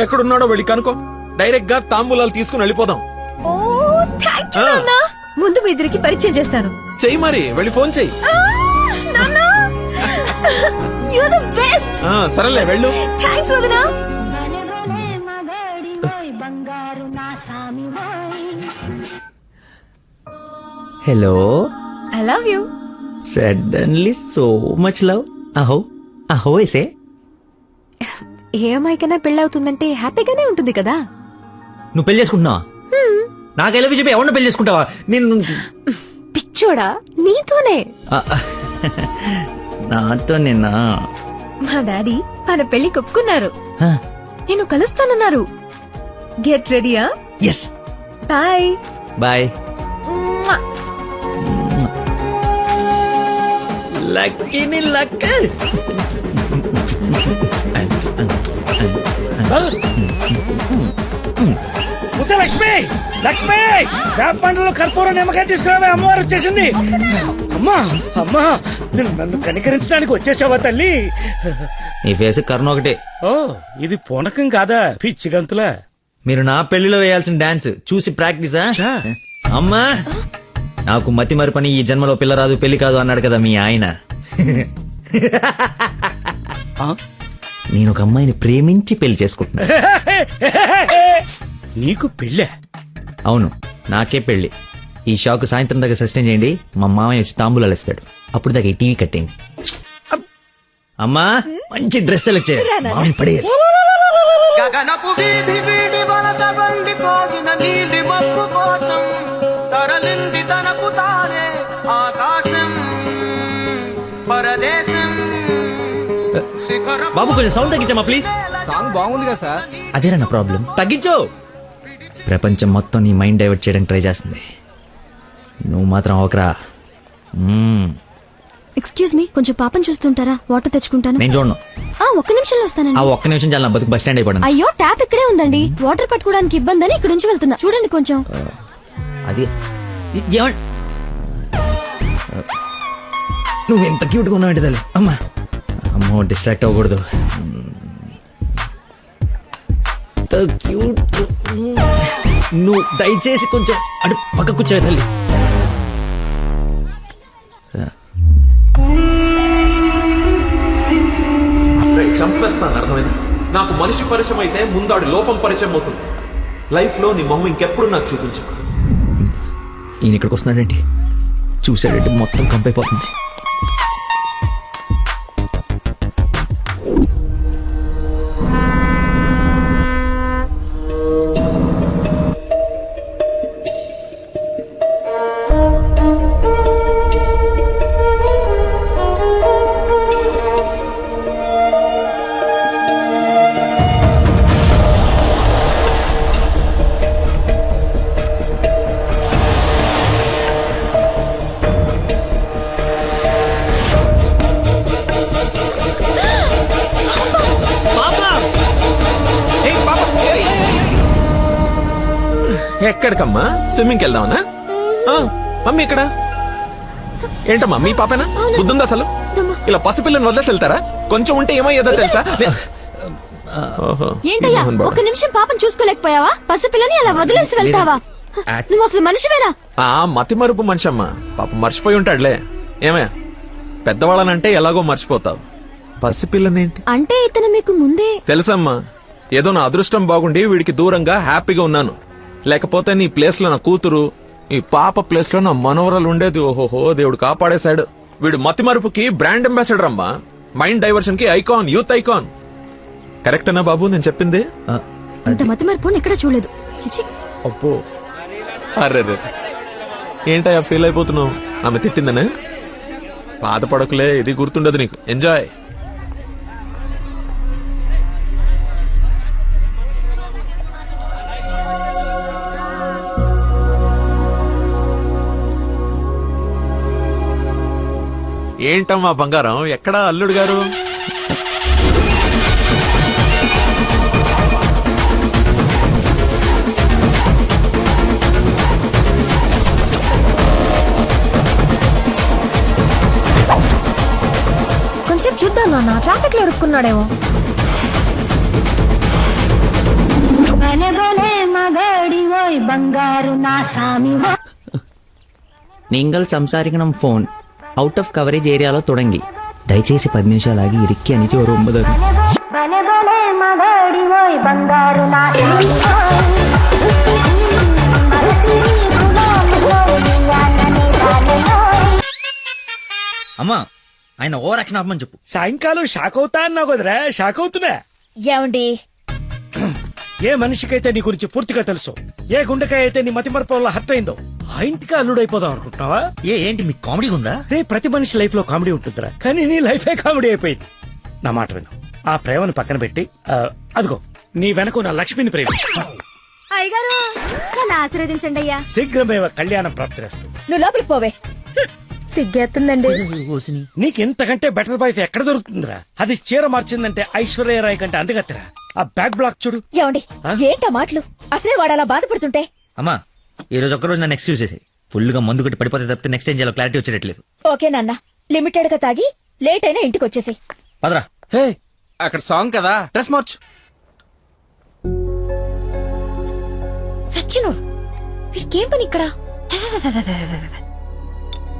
Speaker 8: ఎక్కడున్నాడో వెళ్ళి కనుకో, డైరెక్ట్ గా తాంబూలాలు తీసుకుని వెళ్ళిపోదాం.
Speaker 6: ముందు మీ ఇద్దరికి పరిచయం చేస్తాను.
Speaker 8: చెయ్యి మరి, వెళ్ళి ఫోన్ చెయ్యి.
Speaker 6: You're the best.
Speaker 8: సరేలే, వెళ్ళు.
Speaker 6: Thanks, వదినా.
Speaker 9: Hello,
Speaker 6: I love you.
Speaker 9: Suddenly so much love. అహో అహో ఏసే.
Speaker 6: ఏ అమ్మాయికైనా పెళ్ళవుతుందంటే హ్యాపీగానే ఉంటుంది కదా.
Speaker 9: నువ్వు పెళ్లి చేసుకుంటున్నావా? నాకు ఎలా చెప్పి ఎవరిని పెళ్లి చేసుకుంటావా? నేను
Speaker 6: పిచ్చోడా, నీతోనే.
Speaker 9: నాతో నిన్నా
Speaker 6: మా డాడీ మన పెళ్లి ఒప్పుకున్నారు. నేను కలుస్తానన్నారు. గెట్ రెడీయా?
Speaker 9: ఎస్.
Speaker 6: Bye
Speaker 9: bye. లక్కీని లక్క.
Speaker 5: ఉసే లక్ష్మి, లక్ష్మి, వేప పండ్లలో కర్పూరం నిమ్మకాయ తీసుకురావే, అమ్మవారు వచ్చేసింది. అమ్మా అమ్మా, నన్ను కనికరించడానికి వచ్చేసావా తల్లి?
Speaker 9: ఈ ఫేస్ కర్ణ ఒకటే.
Speaker 5: ఓ, ఇది పూనకం కాదా, పిచ్చి గంతులా?
Speaker 9: మీరు నా పెళ్లిలో వేయాల్సిన డాన్స్ చూసి ప్రాక్టీసా? అమ్మా, నాకు మతి మరపని ఈ జన్మలో పిల్ల రాదు పెళ్లి కాదు అన్నాడు కదా మీ ఆయన. నేను ఒక అమ్మాయిని ప్రేమించి పెళ్లి చేసుకుంటున్నా.
Speaker 5: నీకు పెళ్ళే?
Speaker 9: అవును, నాకే పెళ్లి. ఈ షాక్ సాయంత్రం దాకా సస్టైన్ చేయండి. మా మామయ్య వచ్చి తాంబూలాలు ఇస్తాడు. అప్పుడు దాకా ఈ టీవీ కట్టేయండి. అమ్మా, మంచి డ్రెస్ సెలెక్ట్ చేయాలి. మామయ్యని పడేయాలి.
Speaker 19: గగనపు వీధి వీడి వలస వెళ్ళిపోగిన నీలి మబ్బు కోసం తరలింది తనకు తానే ఆకాశం పరదేశం.
Speaker 9: బాబు కొంచెం సౌండ్ తగ్గించమ్మా ప్లీజ్.
Speaker 21: సాంగ్ బాగుంది కదా సార్.
Speaker 9: అదేరా నా ప్రాబ్లం. తగ్గించు. ప్రపంచం మొత్తం నీ మైండ్ డైవర్ట్ చేయడానికి ట్రై చేస్తుంది. నువ్వు మాత్రం ఒకరా.
Speaker 3: ఎక్స్క్యూజ్ మీ, కొంచెం పాపం చూస్తుంటారా? వాటర్ తెచ్చుకుంటాను.
Speaker 9: నేను చూడను.
Speaker 3: ఒక్క నిమిషంలో
Speaker 9: ఆ
Speaker 3: వస్తానండి.
Speaker 9: ఒక్క నిమిషం చాలా నా బతుకు బస్ స్టాండ్ అయిపోయింది.
Speaker 3: అయ్యో, ట్యాప్ ఇక్కడే ఉందండి. వాటర్ పట్టుకోవడానికి ఇబ్బంది అని ఇక్కడ నుంచి వెళ్తున్నా. చూడండి కొంచెం.
Speaker 9: అది నువ్వు ఎంత క్యూట్గా ఉన్నావు తల్లి. అమ్మా, అమ్మో, డిస్ట్రాక్ట్ అవ్వకూడదు. క్యూట్. నువ్వు దయచేసి కొంచెం అటు పక్క కూర్చోవే తల్లి.
Speaker 8: చంపేస్తాను, అర్థమైంది? నాకు మనిషి పరిచయం అయితే ముందాడి లోపం పరిచయం అవుతుంది. లైఫ్ లో నీ మొహం ఇంకెప్పుడు నాకు చూపించు.
Speaker 9: ఈయన ఇక్కడికి వస్తున్నాడేంటి? చూసాడంటే మొత్తం కంపైపోతుంది.
Speaker 8: ఎక్కడికమ్మా? స్విమ్మింగ్కి వెళ్దామనా? మమ్మీ ఇక్కడ ఏంటమ్మా? మీ పాపేనా? బుద్ధుందా అసలు? ఇలా పసిపిల్లని వదిలేసి వెళ్తారా? కొంచెం ఉంటే ఏమయ్యేదో తెలుసా?
Speaker 3: ఏంటయ్యా, ఒక్క నిమిషం పాపం చూసుకోలేకపోయావా? పసిపిల్లని అలా వదిలేసి వెళ్తావా? నువ్వు అసలు మనిషివేనా?
Speaker 8: మతి మరుపు మనిషి అమ్మా. పాప మర్చిపోయి ఉంటాడులే. ఏమే, పెద్దవాళ్ళనంటే ఎలాగో మర్చిపోతావు. పసిపిల్లనేంటి
Speaker 3: అంటే ఇతను మీకు ముందే
Speaker 8: తెలుసమ్మా. ఏదో నా అదృష్టం బాగుండి వీడికి దూరంగా హ్యాపీగా ఉన్నాను. లేకపోతే నీ ప్లేస్ లో నా కూతురు, ఈ పాప ప్లేస్ లో నా మనవరాలు ఉండేది. ఓహోహో, దేవుడు కాపాడేశాడు. వీడు మతి మరుపుకి బ్రాండ్ అంబాసిడర్ అమ్మా. మైండ్ డైవర్షన్ కి ఐకాన్, యూత్ ఐకాన్. కరెక్టేనా బాబు నేను చెప్పింది?
Speaker 3: ఇంత మతి మార్పు ఎక్కడ చూడలేదు. చిచి.
Speaker 8: అబ్బో, అర్రే, ఏంటయ్యా ఫీల్ అయిపోతున్నావు? ఆమె తిట్టిందనే? బాధపడకులే, ఇది గుర్తుండదు నీకు. ఎంజాయ్. ఏంటమ్మా బంగారం, ఎక్కడా అల్లుడు గారు?
Speaker 6: కొంచెం చూద్దాం నాన్న, ట్రాఫిక్ లో ఇరుక్కున్నాడేమో.
Speaker 9: നിങ്ങൾ സംസാരിക്കണം ഫോൺ ഔട്ട് ഓഫ് കവറേജ് ഏരിയയിലോ തുടങ്ങി. దయచేసి 10 నిమిషాలు ఆగి ఇరిక్కి అని 9 అమ్మా ఆయన ఓవర్ యాక్షన్ ఆపమని చెప్పు.
Speaker 5: సాయంకాలం షాక్ అవుతా అన్నావు కదరా, షాక్ అవుతున్నా.
Speaker 2: ఏమండి
Speaker 5: ఏ మనిషికైతే నీ గురించి పూర్తిగా తెలుసు, ఏ గుండెకాయ అయితే నీ మతి మరపు వల్ల హత్య అయిందో ఆ ఇంటికి అల్లుడైపోదాం అనుకుంటున్నావా?
Speaker 9: ఏంటి మీకు కామెడీ ఉందా?
Speaker 5: రే, ప్రతి మనిషి లైఫ్ లో కామెడీ ఉంటుందిరా, కానీ నీ లైఫే కామెడీ అయిపోయింది. నా మాట విను, ఆ ప్రేమను పక్కన పెట్టి అదిగో నీ వెనక నా లక్ష్మిని ప్రేమ.
Speaker 3: అయ్యగారు నన్ను ఆశీర్వదించండి అయ్యా.
Speaker 5: శీఘ్రమేవ కళ్యాణం ప్రాప్తిరస్తు.
Speaker 2: నువ్వు లోపలికి పోవే. సిగ్గేస్తుందండి.
Speaker 5: నీకెంతకంటే బెటర్ వైఫ్ ఎక్కడ దొరుకుతుందిరా? అది చీర మార్చిందంటే ఐశ్వర్యరాయ్ కంటే అందుగత్తరా. ఆ బ్యాక్ బ్లాక్ చూడు.
Speaker 2: ఏమండి ఏంటా మాటలు? అసలే వాడు అలా బాధపడుతుంటే.
Speaker 9: అమ్మా ఈ రోజు ఒక్కరోజు నన్ను ఎక్స్క్యూజ్ చేసి ఫుల్ గా మందు కొట్టి పడిపోతే తప్పితే నెక్స్ట్ ఏం చేయాలో క్లారిటీ వచ్చేటట్లేదు.
Speaker 2: ఓకే నాన్న, లిమిటెడ్ గా తాగి లేట్ అయినా ఇంటికి వచ్చేసి.
Speaker 9: పదరా.
Speaker 11: హే అక్కడ సాంగ్ కదా, డ్రెస్ మార్చు.
Speaker 6: సచ్చిను వీడికేం పని ఇక్కడ?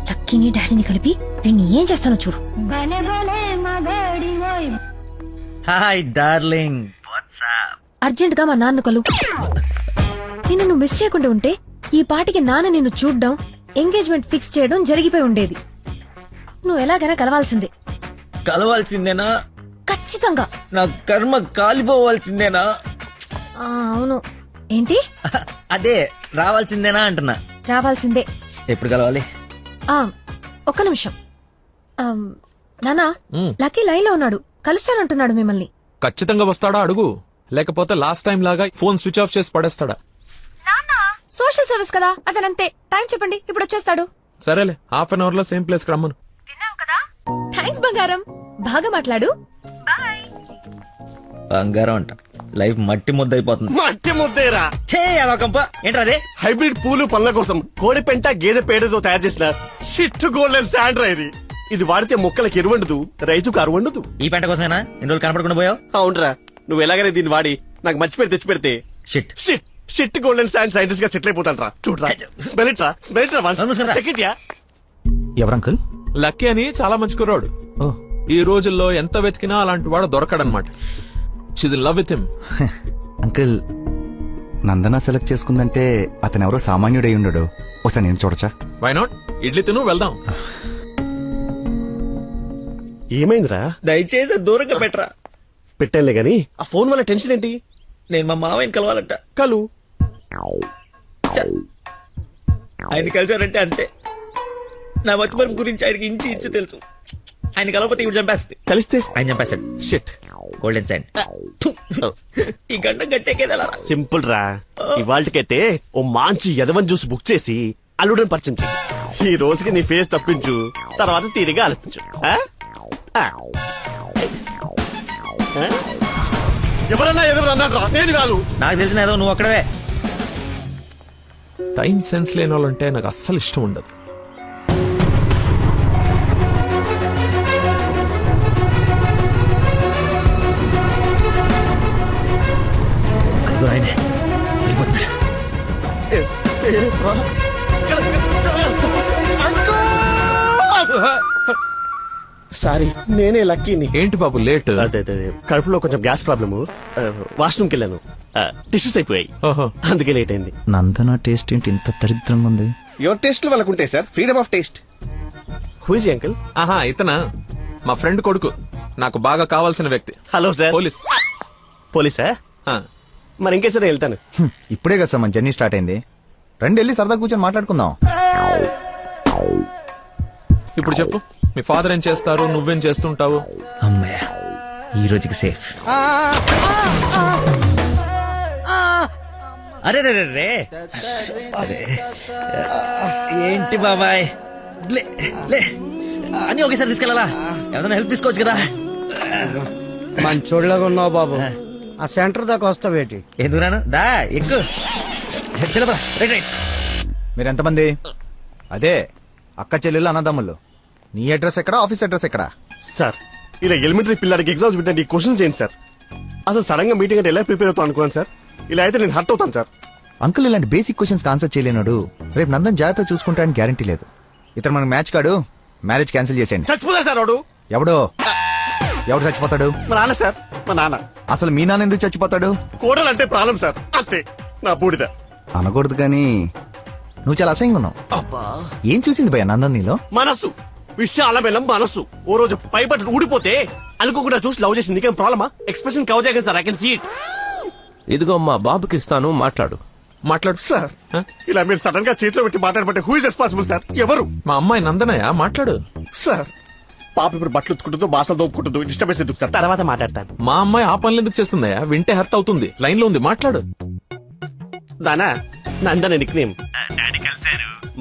Speaker 6: లక్కీని డాడీని కలిపి వీడిని ఏం చేస్తానో చూడు.
Speaker 9: Hi darling.
Speaker 6: అర్జెంట్ గా మా నాన్న కలు. నిన్ను నువ్వు మిస్ చేయకుండా ఉంటే ఈ పాటికి నాన్న నిన్ను చూడ్డం, ఎంగేజ్మెంట్ ఫిక్స్ చేయడం జరిగిపోయి ఉండేది. నువ్వు ఎలాగైనా కలవాల్సిందే.
Speaker 9: కలవాల్సిందేనా?
Speaker 6: ఖచ్చితంగా.
Speaker 9: నా కర్మ కాలిపోవాల్సిందేనా?
Speaker 6: అవును. ఏంటి?
Speaker 9: అదే రావాల్సిందేనా అంటున్నా.
Speaker 6: రావాల్సిందే.
Speaker 9: ఎప్పుడు కలవాలి?
Speaker 6: ఒక్క నిమిషం. నానా లక్కీ లైన్ లో ఉన్నాడు, కలుస్తానంటున్నాడు మిమ్మల్ని.
Speaker 8: ఖచ్చితంగా వస్తాడా అడుగు, లేకపోతే లాస్ట్ టైం లాగా ఫోన్ స్విచ్ ఆఫ్ చేసి పడేస్తాడా?
Speaker 6: సోషల్ సర్వీస్ కదా, అతనంతే. టైం చెప్పండి, ఇప్పుడు వచ్చేస్తాడు.
Speaker 8: సరేలే, హాఫ్ అన్ అవర్ లో సేమ్ ప్లేస్ కి రమ్మను.
Speaker 6: థ్యాంక్స్ బంగారం, బాగా మాట్లాడు.
Speaker 9: బంగారం అంట, లైఫ్ మట్టి ముద్ద అయిపోతుంది.
Speaker 21: మట్టి ముద్దేరా
Speaker 9: ఏంట్రా అదే?
Speaker 21: హైబ్రిడ్ పూలు పనుల కోసం కోడి పెంట గేదె పేడతో తయారు చేసిన షిట్ గోల్డెన్ శాండ్రా ఇది. ఇది వాడితే మొక్కలకి ఎరువండదు, రైతుకు అరువండదు.
Speaker 9: ఈ పెంట కోసమేనా ఎన్ని రోజులు కనపడకుండా పోయావు?
Speaker 21: అవునరా, నువ్వు ఎలాగైనా దీన్ని వాడి నాకు మంచి పేరు తెచ్చి పెడితే
Speaker 9: shit
Speaker 21: shit shit golden sand scientist గా సెటిల్ అయిపోతాను రా. చూడరా, స్మెల్ ఇట్ రా, స్మెల్ ఇట్ రా, చెక్ ఇట్ యా.
Speaker 16: ఎవరంకుల్?
Speaker 8: లక్కీ అని చాలా మంచి కుర్రాడు. ఈ రోజుల్లో ఎంత వెతికినా అలాంటి వాడు దొరకడనమాట. She's in love with him.
Speaker 16: Uncle, Nandana select చేసుకుందంటే అతను ఎవరో సామాన్యుడై ఉండడు. ఒకసారి నేను చూడచ్చా?
Speaker 8: Why not? ఇడ్లీ తిను, వెళ్దాం.
Speaker 21: ఏమైందిరా?
Speaker 9: దయచేసి దూరంగా పెట్టరా.
Speaker 21: పెట్టానులే గాని ఆ ఫోన్ వల్ల టెన్షన్ ఏంటి?
Speaker 9: నేను మా మావయ్యని కలవాలంట.
Speaker 21: కలు.
Speaker 9: ఆయన కలిసారంటే అంతే. నా మతిమరుపు గురించి ఆయనకి ఇంచు తెలుసు. ఆయన కలవకపోతే ఇప్పుడు చంపేస్తుంది.
Speaker 21: కలిస్తే
Speaker 9: ఆయన చంపేస్తాడు.
Speaker 21: Shit
Speaker 9: golden sign. ఈ గంట గట్టేకేదా?
Speaker 21: సింపుల్ రా. ఇవాళకైతే ఓ మంచి యదవన్ జ్యూస్ బుక్ చేసి అల్లుడని పరిచయం చెయ్యి. ఈ రోజుకి నీ ఫేస్ తప్పించు, తర్వాత తీరిగా ఆలోచించు. ఎవరన్నా ఎదురన్నారా? నేను కాదు.
Speaker 9: నాకు తెలిసిన ఏదో నువ్వు అక్కడవే.
Speaker 8: టైం సెన్స్ లేని వాళ్ళంటే నాకు అస్సలు ఇష్టం ఉండదు.
Speaker 21: సారీ, నేనే లక్కీని.
Speaker 8: ఏంటి బాబు లేట్?
Speaker 21: అదే కడుపులో కొంచెం గ్యాస్ ప్రాబ్లమ్, వాష్రూమ్కి వెళ్ళాను, టిష్యూస్ అయిపోయాయి, అందుకే లేట్ అయింది.
Speaker 16: నందన టేస్ట్ ఏంటి ఇంత దరిద్రంగా ఉంది?
Speaker 21: యువర్ టేస్ట్ వాళ్ళకు ఉంటాయి sir, freedom of taste. Who is uncle?
Speaker 8: ఆహా, ఇతనా మా ఫ్రెండ్ కొడుకు, నాకు బాగా కావాల్సిన వ్యక్తి.
Speaker 21: Hello sir.
Speaker 8: పోలీస్.
Speaker 21: పోలీసా? మరి ఇంకే సరే వెళ్తాను.
Speaker 16: ఇప్పుడే కదా సార్ మన జర్నీ స్టార్ట్ అయింది. రండి వెళ్ళి సరదా కూర్చొని మాట్లాడుకుందాం.
Speaker 8: ఇప్పుడు చెప్పు, మీ ఫాదర్ ఏం చేస్తారు, నువ్వేం చేస్తుంటావు?
Speaker 9: అమ్మయ్య, ఈ రోజుకి సేఫ్. అరే రే రే ఏంటి బాబాయ్, లే లే అని ఒకేసారి తీసుకెళ్ళాలా? ఏదైనా హెల్ప్ తీసుకోవచ్చు కదా.
Speaker 17: మంచోళ్ళగా ఉన్నావు బాబు. ఆ సెంటర్ దాకా వస్తావేటి?
Speaker 9: ఎందుకురాను, దా ఎక్కు.
Speaker 16: మీరెంతమంది? అదే అక్క చెల్లెళ్ళు అన్నదమ్ముళ్ళు. నీ అడ్రస్ ఎక్కడ, ఆఫీస్ అడ్రస్ ఎక్కడ?
Speaker 21: సార్, ఇలా ఎలిమెంటరీ పిల్లలకి ఎగ్జామ్స్ పెట్టండి, క్వశ్చన్స్ ఏంటి సార్? అసలు సడన్ గా మీటింగ్ అంటే ఎలా ప్రిపేర్ అవుతాను అనుకోండి సార్. ఇలా అయితే నేను హర్ట్ అవుతాను సార్.
Speaker 16: అంకుల్, ఇలాంటి బేసిక్ క్వశ్చన్స్ ఆన్సర్ చేయలేనాడు రేపు నందన్ జాగ్రత్త చూసుకుంటానికి గ్యారంటీ లేదు. ఇతను మనకు మ్యాచ్ కాడు, మ్యారేజ్ క్యాన్సిల్ చేసేయండి.
Speaker 21: చచ్చిపోతా సార్ వాడు.
Speaker 16: ఎవడో ఎవరు చచ్చిపోతాడు?
Speaker 21: మా నాన్న సార్, మా నాన్న.
Speaker 16: అసలు మీ నాన్న ఎందుకు చచ్చిపోతాడు?
Speaker 21: కోడలు అంటే ప్రాబ్లం సార్, అంతే. నా బూడిద
Speaker 16: అనకూడదు కానీ నువ్వు చాలా అసహ్యంగా ఉన్నావు. ఏం చూసింది భయ నందన్ నీలో?
Speaker 21: మనస్సు, విశాల బెల్లం మనస్సు. ఓ రోజు పైపట్టు ఊడిపోతే అనుకోకుండా చూసి లవ్ చేసింది. నీకేం ప్రాబ్లమా? ఎక్స్ప్రెషన్ కవర్ చేయగలను sir, I can see it.
Speaker 18: ఇదిగో మా బాబుకి ఇస్తాను, మాట్లాడు.
Speaker 21: మాట్లాడు సార్. ఇలా మీరు సడన్ గా చేతిలో పెట్టి మాట్లాడబట్టే హూ ఇస్ రెస్పాన్సిబుల్ సార్? ఎవరు?
Speaker 8: మా అమ్మాయి నందనయ్య, మాట్లాడు.
Speaker 21: సార్ పాప ఇప్పుడు బట్టలు ఉత్తుకుంటుందో బాసలు దోపుకుంటుందో డిస్టర్బెన్స్ ఎందుకు సార్? తర్వాత మాట్లాడతాను.
Speaker 8: మా అమ్మాయి ఆ పనులు ఎందుకు చేస్తుందయ్యా? వింటే హర్ట్ అవుతుంది. లైన్ లో ఉంది, మాట్లాడు.
Speaker 21: దానా నందన నిక్ నేమ్.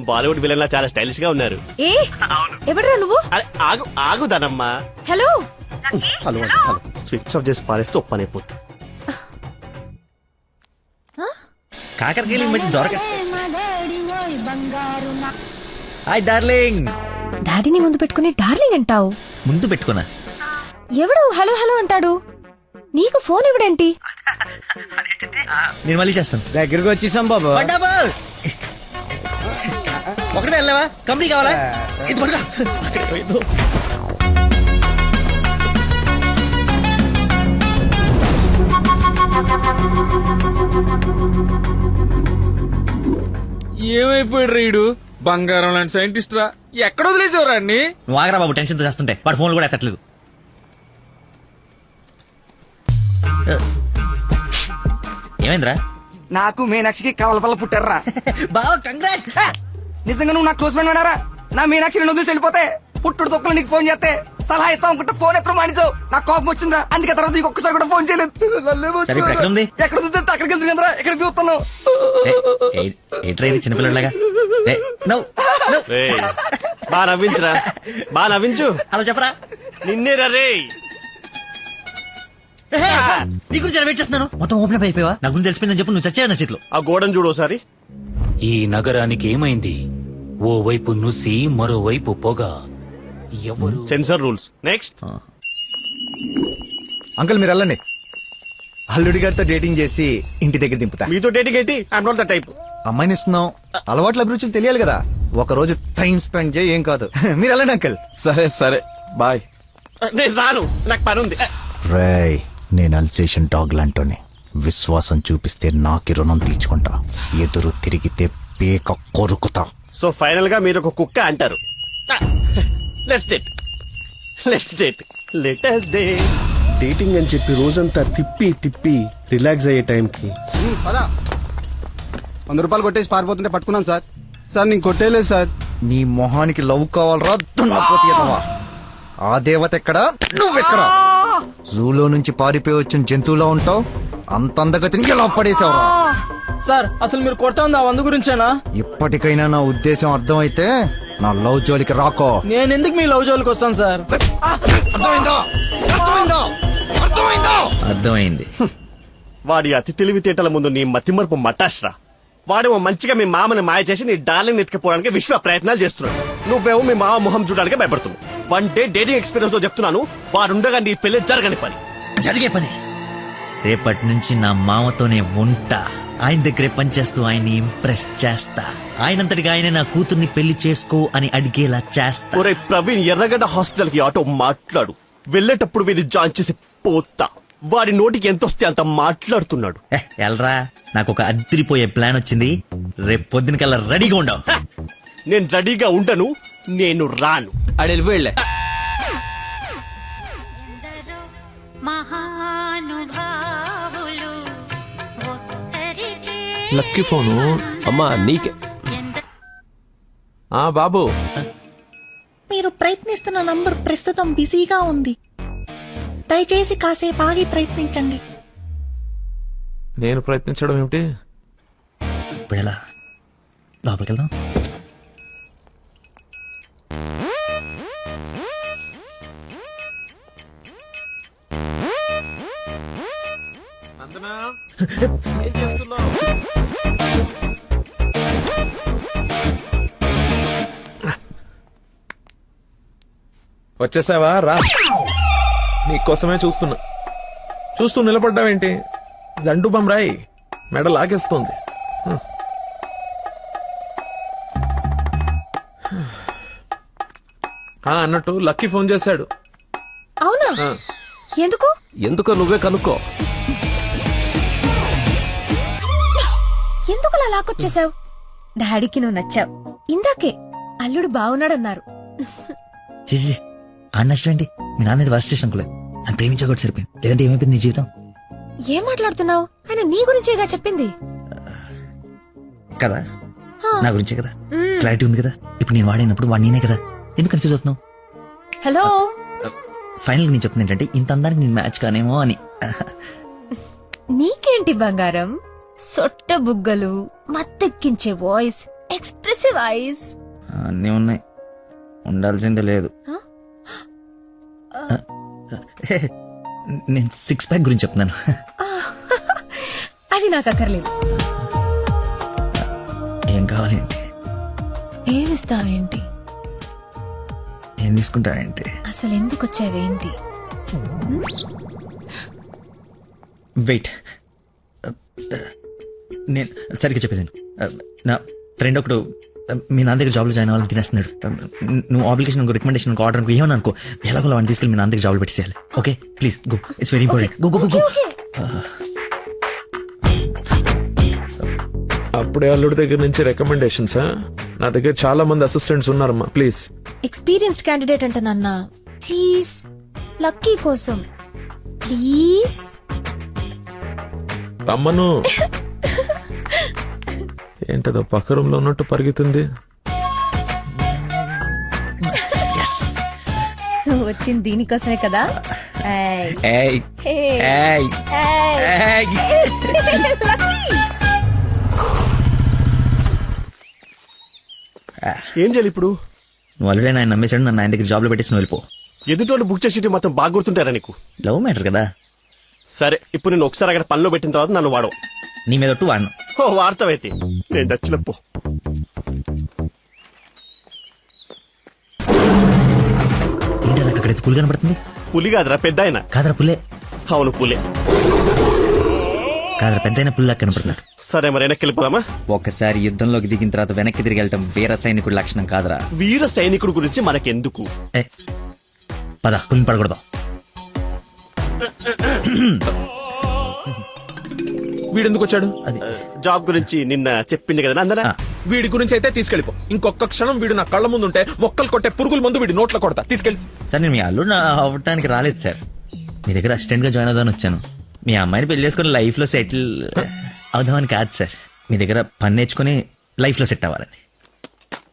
Speaker 21: బాలీవుడ్ విలన్ లా చాలా స్టైలిష్ గా ఉన్నారు.
Speaker 6: ఏ ఎవడరా నువ్వు?
Speaker 21: అరే ఆగు ఆగు దానమ్మా.
Speaker 6: Hello
Speaker 21: hello hello. Switch off చేసి పారేస్తే ఒప్పనైపోతుంది.
Speaker 9: కాకరకాయలు ఈ మధ్య దొరక. Hi darling.
Speaker 6: డాడీని ముందు పెట్టుకుని డార్లింగ్ అంటావు?
Speaker 9: ముందు పెట్టుకున్నా.
Speaker 6: ఎవడు హలో హలో అంటాడు? నీకు ఫోన్ ఇవ్వడేంటి?
Speaker 9: నేను మళ్ళీ చేస్తాను.
Speaker 17: దగ్గరికి వచ్చేసాం బాబు.
Speaker 9: ఒకటే వెళ్ళావా? కంపెనీ కావాలా? ఇది పడుకో. అక్కడ పోయిందో.
Speaker 11: ఏమైపోయాడు రీడు? బంగారం లాంటి సైంటిస్ట్ రా. ఎక్కడ వదిలేసేవరా అన్ని?
Speaker 9: నువ్వు ఆగరా బాబు, టెన్షన్ తో చేస్తుంటే. వాడు ఫోన్లు కూడా ఎత్తట్లేదు. ఏమైందిరా?
Speaker 12: నాకు మీనాక్షికి కవలపల్ల పుట్టారా.
Speaker 9: బావ కంగ్రాట్.
Speaker 12: నిజంగా నువ్వు నా క్లోజ్ ఫ్రెండ్ ఉన్నారా? నా మీనాక్షి నేను వదిలేసి వెళ్ళిపోతే పుట్టుడు తొక్కలు నీకు ఫోన్ చేస్తే సలహా ఇస్తాం అనుకుంటే ఫోన్ ఎత్తడం మానేసావు. నాకు కోపం వచ్చిందా, అందుకే తర్వాత నీకు ఒక్కసారి కూడా ఫోన్ చేయలేదు.
Speaker 9: సరే ఇప్పుడు ఎక్కడ ఉంది?
Speaker 12: ఎక్కడ చూస్తే అక్కడికి వెళ్తుంది కదరా, ఎక్కడికి చూస్తున్నావు?
Speaker 9: ఏంట్రా ఇది చిన్నపిల్లలాగా?
Speaker 21: బా నవ్వించురా, బా నవ్వించు.
Speaker 9: అలా చెప్పరా.
Speaker 21: నిన్నే రే.
Speaker 9: నీ గురించి వెయిట్ చేస్తున్నాను. మొత్తం ఓపెన్ అయిపోయావా? నా గురించి తెలిసిపోయిందని చెప్పు. నువ్వు చచ్చావు నా చేతిలో.
Speaker 21: ఆ గోడను చూడు ఒకసారి.
Speaker 7: ఈ నగరానికి ఏమైంది? ఓ వైపు నుసి, మరోవైపు పొగ. ఎవరు?
Speaker 21: Sensor rules. నెక్స్ట్.
Speaker 16: అంకుల్ మీరు వెళ్ళండి. అల్లుడి గారితో డేటింగ్ చేసి ఇంటి దగ్గర దింపుతా.
Speaker 21: మీతో డేటింగ్ ఏంటి? I'm not the type.
Speaker 16: అమ్మాయిని ఇస్తున్నాం, అలవాట్ల అభిరుచులు తెలియాలి కదా. ఒక రోజు టైం స్పెండ్ చేయి, ఏం కాదు. మీరు వెళ్ళండి అంకుల్.
Speaker 8: సరే సరే బాయ్.
Speaker 21: నేను రాను, నాకు పని ఉంది.
Speaker 16: రేయ్, నేను అల్సేషన్ డాగ్ లాంటోని. విశ్వాసం చూపిస్తే నాకి రుణం తీర్చుకుంటా, ఎదురు తిరిగితే పేక కొరుకుతా.
Speaker 21: సో ఫైనల్ గా మీరు ఒక కుక్క అంటారు. Let's date, let's date, let's date. Dating అని చెప్పి రోజంతా తిప్పి తిప్పి రిలాక్స్ అయ్యే టైంకి
Speaker 20: 100 రూపాయలు కొట్టేసి పారిపోతుంటే పట్టుకున్నాం సార్. సార్ నేను కొట్టేయలేదు సార్.
Speaker 16: నీ మొహానికి లవ్ కావాలరా దున్నపోతీయదవా? ఆ దేవత ఎక్కడా, నువ్వెక్కడా? జూలో నుంచి పారిపోయి వచ్చిన జంతువులా ఉంటావు. అంత అందగతిని ఎలా పడేసావురా?
Speaker 17: సార్ అసలు మీరు కొడతా ఉంది ఆ 100 గురించేనా?
Speaker 16: ఇప్పటికైనా నా ఉద్దేశం అర్థమైతే నా లవ్ జోలికి రాకో.
Speaker 17: నేను ఎందుకు మీ లవ్ జోలికి వస్తాను సార్?
Speaker 16: అర్థమైందా? అర్థమైందా? అర్థమైందా?
Speaker 9: అర్థమైంది.
Speaker 21: వాడి అతి తెలివితేటల ముందు నీ మతిమరుపు మటాష్రా. వాడేమో మంచిగా మీ మామని మాయ చేసి నీ డార్లింగ్ ఎత్తుకుపోవడానికి విశ్వ ప్రయత్నాలు చేస్తున్నాడు. నువ్వేమో మీ మామ మొహం చూడడానికి భయపడుతున్నావు. 1 డే డేటింగ్ ఎక్స్పీరియన్స్ తో చెప్తున్నాను, వాడుండగా నీ పెళ్లి జరగని పని.
Speaker 9: జరిగే పని. రేపటి నుంచి నా మామతోనే ఉంటా. ఆయన దగ్గరే పనిచేస్తూ ఆయన్ని ఇంప్రెస్ చేస్తా. ఆయనంతటిగా ఆయన నా కూతుర్ని పెళ్లి చేసుకో అని అడిగేలా చేస్తా.
Speaker 21: ఒరే ప్రవీణ్, ఎర్రగడ్డ హాస్పిటల్ కి ఆటో మాట్లాడు. వెళ్ళేటప్పుడు వీడిని జాయిన్ చేసి పోతా. వాడి నోటికి ఎంతొస్తే అంత మాట్లాడుతున్నాడు.
Speaker 9: ఎల్రా, నాకు ఒక అదిరిపోయే ప్లాన్ వచ్చింది. రేపు పొద్దునకల్లా రెడీగా ఉండవు.
Speaker 21: నేను రెడీగా ఉండను, నేను రాను.
Speaker 11: అడెళ్ళి వెళ్ళే.
Speaker 18: లక్కీ ఫోను అమ్మా నీకే.
Speaker 8: బాబు,
Speaker 22: మీరు ప్రయత్నిస్తున్న నంబర్ ప్రస్తుతం బిజీగా ఉంది. దయచేసి కాసేపు ఆగి ప్రయత్నించండి.
Speaker 8: నేను ప్రయత్నించడం ఏమిటి?
Speaker 9: ఇప్పుడు ఎలా? లోపలికి వెళ్దాం.
Speaker 8: ఏం చేస్తున్నావు? వచ్చేసావా? రా, నీకోసమే చూస్తున్నా. చూస్తూ నిలబడ్డావేంటి? దండు బమ్రాయి మెడ లాగేస్తుంది. అన్నట్టు లక్కీ ఫోన్ చేశాడు.
Speaker 6: అవునా? ఎందుకు?
Speaker 18: ఎందుకో నువ్వే కనుక్కో.
Speaker 6: ఎందుకు అలా లాక్కొచ్చేసావు? డాడీకి నువ్వు నచ్చావు. ఇందాకే అల్లుడు బాగున్నాడన్నారు.
Speaker 9: చేసి అన్నష్టండి మీ నాన్న మీద వర్స్ట్ చేసిన అనుకోలేదు. నన్ను ప్రేమించకూడదు సరిపోయింది. లేదంటే ఏమైపోయింది నీ జీవితం?
Speaker 6: ఏం మాట్లాడుతున్నావు? ఆయన నీ గురించేగా చెప్పింది
Speaker 9: కదా, నా గురించే కదా. క్లారిటీ ఉంది కదా. ఇప్పుడు నేను వాడినప్పుడు వాడు నేనే కదా. ఎందుకు కన్ఫ్యూజ్ అవుతున్నావు?
Speaker 6: హలో,
Speaker 9: ఫైనల్ నేను చెప్తుంది ఏంటంటే ఇంత అందానికి నేను మ్యాచ్ కానేమో అని.
Speaker 6: నీకేంటి బంగారం? సొట్ట బుగ్గలు, మత్తెక్కించే వాయిస్, ఎక్స్ప్రెసివ్ ఐస్
Speaker 9: అన్నీ ఉన్నాయి, ఉండాల్సిందే లేదు. నేను 6 ప్యాక్ గురించి చెప్తున్నాను.
Speaker 6: అది నాకు అక్కర్లేదు.
Speaker 9: ఏం కావాలేంటి?
Speaker 6: ఏమిస్తావేంటి?
Speaker 9: ఏం తీసుకుంటావేంటి?
Speaker 6: అసలు ఎందుకు వచ్చావేంటి?
Speaker 9: వెయిట్, నేను సరిగ్గా చెప్పేసాను. నా ఫ్రెండ్ ఒకడు మీ నాన్న దగ్గర జాబ్లో జాయిన్ అవ్వాలని తినేస్తున్నాడు. నువ్వు అప్లికేషన్ రికమెండేషన్ ఆర్డర్ ఏమని అనుకో, ఎలాగో వాడిని తీసుకెళ్ళి మీ నాన్న దగ్గర జాబ్లో పెట్టేసేయాలి. Okay please go, it's very important. Go go go.
Speaker 8: అప్పుడే అల్లుడి దగ్గర నుంచి రికమెండేషన్స్? నా దగ్గర చాలా మంది అసిస్టెంట్స్ ఉన్నారమ్మా, ప్లీజ్.
Speaker 6: ఎక్స్పీరియన్స్డ్ క్యాండిడేట్ అంట నాన్న, ప్లీజ్ లక్కీ కోసం ప్లీజ్.
Speaker 8: రమ్మను. ఏంటదో పక్క రూమ్ లో ఉన్నట్టు పరిగెత్తుంది.
Speaker 6: నువ్వు వచ్చింది దీనికోసమే కదా.
Speaker 21: ఏం చేయాలి ఇప్పుడు?
Speaker 9: నువ్వు ఆల్రెడీ ఆయన నమ్మేశాడు, నన్ను ఆయన దగ్గర జాబ్లో పెట్టేసి నువ్వు వెళ్ళిపో.
Speaker 21: ఎదుటోళ్ళు బుక్ చేసి మొత్తం బాగా గుర్తుంటారా నీకు?
Speaker 9: లవ్ మ్యాటర్ కదా.
Speaker 21: సరే, ఇప్పుడు నేను ఒకసారి అక్కడ పనిలో పెట్టిన తర్వాత నన్ను వాడవు.
Speaker 9: నీ మీద ఒట్టు వాడను.
Speaker 21: ఓ వార్తవైతే నేను నచ్చినప్పు.
Speaker 9: ఏంటి నాకు అక్కడైతే పులి కనబడుతుంది?
Speaker 21: పులి కాదురా, పెద్ద ఆయన.
Speaker 9: కాదరా పుల్లే.
Speaker 21: అవును పులే.
Speaker 9: కాదరా పెద్ద అయిన పుల్లా కనబడుతున్నాడు.
Speaker 21: సరే మరి వెనక్కి వెళ్ళిపోదామా?
Speaker 9: ఒకసారి యుద్ధంలోకి దిగిన తర్వాత వెనక్కి తిరిగి వెళ్ళటం వీర సైనికుడి లక్షణం కాదురా.
Speaker 21: వీర సైనికుడు గురించి మనకెందుకు?
Speaker 9: పద, పులిని పడకూడదు.
Speaker 8: వీడెందుకు వచ్చాడు?
Speaker 21: అది జాబ్ గురించి నిన్న చెప్పింది కదా నందన.
Speaker 8: వీడి గురించి అయితే తీసుకెళ్ళిపో. ఇంకొక క్షణం వీడు నా కళ్ళ ముందు ఉంటే మొక్కలు కొట్టే పురుగుల ముందు వీడి నోట్లో కొడతా. తీసుకెళ్ళి.
Speaker 9: సార్ నేను మీ అల్లుడు అవ్వటానికి రాలేదు సార్, మీ దగ్గర అసిస్టెంట్ గా జాయిన్ అవుదామని వచ్చాను. మీ అమ్మాయిని పెళ్లి చేసుకుని లైఫ్ లో సెటిల్ అవుదామని కాదు సార్, మీ దగ్గర పని నేర్చుకుని లైఫ్ లో సెట్ అవ్వాలని.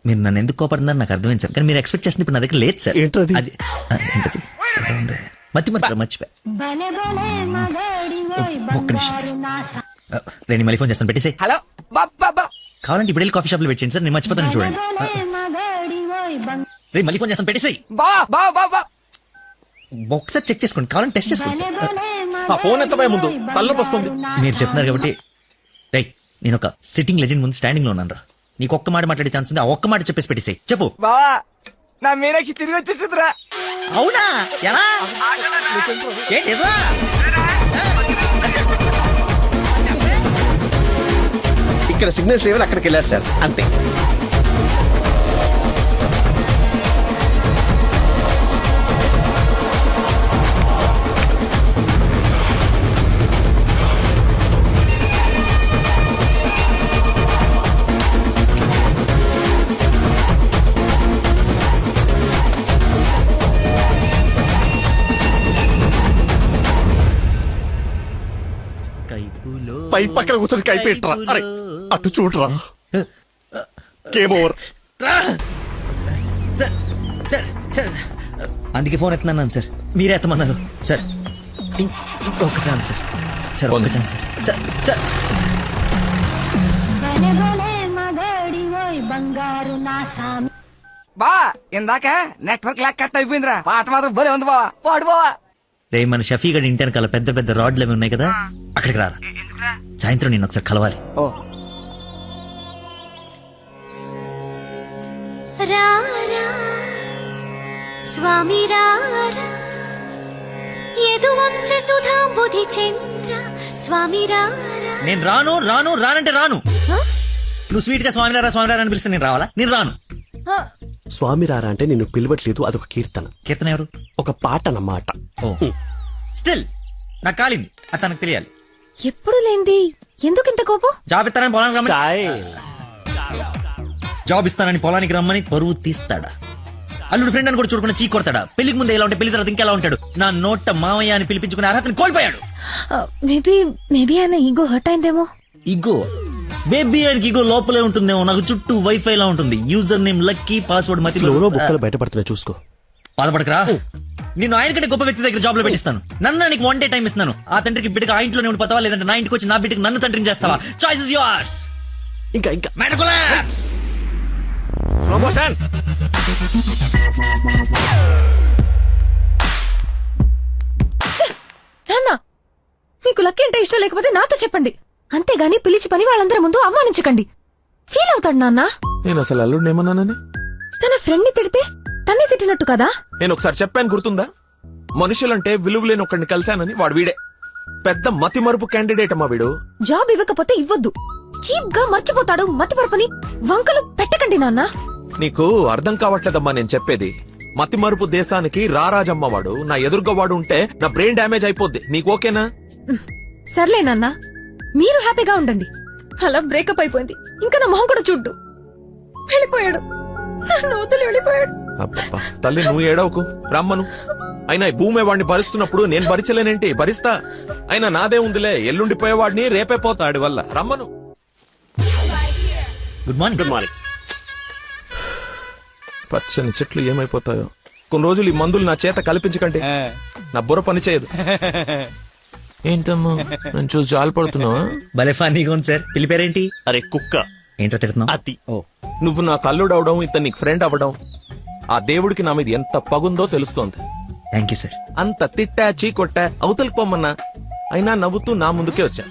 Speaker 9: మీరు నన్ను ఎందుకు కోపడుతున్నారు నాకు అర్థమైంది సార్, కానీ మీరు ఎక్స్పెక్ట్ చేస్తుంది ఇప్పుడు నా దగ్గర లేదు సార్. అది ఏంటది? మర్చిపోయా. ఒక్క నిమిషం సార్, రేణి మళ్ళీ ఫోన్ చేస్తాను, పెట్టేసి.
Speaker 12: హలో
Speaker 9: కావాలంటే ఇప్పుడు వెళ్ళి కాఫీ షాప్ లో పెట్టేయండి సార్, నేను మర్చిపోతాను చూడండి. రే మళ్ళీ ఫోన్ చేస్తాను, పెట్టేసి. ఒకసారి చెక్ చేసుకోండి, కావాలంటే టెస్ట్ చేసుకోండి సార్.
Speaker 8: ఫోన్ ఎత్తబోయే ముందు తలనొప్పి వస్తుంది.
Speaker 9: మీరు చెప్తున్నారు కాబట్టి రైట్, నేను ఒక సిట్టింగ్ లెజెండ్ ముందు స్టాండింగ్ లో ఉన్నాను రా. నీకు ఒక్క మాట మాట్లాడే ఛాన్స్ ఉంది, ఆ ఒక్క మాట చెప్పేసి పెట్టేసాయి. చెప్పు.
Speaker 12: బావా, నా మీనాక్షి తిరిగి వచ్చేసిందిరా.
Speaker 9: అవునా? ఎలా?
Speaker 21: ఇక్కడ సిగ్నల్స్ లేవని అక్కడికి వెళ్ళారు సార్, అంతే. పై పక్కన కూర్చొని కైపెట్టరా. అరే అటు చూడరా. Game over.
Speaker 9: సార్ అందుకే ఫోన్ ఎత్తున్నాను సార్, మీరే ఎత్తమన్నారు సార్. ఇంకొక ఛాన్స్ సార్, సార్ ఒక్క ఛాన్స్ సార్. సార్
Speaker 12: బా ఇందాక నెట్వర్క్ లాక్ కట్ అయిపోయిందిరా. పాట మాత్రం భలే ఉంది బావా, పాడు బావా.
Speaker 9: రే మన షఫీ గడి ఇంటి వెనకాల పెద్ద పెద్ద రాడ్లు అవి ఉన్నాయి కదా, అక్కడికి రారా. సాయంత్రం నేను ఒకసారి కలవాలి.
Speaker 1: స్వామి
Speaker 9: నేను రాను రాను రానంటే రాను. నువ్వు స్వీట్ గా స్వామిరారా స్వామిరారా అని పిలిస్తే నేను రావాలా? నేను రాను.
Speaker 21: స్వామి రారా అంటే నిన్ను పిలవట్లేదు, అదొక కీర్తన.
Speaker 9: కీర్తన ఎవరు?
Speaker 21: ఒక పాట అన్నమాట.
Speaker 9: స్టిల్ నాకు కాలింది అది తనకు తెలియాలి.
Speaker 6: ఎప్పుడు లేంది ఎందుకు ఇంత కోపం?
Speaker 9: జాబ్ ఇస్తానని పొలానికి రమ్మని జాబ్ ఇస్తానని పొలానికి రమ్మని పరువు తీస్తాడా? అల్లుడు ఫ్రెండ్ అని కూడా చూడకుండా చీ కొడతాడా? పెళ్లికి ముందు ఎలా ఉంటే పెళ్లి తర్వాత ఇంకెలా ఉంటాడు? నా నోట మామయ్య అని పిలిపించుకునే అర్హతని కోల్పోయాడు.
Speaker 6: మేబీ ఆయన ఈగో హర్ట్ అయిందేమో.
Speaker 9: ఇగో బేబీ ఆయనకి ఇగో లోపలే ఉంటుందేమో. నాకు చుట్టూ వైఫై లా ఉంటుంది. యూజర్ నేమ్ లక్కీ, పాస్వర్డ్ మతి.
Speaker 21: బుక్కలు బయటపడుతున్నాయి చూసుకో.
Speaker 9: బాధపడకరా, నేను ఆయన కంటే గొప్ప వ్యక్తి దగ్గర జాబ్ లో పెట్టిస్తాను. నన్ను నీకు 1 day టైం ఇస్తున్నాను. ఆ తండ్రికి బిడ్డకి ఆ ఇంట్లోనే ఉండి పోతావా, లేదంటే నా ఇంటికి వచ్చి నా బిడ్డకి నన్ను తండ్రిని చేస్తావా? Choice is yours.
Speaker 21: ఇంకా
Speaker 9: మ్యాటర్ కొలాప్స్.
Speaker 21: Slow motion.
Speaker 6: నాన్న, మీకు లక్కీ అంటే ఇష్టం లేకపోతే నాతో చెప్పండి, అంతేగాని పిలిచి పని వాళ్ళందరి ముందు అవమానించకండి. ఫీల్ అవుతాడు నాన్న.
Speaker 8: నేను అసలు అల్లుడిని ఏమన్నానని?
Speaker 6: తన ఫ్రెండ్ ని తిడితే తన్ని తిట్టినట్టు కదా.
Speaker 8: నేను ఒకసారి చెప్పాను, గుర్తుందా? మనుషులంటే విలువలేని ఒకడిని కలిశానని. వాడు వీడే పెద్ద మతి మరుపు క్యాండిడేట్ అమ్మా వీడు.
Speaker 6: జాబ్ ఇవ్వకపోతే ఇవ్వద్దు, చీప్ గా మర్చిపోతాడు. మతిపరపని వంకలు పెట్టకండి నాన్న.
Speaker 8: నీకు అర్థం కావట్లేదమ్మా నేను చెప్పేది. మతి మరుపు దేశానికి రారాజమ్మ వాడు. నా ఎదురుగా వాడు ఉంటే నా బ్రెయిన్ డ్యామేజ్ అయిపోద్ది. నీకు ఓకేనా?
Speaker 6: సర్లే నాన్న, మీరు హ్యాపీగా ఉండండి. అలా బ్రేకప్ అయిపోయింది, ఇంకా నా మొహం కూడా చూడ్డు. వెళ్ళిపోయాడు, నన్ను వదిలి వెళ్ళిపోయాడు.
Speaker 8: అబ్బబ్బా, తల్లి నువ్వు ఏడవకు, రమ్మను. అయినా ఈ భూమి వాడిని భరిస్తున్నప్పుడు నేను భరించలేనేంటి? భరిస్తా. అయినా నాదే ఉందిలే, ఎల్లుండిపోయేవాడిని రేపే పోతాడు వల్ల. రమ్మను.
Speaker 9: Good morning.
Speaker 21: Good morning.
Speaker 8: పచ్చని చెట్లు ఏమైపోతాయో. కొన్ని రోజులు ఈ మందులు నా చేత కల్పించకండి, నా బుర్ర పని చేయదు. ఏంటమ్మా నేను చూసి జాలిపడుతున్నావా?
Speaker 9: భలే ఫన్నీగా ఉంది సార్. పిల్లి పేరేంటి?
Speaker 21: అరే కుక్క.
Speaker 9: ఏంటో తిడుతున్నావు?
Speaker 21: అతి.
Speaker 8: నువ్వు నా కల్లుడు అవడం, ఇతను నీకు ఫ్రెండ్ అవ్వడం, ఆ దేవుడికి నా మీద ఎంత పగుందో తెలుస్తోంది.
Speaker 9: Thank you sir.
Speaker 8: అంత తిట్టా చీకొట్టా అవతలికి పొమ్మన్నా అయినా నవ్వుతూ నా ముందుకే వచ్చా.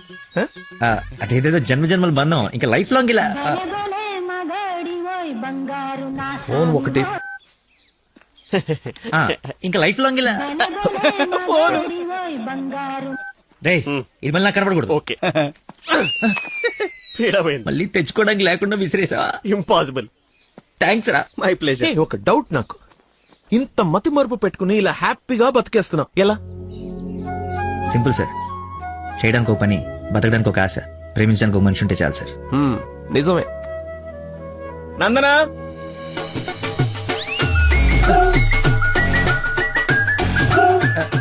Speaker 9: అటేదేదో జన్మ జన్మల బంధం, ఇంకా లైఫ్ లాంగ్ ఇలా.
Speaker 8: ఫోన్ ఒకటి
Speaker 9: ఇంకా లైఫ్ లాంగ్ ఇలా. రే, ఇది మళ్ళీ నాకు కనపడకూడదు.
Speaker 21: ఓకే.
Speaker 9: మళ్ళీ తెచ్చుకోవడానికి లేకుండా విసిరేసావా?
Speaker 21: ఇంపాసిబుల్.
Speaker 9: థ్యాంక్స్ రా.
Speaker 21: My pleasure.
Speaker 8: ఒక డౌట్ నాకు, ఇంత మతి మరుపు పెట్టుకుని ఇలా హ్యాపీగా బతికేస్తున్నావు ఎలా?
Speaker 9: Simple sir. చేయడానికి ఒక పని, బతకడానికి ఒక ఆశ, ప్రేమించడానికి ఒక మనిషి ఉంటే చాలు సార్.
Speaker 18: నిజమే.
Speaker 8: నందనా,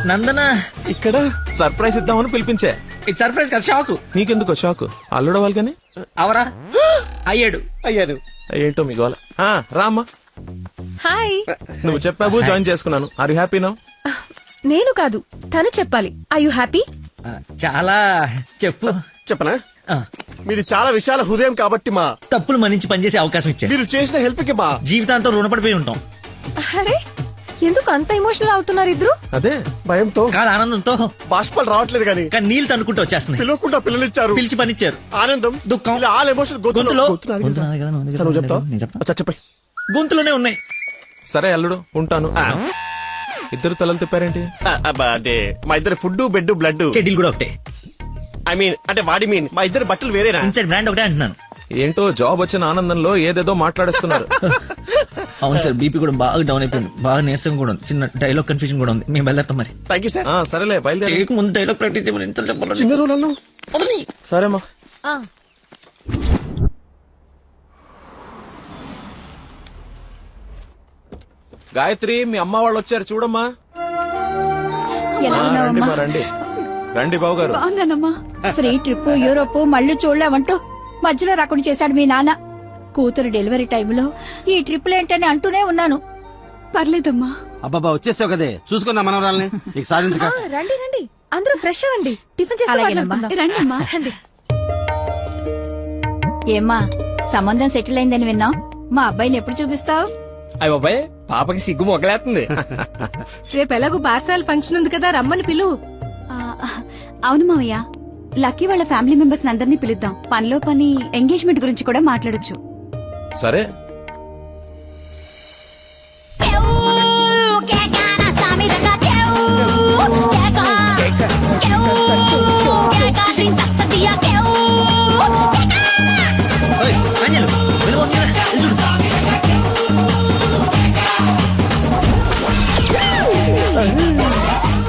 Speaker 9: నందనా
Speaker 8: ఇక్కడ సర్ప్రైజ్ ఇద్దామని పిలిపించే.
Speaker 9: ఇది సర్ప్రైజ్ కదా, షాక్.
Speaker 8: నీకెందుకో షాక్? అల్లుడవాలి కానీ
Speaker 9: అవరా అయ్యాడు.
Speaker 8: ఏంటో మీ గోల. రామ్మా.
Speaker 6: హాయ్.
Speaker 8: నువ్వు చెప్పావు, జాయిన్ చేసుకున్నాను. Are you happy now?
Speaker 6: నేను కాదు, తను చెప్పాలి. I you happy?
Speaker 9: చాలా. చెప్పు.
Speaker 21: చెప్పనా? మీరు చాలా విశాల హృదయం కాబట్టి మా
Speaker 9: తప్పులు మన్నించి పనిచేసే అవకాశం ఇచ్చారు.
Speaker 21: మీరు చేసిన హెల్ప్ కి మా
Speaker 9: జీవితాంతం రుణపడిపోయి ఉంటాం.
Speaker 6: అరే, ఎందుకు అంత ఎమోషనల్ అవుతున్నారు ఇద్దరు?
Speaker 8: అదే
Speaker 21: భయంతో
Speaker 9: కాదు, ఆనందంతో.
Speaker 21: బాష్పాలు రావట్లేదు కానీ
Speaker 9: నీళ్ళు తనుకుంటూ వచ్చేస్తున్నాయి.
Speaker 21: పిలవకుండా పిల్లలిచ్చారు,
Speaker 9: పిలిచి పనిచ్చారు.
Speaker 21: ఆనందం,
Speaker 9: దుఃఖం,
Speaker 21: ఆల్ ఎమోషన్
Speaker 9: గొంతులో
Speaker 21: చెప్పండి.
Speaker 9: గొంతులోనే ఉన్నాయి.
Speaker 8: సరే అల్లుడు, ఉంటాను. ఇద్దరు తలలు తిప్పారేంటి?
Speaker 21: అంటే మా ఇద్దరు ఫుడ్, బెడ్, బ్లడ్,
Speaker 9: చెడ్డీలు కూడా ఒకటే.
Speaker 21: ఐ మీన్ అంటే వాడి మీన్ మా ఇద్దరు బట్టలు వేరేనా?
Speaker 9: ఇన్సైడ్ బ్రాండ్ ఒకటే అంటున్నాను.
Speaker 8: ఏంటో జాబ్ వచ్చిన ఆనందంలో ఏదేదో మాట్లాడేస్తున్నారు.
Speaker 9: అవును సార్, బీపీ కూడా బాగా డౌన్ అయిపోయింది. బాగా నీరసం కూడా ఉంది. చిన్న డైలాగ్ కన్ఫ్యూజన్ కూడా ఉంది. మేము బయలుదేరుతాం మరి.
Speaker 21: Thank you sir.
Speaker 8: సరేలే బయలుదేరి.
Speaker 9: ముందు డైలాగ్ ప్రాక్టీస్ చేయమని
Speaker 21: చిన్న రోజులలో.
Speaker 8: సరేమ్మా. గాయత్రి, మీ అమ్మ వాళ్ళు వచ్చారు చూడమ్మా. రండి మా, రండి రండి బాబు గారు.
Speaker 4: బాగున్నానమ్మా. ఫ్రీ ట్రిప్, యూరోప్ మళ్ళీ చూడలేమంటూ మధ్యలో రాకుండా చేశాడు మీ నాన్న. కూతురు డెలివరీ టైంలో ఈ ట్రిప్లు ఏంటని అంటూనే ఉన్నాను.
Speaker 13: పర్లేదమ్మా.
Speaker 14: అబ్బాబా వచ్చేసావు కదే, చూసుకున్నా మనవరాల్ని. ఇక సాధించక.
Speaker 6: రండి రండి, అందరూ ఫ్రెష్ అవ్వండి. టిఫిన్ చేసి
Speaker 4: రండి అమ్మా.
Speaker 6: రండి.
Speaker 4: ఏమ్మా, సంబంధం సెటిల్ అయిందని విన్నాం. మా అబ్బాయిని ఎప్పుడు చూపిస్తావు?
Speaker 11: అయ్య బాబాయ్, పాపకి సిగ్గు మొగలేస్తుంది.
Speaker 6: రేపు ఎలాగో పార్సాల ఫంక్షన్ ఉంది కదా, రమ్మని పిలువు.
Speaker 13: అవును మావయ్య, లక్కీ వాళ్ళ ఫ్యామిలీ మెంబర్స్ అందరినీ పిలుద్దాం. పనిలో పని ఎంగేజ్మెంట్ గురించి కూడా మాట్లాడొచ్చు.
Speaker 8: సరే.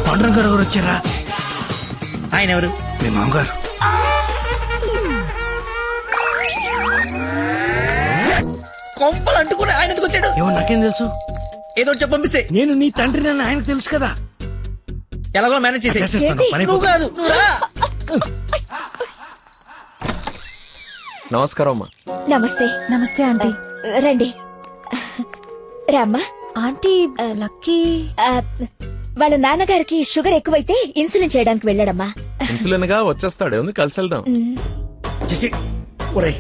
Speaker 5: పాండురంగారావు ఎవరొచ్చారా?
Speaker 9: ఆయన ఎవరు?
Speaker 5: మీ మామగారు.
Speaker 9: కొంపలు అంటుకుని ఆయన ఎందుకు వచ్చాడు?
Speaker 5: ఏమో నాకేం తెలుసు.
Speaker 9: ఏదో ఒకటి చెప్పి పంపిస్తే.
Speaker 5: నేను నీ తండ్రి అని ఆయనకు తెలుసు కదా.
Speaker 9: ఎలాగో మేనేజ్
Speaker 5: చేసేస్తాను. పని
Speaker 9: నువ్వు కాదు, నువ్వు రా.
Speaker 8: నమస్కారం అమ్మా.
Speaker 13: నమస్తే.
Speaker 6: నమస్తే ఆంటీ.
Speaker 13: రండి రామ్మా.
Speaker 6: ఆంటీ లక్కీ
Speaker 13: వాళ్ళ నాన్నగారికి షుగర్ ఎక్కువైతే ఇన్సులిన్ చేయడానికి వెళ్ళాడమ్మా.
Speaker 8: ఇన్సులిన్ గా వచ్చేస్తాడు, ఉంది కలిసి వెళ్దాం.
Speaker 5: చేసి ఒరే,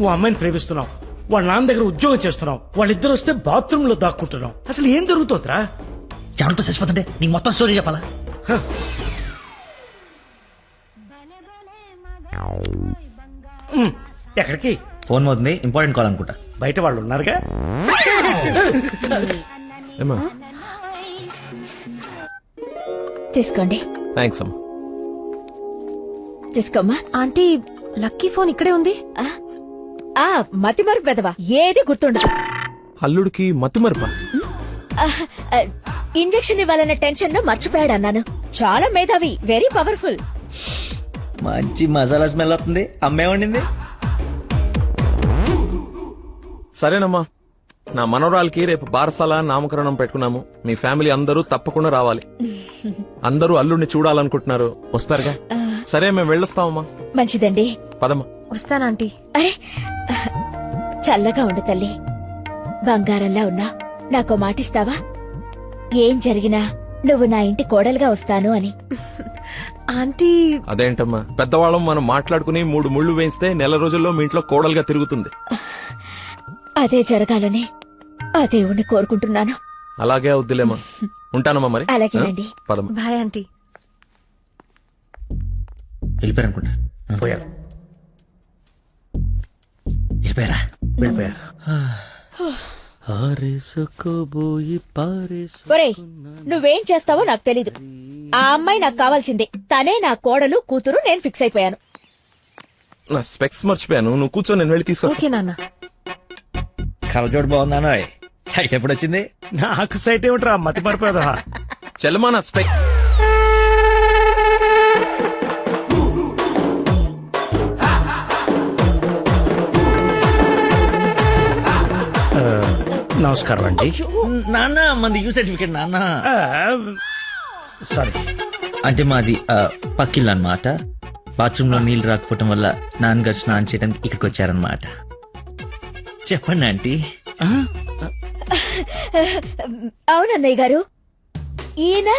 Speaker 5: ఓ అమ్మాయిని ప్రేమిస్తున్నావు, వాళ్ళ నాన్న దగ్గర ఉద్యోగం చేస్తున్నావు, వాళ్ళిద్దరు వస్తే బాత్రూమ్ లో దాక్కుంటున్నావు. అసలు ఏం జరుగుతుందిరా?
Speaker 9: చెమటతో చచ్చిపోతుంటే నీకు మొత్తం స్టోరీ చెప్పాలా?
Speaker 5: ఎక్కడికి?
Speaker 9: ఫోన్ అవుతుంది, ఇంపార్టెంట్ కాల్ అనుకుంటా.
Speaker 5: బయట వాళ్ళు ఉన్నారుగా.
Speaker 13: తీసుకోండి.
Speaker 8: థ్యాంక్స్ అమ్మా.
Speaker 13: తీసుకోమ్మా.
Speaker 6: ఆంటీ లక్కీ ఫోన్ ఇక్కడే ఉంది.
Speaker 13: మతిమరుపు పెదవా, ఏది గుర్తుండదు.
Speaker 8: అల్లుడికి మతిమరుపా?
Speaker 13: ఇంజెక్షన్ ఇవ్వాలన్న టెన్షన్ లో మర్చిపోయాడు అన్నాను. చాలా మేధావి, వెరీ పవర్ఫుల్.
Speaker 9: మంచి మసాలా స్మెల్ వస్తుంది. అమ్మే వండింది.
Speaker 8: సరేనమ్మా, నా మనవరాలకి రేపు బారసాల నామకరణం పెట్టుకున్నాము. మీ ఫ్యామిలీ అందరూ తప్పకుండా రావాలి. అందరూ అల్లుడిని చూడాలనుకుంటున్నారు, వస్తారుగా? సరే, మేము వెళ్ళొస్తామమ్మా.
Speaker 13: మంచిదండి,
Speaker 8: పదమ్మా.
Speaker 6: వస్తానంటీ.
Speaker 13: అరే చల్లగా ఉండు తల్లి, బంగారంలా ఉన్నా. నాకో మాటిస్తావా? ఏం జరిగినా నువ్వు నా ఇంటి కోడలుగా వస్తాను అని.
Speaker 6: ఆంటీ
Speaker 8: అదేంటమ్మా, పెద్దవాళ్ళం మనం మాట్లాడుకుని 3 ముళ్ళు వేయిస్తే నెల రోజుల్లో మీ ఇంట్లో కోడలుగా తిరుగుతుంది.
Speaker 13: అదే జరగాలని ఆ దేవుణ్ణి కోరుకుంటున్నాను.
Speaker 8: అలాగే అవుద్దిలేమా. ఉంటానమ్మా మరి.
Speaker 13: అలాగేనండి.
Speaker 8: పదమ్మా.
Speaker 6: Bye aunty.
Speaker 9: వెళ్ళిపోయారు అనుకుంటా.
Speaker 5: పోయారు.
Speaker 9: వెళ్ళిపోయారా?
Speaker 5: వెళ్ళిపోయారు.
Speaker 13: ఒరేయ్, నువ్వేం చేస్తావో నాకు తెలీదు. ఆ అమ్మాయి నాకు కావాల్సిందే. తనే నా కోడలు, కూతురు. నేను ఫిక్స్ అయిపోయాను.
Speaker 8: నా స్పెక్స్ మర్చిపోయాను, నువ్వు కూర్చో, నేను వెళ్ళి తీసుకొస్తా.
Speaker 6: ఓకే నాన్న.
Speaker 9: కలజోడు బాగుందానో. సైట్ ఎప్పుడు వచ్చింది?
Speaker 5: నాకు సైట్ ఏమిట్రా, మతి మరిపోదా.
Speaker 8: చెల్లమా నా స్పెక్స్.
Speaker 5: నమస్కారం అండి.
Speaker 9: నాన్న మంది యూ సర్టిఫికేట్ నాన్న.
Speaker 5: సారీ
Speaker 9: అంటే మాది పక్కిల్లు అన్నమాట. బాత్రూమ్ లో నీళ్లు రాకపోవటం వల్ల నాన్నగారు స్నానం చేయడానికి ఇక్కడికి వచ్చారనమాట. చెప్పండి ఆంటీ.
Speaker 13: అవునన్నయ్య గారు, ఈయన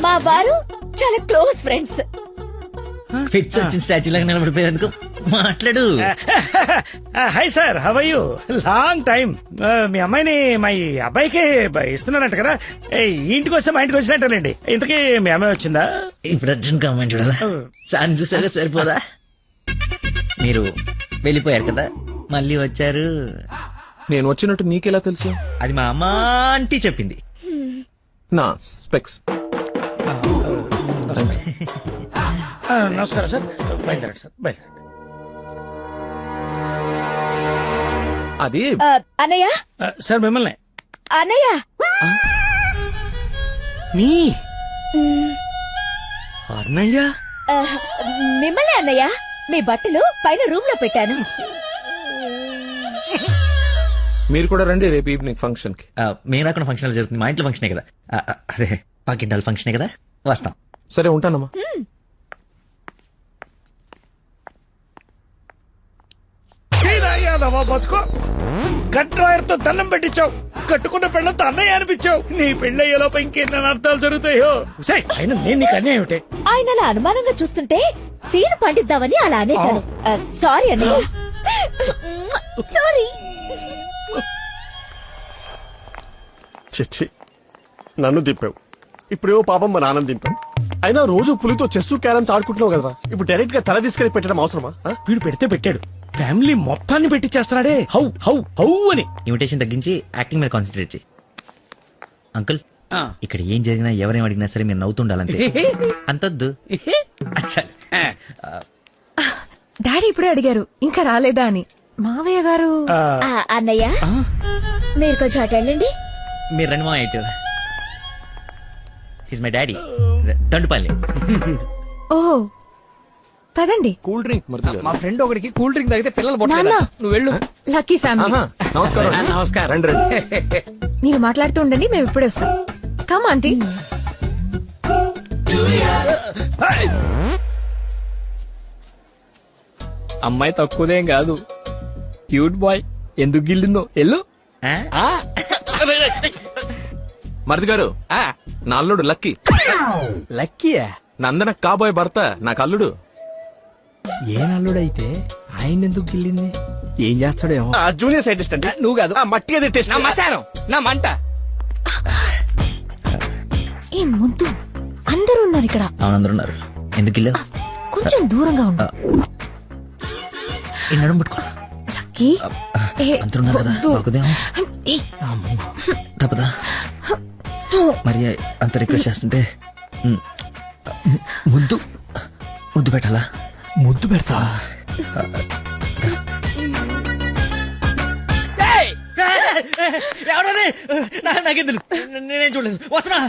Speaker 13: మా వారు చాలా క్లోజ్ ఫ్రెండ్స్.
Speaker 9: ఫిట్స్ వచ్చిన స్టాచ్యూ లాగా నిలబడిపోయేందుకు మాట్లాడు.
Speaker 5: Hi sir, how are you? Long time. మీ అమ్మాయిని మా ఈ అబ్బాయికి ఇస్తున్నారంట కదా. ఈ ఇంటికి వస్తే మా ఇంటికి వచ్చినట్టేనండి. ఇంతకీ మీ అమ్మాయి వచ్చిందా?
Speaker 9: ఇప్పుడు అర్జున్ అమ్మాయిని చూడాలా? సార్ చూసారా సరిపోదా? మీరు వెళ్ళిపోయారు కదా, మళ్ళీ వచ్చారు.
Speaker 8: నేను వచ్చినట్టు నీకెలా తెలుసు?
Speaker 9: అది మా అమ్మ ఆంటీ చెప్పింది.
Speaker 8: నా స్పెక్స్.
Speaker 5: నమస్కారం సార్, బయలుదేరండి సార్, బయలుదేరండి.
Speaker 8: అది
Speaker 13: అన్నయ్య.
Speaker 5: సార్ మిమ్మల్ని.
Speaker 13: అన్నయ్య.
Speaker 5: మీ అన్నయ్య?
Speaker 13: మిమ్మల్ని అన్నయ్య. మీ బట్టలు పైన రూమ్ లో పెట్టాను.
Speaker 8: మీరు కూడా రండి రేపు ఈవినింగ్ ఫంక్షన్ కి.
Speaker 9: మేము రాకుండా ఫంక్షన్ జరుగుతుంది. మా ఇంట్లో ఫంక్షనే కదా. అదే పాకింటాల ఫంక్షనే కదా, వస్తాం.
Speaker 8: సరే, ఉంటానమ్మా.
Speaker 5: బతుకో, కట్రాయర్తో దండం పెట్టించావు, కట్టుకున్న పెళ్ళంతో అన్నయ్య అనిపించావు. నీ పెళ్ళయ్యేలోపు ఇంకెన్ని అర్థాలు జరుగుతాయో. అయినా నేను నీకు అన్యాయం ఏమిటి?
Speaker 13: ఆయన అలా అనుమానంగా చూస్తుంటే సీన్ పండిద్దామని అలా అనేశాను. సారీ అన్నయ్య, సారీ.
Speaker 21: చిచ్చి, నన్ను దింపావు. ఇప్పుడేవో పాపం మా నాన్న దింపావు. అయినా రోజు పులితో చెస్ క్యారమ్స్ ఆడుకుంటున్నావు కదరా. ఇప్పుడు డైరెక్ట్ గా తల తీసుకెళ్లి పెట్టడం అవసరమా?
Speaker 5: వీడు పెడితే పెట్టాడు, ఫ్యామిలీ మొత్తాన్ని పెట్టించేస్తున్నాడే. హౌ హౌ హౌ అని.
Speaker 9: ఇన్విటేషన్ తగ్గించి యాక్టింగ్ మీద కాన్సన్ట్రేట్ చేయి. అంకుల్, ఇక్కడ ఏం జరిగినా ఎవరేం అడిగినా సరే మీరు నవ్వుతుండాలంతే. అంతొద్దు.
Speaker 6: డాడీ ఇప్పుడే అడిగారు ఇంకా రాలేదా అని. మావయ్య గారు.
Speaker 13: అన్నయ్య, మీరు కొంచెం అటు వెళ్ళండి.
Speaker 9: మీరు రండి మా ఇటు. He's my daddy. దండుపాలి.
Speaker 6: ఓహో పదండి.
Speaker 8: కూల్ డ్రింక్
Speaker 11: మా ఫ్రెండ్ ఒకడికి కూల్ డ్రింక్ తాగితే పిల్లలు
Speaker 6: నాన్న.
Speaker 11: పుట్టలేదు. నువ్వు వెళ్ళు.
Speaker 6: Lucky family.
Speaker 8: నమస్కారం.
Speaker 16: నమస్కారం.
Speaker 8: రండి రండి.
Speaker 6: మీరు మాట్లాడుతూ ఉండండి, మేము ఇప్పుడే వస్తాం. Come aunty.
Speaker 11: అమ్మాయి తక్కువదేం కాదు, క్యూట్ బాయ్. ఎందుకు గిల్లిందో ఎల్లు.
Speaker 8: మరిది గారు, నా అల్లుడు లక్కీ.
Speaker 11: లక్కీయా?
Speaker 8: నందన కాబోయే భర్త నాకు అల్లుడు.
Speaker 11: ఏ నల్లుడైతే ఆయన ఎందుకు గిల్లింది? ఏం చేస్తాడేమో.
Speaker 21: జూనియర్ సైంటిస్ట్ అంటే
Speaker 11: నువ్వు కాదు,
Speaker 21: మట్టి అది టెస్ట్.
Speaker 11: నా మశానం, నా మంట.
Speaker 6: ఏ ముద్దు, అందరూ ఉన్నారు ఇక్కడ.
Speaker 9: అవునందరూ ఉన్నారు. ఎందుకు ఇల్లు?
Speaker 6: కొంచెం దూరంగా ఉండు.
Speaker 9: ఈ నడుము పట్టుకో.
Speaker 6: లక్కీ.
Speaker 9: అందరూ ఉన్నారు కదా, దొరకదేమో. తప్పదా? మరి అంత రిక్వెస్ట్ చేస్తుంటే ముద్దు ముద్దు పెట్టాలా?
Speaker 11: ముద్దు పెడతా.
Speaker 9: నాకేం తెలుసు, నేనేం చూడలేదు. వస్తున్నా.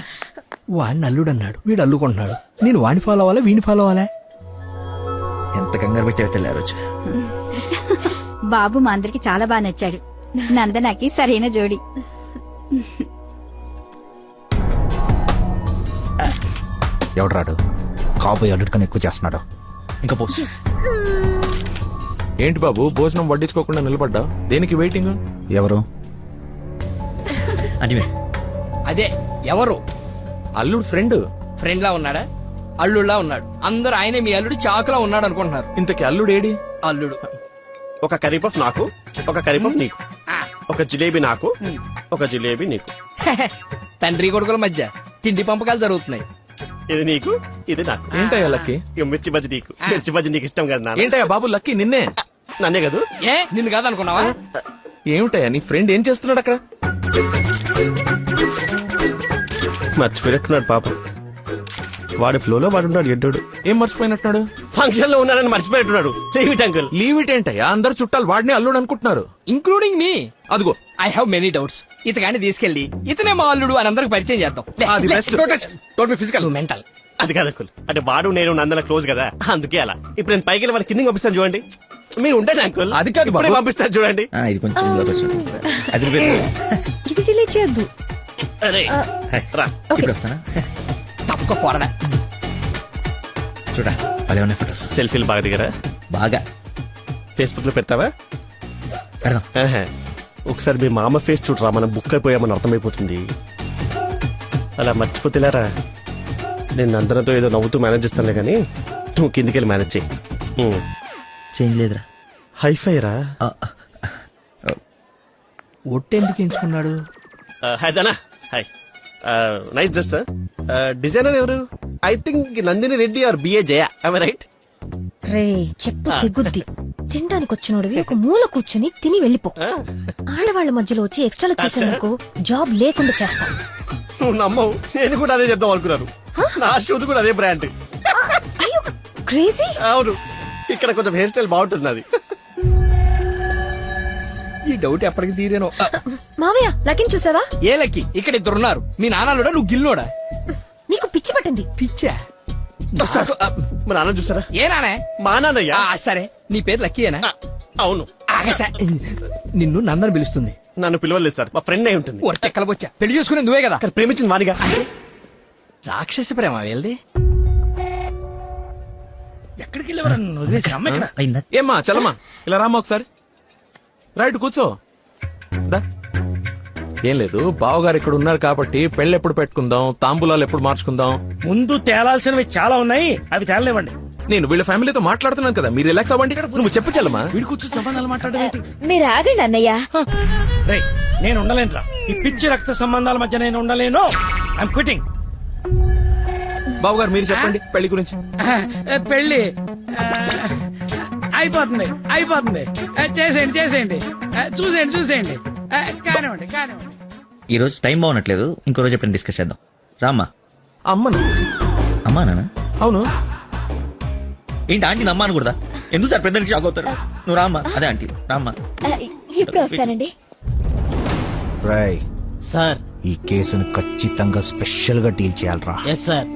Speaker 11: వాడిని అల్లుడు అన్నాడు, వీడు అల్లుకుంటున్నాడు. నేను వాడిని ఫాలో అవ్వాలా, వీడిని ఫాలో అవ్వాలా?
Speaker 9: ఎంత కంగారు పెట్టావు తెల్లారు రోజు.
Speaker 4: బాబు మా అందరికి చాలా బాగా నచ్చాడు. నందనకి సరైన జోడి.
Speaker 16: ఎవడు కాబోయే అల్లుడు కన్నా ఎక్కువ చేస్తున్నాడు.
Speaker 9: ఇంకా పోసి.
Speaker 8: ఏంటి బాబు భోజనం వడ్డించుకోకుండా నిలబడ్డా? దేనికి వెయిటింగ్?
Speaker 16: ఎవరు?
Speaker 9: అంటే
Speaker 11: అదే ఎవరు?
Speaker 8: అల్లుడు ఫ్రెండ్.
Speaker 11: ఫ్రెండ్ లా ఉన్నాడా? అల్లుడులా ఉన్నాడు. అందరూ ఆయనే మీ అల్లుడు చాకులా ఉన్నాడు అనుకుంటున్నారు.
Speaker 8: ఇంతకి అల్లుడు ఏడి?
Speaker 11: అల్లుడు
Speaker 21: ఒక కర్రీ పఫ్ నాకు, ఒక కర్రీ పఫ్ నీకు, ఒక జిలేబీ నాకు, ఒక జిలేబీ నీకు.
Speaker 11: తండ్రి కొడుకుల మధ్య తిండి పంపకాలు జరుగుతున్నాయి.
Speaker 21: ఇది నీకు, ఇది నాకు.
Speaker 8: ఏంటయ్యా లక్కీ?
Speaker 21: మిర్చి బజ్జి నీకు, మిర్చి బజ్జి నీకు ఇష్టం కదా నాన్న.
Speaker 8: ఏంటయ్యా బాబు లక్కీ నిన్నే?
Speaker 21: నన్నే కదా.
Speaker 11: ఏ నిన్ను కాదనుకున్నావా?
Speaker 8: ఏమిటయ్యా నీ ఫ్రెండ్ ఏం చేస్తున్నాడు అక్కడ?
Speaker 21: మర్చిపోయినట్టున్నాడు పాపం. వాడి ఫ్లోలో వాడున్నాడు ఎడ్డోడు.
Speaker 8: ఏం మర్చిపోయినట్టున్నాడు?
Speaker 21: ఫంక్షన్ లో ఉన్నానని మర్చిపోయినట్టున్నాడు. Leave it uncle.
Speaker 8: Leave it ఏంటయ్యా? అందరు చుట్టాలు వాడిని అల్లుడు అనుకుంటున్నారు,
Speaker 11: ఇంక్లూడింగ్ మీ.
Speaker 8: అదిగో
Speaker 11: ఐ హావ్ మెనీ డౌట్స్. ఇతగాని తీసుకెళ్లి ఇతనే మా అల్లుడు అని అందరికి పరిచయం చేద్దాం.
Speaker 8: అది బెస్ట్.
Speaker 21: Physical mental. అది కాదు అంకుల్, అంటే వాడు నేను నందన క్లోజ్ కదా, అందుకే అలా. ఇప్పుడు నేను పైకి వాళ్ళ కింద పంపిస్తాను చూడండి. మీరు ఉండండి అంకుల్.
Speaker 8: అది కాదు బాబు.
Speaker 21: పంపిస్తాను చూడండి.
Speaker 9: ఇది కొంచెం అది
Speaker 6: ఇది డిలీట్ చేయొద్దు.
Speaker 21: అరే రా.
Speaker 9: ఇప్పుడు వస్తానా?
Speaker 11: తప్పక పోరడా.
Speaker 9: చూడా భలే ఉన్నాయి ఫోటో.
Speaker 21: సెల్ఫీలు బాగా దిగరా?
Speaker 9: బాగా.
Speaker 21: ఫేస్బుక్ లో పెడతావా?
Speaker 9: పెడదాం.
Speaker 21: ఒకసారి మీ మామ ఫేస్ చూడరా, మనం బుక్ అయిపోయామని అర్థమైపోతుంది. అలా మర్చిపోతేలారా. నేను నందనతో ఏదో నవ్వుతూ మేనేజ్ చేస్తానులే కానీ నువ్వు కిందికెళ్ళి మేనేజ్ చేయి.
Speaker 9: చేంజ్ లేదురా.
Speaker 21: హైఫై రా.
Speaker 11: ఒట్టెందుకు ఎంచుకున్నాడు?
Speaker 21: హాయ్ దానా. Hi. Nice dress sir. Designer ఎవరు? I think Nandini Reddy or BA Jaya. I right?
Speaker 6: రే చెప్పు తెగుద్ది. తినడానికి వచ్చినోడివి ఒక మూల కూర్చుని తిని వెళ్ళిపో. ఆడవాళ్ల మధ్యలో వచ్చి ఎక్స్ట్రాలు చేసేందుకు జాబ్ లేకుండా చేస్తా.
Speaker 21: నువ్వు నమ్మవు, నేను కూడా అదే చెప్దాం అనుకున్నాను. నా షూట్ కూడా అదే బ్రాండ్.
Speaker 6: అయ్యో క్రేజీ.
Speaker 21: అవును, ఇక్కడ కొంచెం హెయిర్ స్టైల్ బాగుంటుంది అది.
Speaker 11: ఈ డౌట్ ఎప్పటికి తీరేనో.
Speaker 6: మావయ్య లక్కీని చూసావా?
Speaker 11: ఏ లక్కీ? ఇక్కడ ఇద్దరున్నారు. మీ నాన్నలోడా నువ్వు గిల్లోడా?
Speaker 6: నీకు పిచ్చి పట్టింది.
Speaker 11: పిచ్చా?
Speaker 21: మా నాన్న చూసారా?
Speaker 11: ఏ నానే?
Speaker 21: మా నాన్నయ్య.
Speaker 11: సరే నీ పేరు లక్కీయేనా?
Speaker 21: అవును.
Speaker 11: నిన్ను నందన పిలుస్తుంది.
Speaker 21: నన్ను పిలవలేదు సార్, మా ఫ్రెండ్ అయి ఉంటుంది.
Speaker 11: ఎక్కలబొచ్చా పెళ్లి చేసుకునే నువ్వే కదా.
Speaker 21: ప్రేమించింది వానిగా.
Speaker 11: రాక్షస ప్రేమ వెళ్ళి
Speaker 5: ఎక్కడికి వెళ్ళేవారని వదిలేసి అమ్మ ఇక్కడ.
Speaker 8: ఏమ్మా చలమా ఇలా రామ్మా ఒకసారి. రైట్ కూర్చో. ఏం లేదు, బావగారు ఇక్కడ ఉన్నారు కాబట్టి పెళ్లి ఎప్పుడు పెట్టుకుందాం, తాంబూలాలు ఎప్పుడు మార్చుకుందాం.
Speaker 5: ముందు తేలాల్సినవి చాలా ఉన్నాయి, అవి తేలనివ్వండి.
Speaker 8: నేను వీళ్ళ ఫ్యామిలీతో మాట్లాడుతున్నాను కదా, మీరు రిలాక్స్ అవ్వండి. నువ్వు చెప్పు చలమా.
Speaker 5: వీడి కూర్చొని సంబంధాలు మాట్లాడేంటి?
Speaker 13: మీరు ఆగండి అన్నయ్య.
Speaker 5: రేయ్ నేను ఉండలేనురా, ఈ పిచ్చి రక్త సంబంధాల మధ్య నేను ఉండలేను. I'm quitting.
Speaker 8: బావగారు మీరు చెప్పండి పెళ్లి గురించి.
Speaker 17: పెళ్లి అయిపోతుంది అయిపోతుంది. చేసేయండి చేసేయండి. చూసేయండి కానివ్వండి కానివ్వండి.
Speaker 9: ఈ రోజు టైం బాగున్నట్లేదు, ఇంకో రోజు ఎప్పుడైనా డిస్కస్ చేద్దాం. రామ్మా.
Speaker 8: అమ్మను.
Speaker 9: అమ్మా నాన్న?
Speaker 8: అవును.
Speaker 9: ఏంటి ఆంటీ అమ్మ అనకూడదా? ఎందుకు సార్ పెద్దలకి షాక్ అవుతారు? నువ్వు రామ్మా. అదే ఆంటీ రామ్మా.
Speaker 13: ఇప్పుడు వస్తానండి.
Speaker 16: రాయ్
Speaker 17: సార్
Speaker 16: ఈ కేసును ఖచ్చితంగా స్పెషల్ గా డీల్ చేయాలరా.
Speaker 17: Yes sir.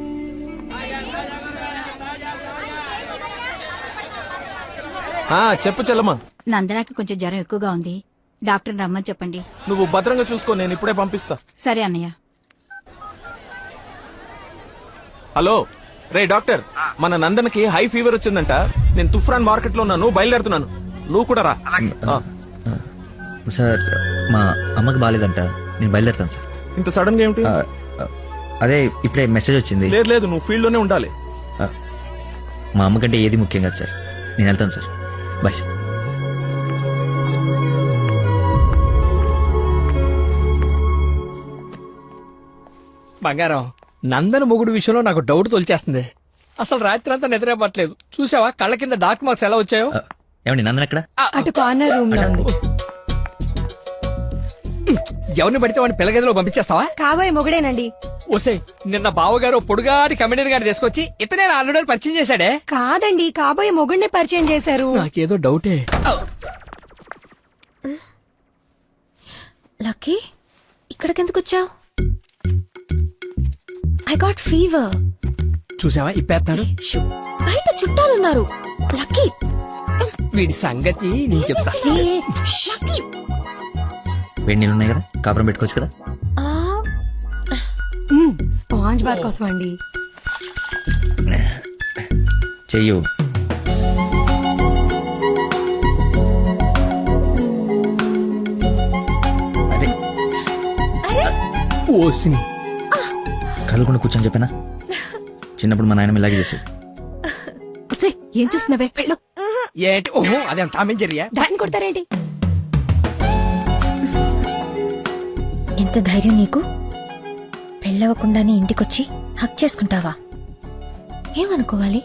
Speaker 8: చెప్పు చెల్లమ్మా.
Speaker 4: నందనాకి కొంచెం జ్వరం ఎక్కువగా ఉంది, డాక్టర్ రమ్మని చెప్పండి.
Speaker 8: నువ్వు భద్రంగా చూసుకో, నేను ఇప్పుడే పంపిస్తా.
Speaker 4: సరే అన్నయ్య.
Speaker 8: హలో రే డాక్టర్, మన నందనకి హై ఫీవర్ వచ్చిందంట. నేను తుఫ్రాన్ మార్కెట్ లో ఉన్నాను, బయలుదేరుతున్నాను. నువ్వు కూడా రా.
Speaker 9: సార్ మా అమ్మకి బాగాలేదంట, నేను బయలుదేరుతాను సార్.
Speaker 8: ఇంత సడన్ గా ఏమిటి?
Speaker 9: అదే ఇప్పుడే మెసేజ్ వచ్చింది.
Speaker 8: లేదు లేదు, నువ్వు ఫీల్డ్ లోనే ఉండాలి.
Speaker 9: మా అమ్మకంటే ఏది ముఖ్యం కాదు సార్, నేను వెళ్తాను సార్. Bye sir.
Speaker 17: బంగారం, నందన మొగుడు విషయంలో నాకు డౌట్ తొలిచేస్తుంది. అసలు రాత్రి అంతా నిద్ర పట్టలేదు. చూసావా కళ్ళ కింద డార్క్ మార్క్స్ ఎలా వచ్చాయో?
Speaker 9: ఏమండి నందన ఎక్కడ?
Speaker 6: అటు కార్నర్ రూమ్ లో ఉంది.
Speaker 17: ఎవరిని పడితే వాడిని పిల్లగదిలో పంపించేస్తావా?
Speaker 6: కాబోయే మొగుడేనండి.
Speaker 17: ఓసే, నిన్న బావగారు పొడుగాటి కమెడియన్ గారిని తీసుకొచ్చి ఇతనే ఆల్రెడీ పరిచయం చేశాడే.
Speaker 6: కాదండి, కాబోయే మొగుడిని పరిచయం చేశారు.
Speaker 17: నాకేదో డౌటే.
Speaker 6: లక్కీ, ఇక్కడికెందుకు వచ్చావు? I got fever.
Speaker 17: చూసావా ఇప్పేస్తున్నాడు.
Speaker 6: బయట చుట్టాలున్నారు. లక్కీ,
Speaker 17: వీడి సంగతి నేను చెప్తా.
Speaker 9: వేడి నీళ్ళు ఉన్నాయి కదా, కాపురం పెట్టుకోవచ్చు కదా.
Speaker 6: స్పాంజ్ బాత్ కోసం అండి.
Speaker 9: చెయ్యు.
Speaker 17: ఓసిని
Speaker 9: కదలకుండా కూర్చొని చెప్పానా? చిన్నప్పుడు మా నాయనమ్మ ఇలాగే చేసేది.
Speaker 6: ఏం చూస్తున్నావే? వెళ్ళు.
Speaker 17: ఏంటి? ఓహో, అదేం టామ్ అండ్ జెర్రీయా?
Speaker 6: దాన్ని కొడతారేంటి? ఎంత ధైర్యం నీకు? పెళ్ళవకుండానే ఇంటికొచ్చి హక్ చేసుకుంటావా? ఏమనుకోవాలి?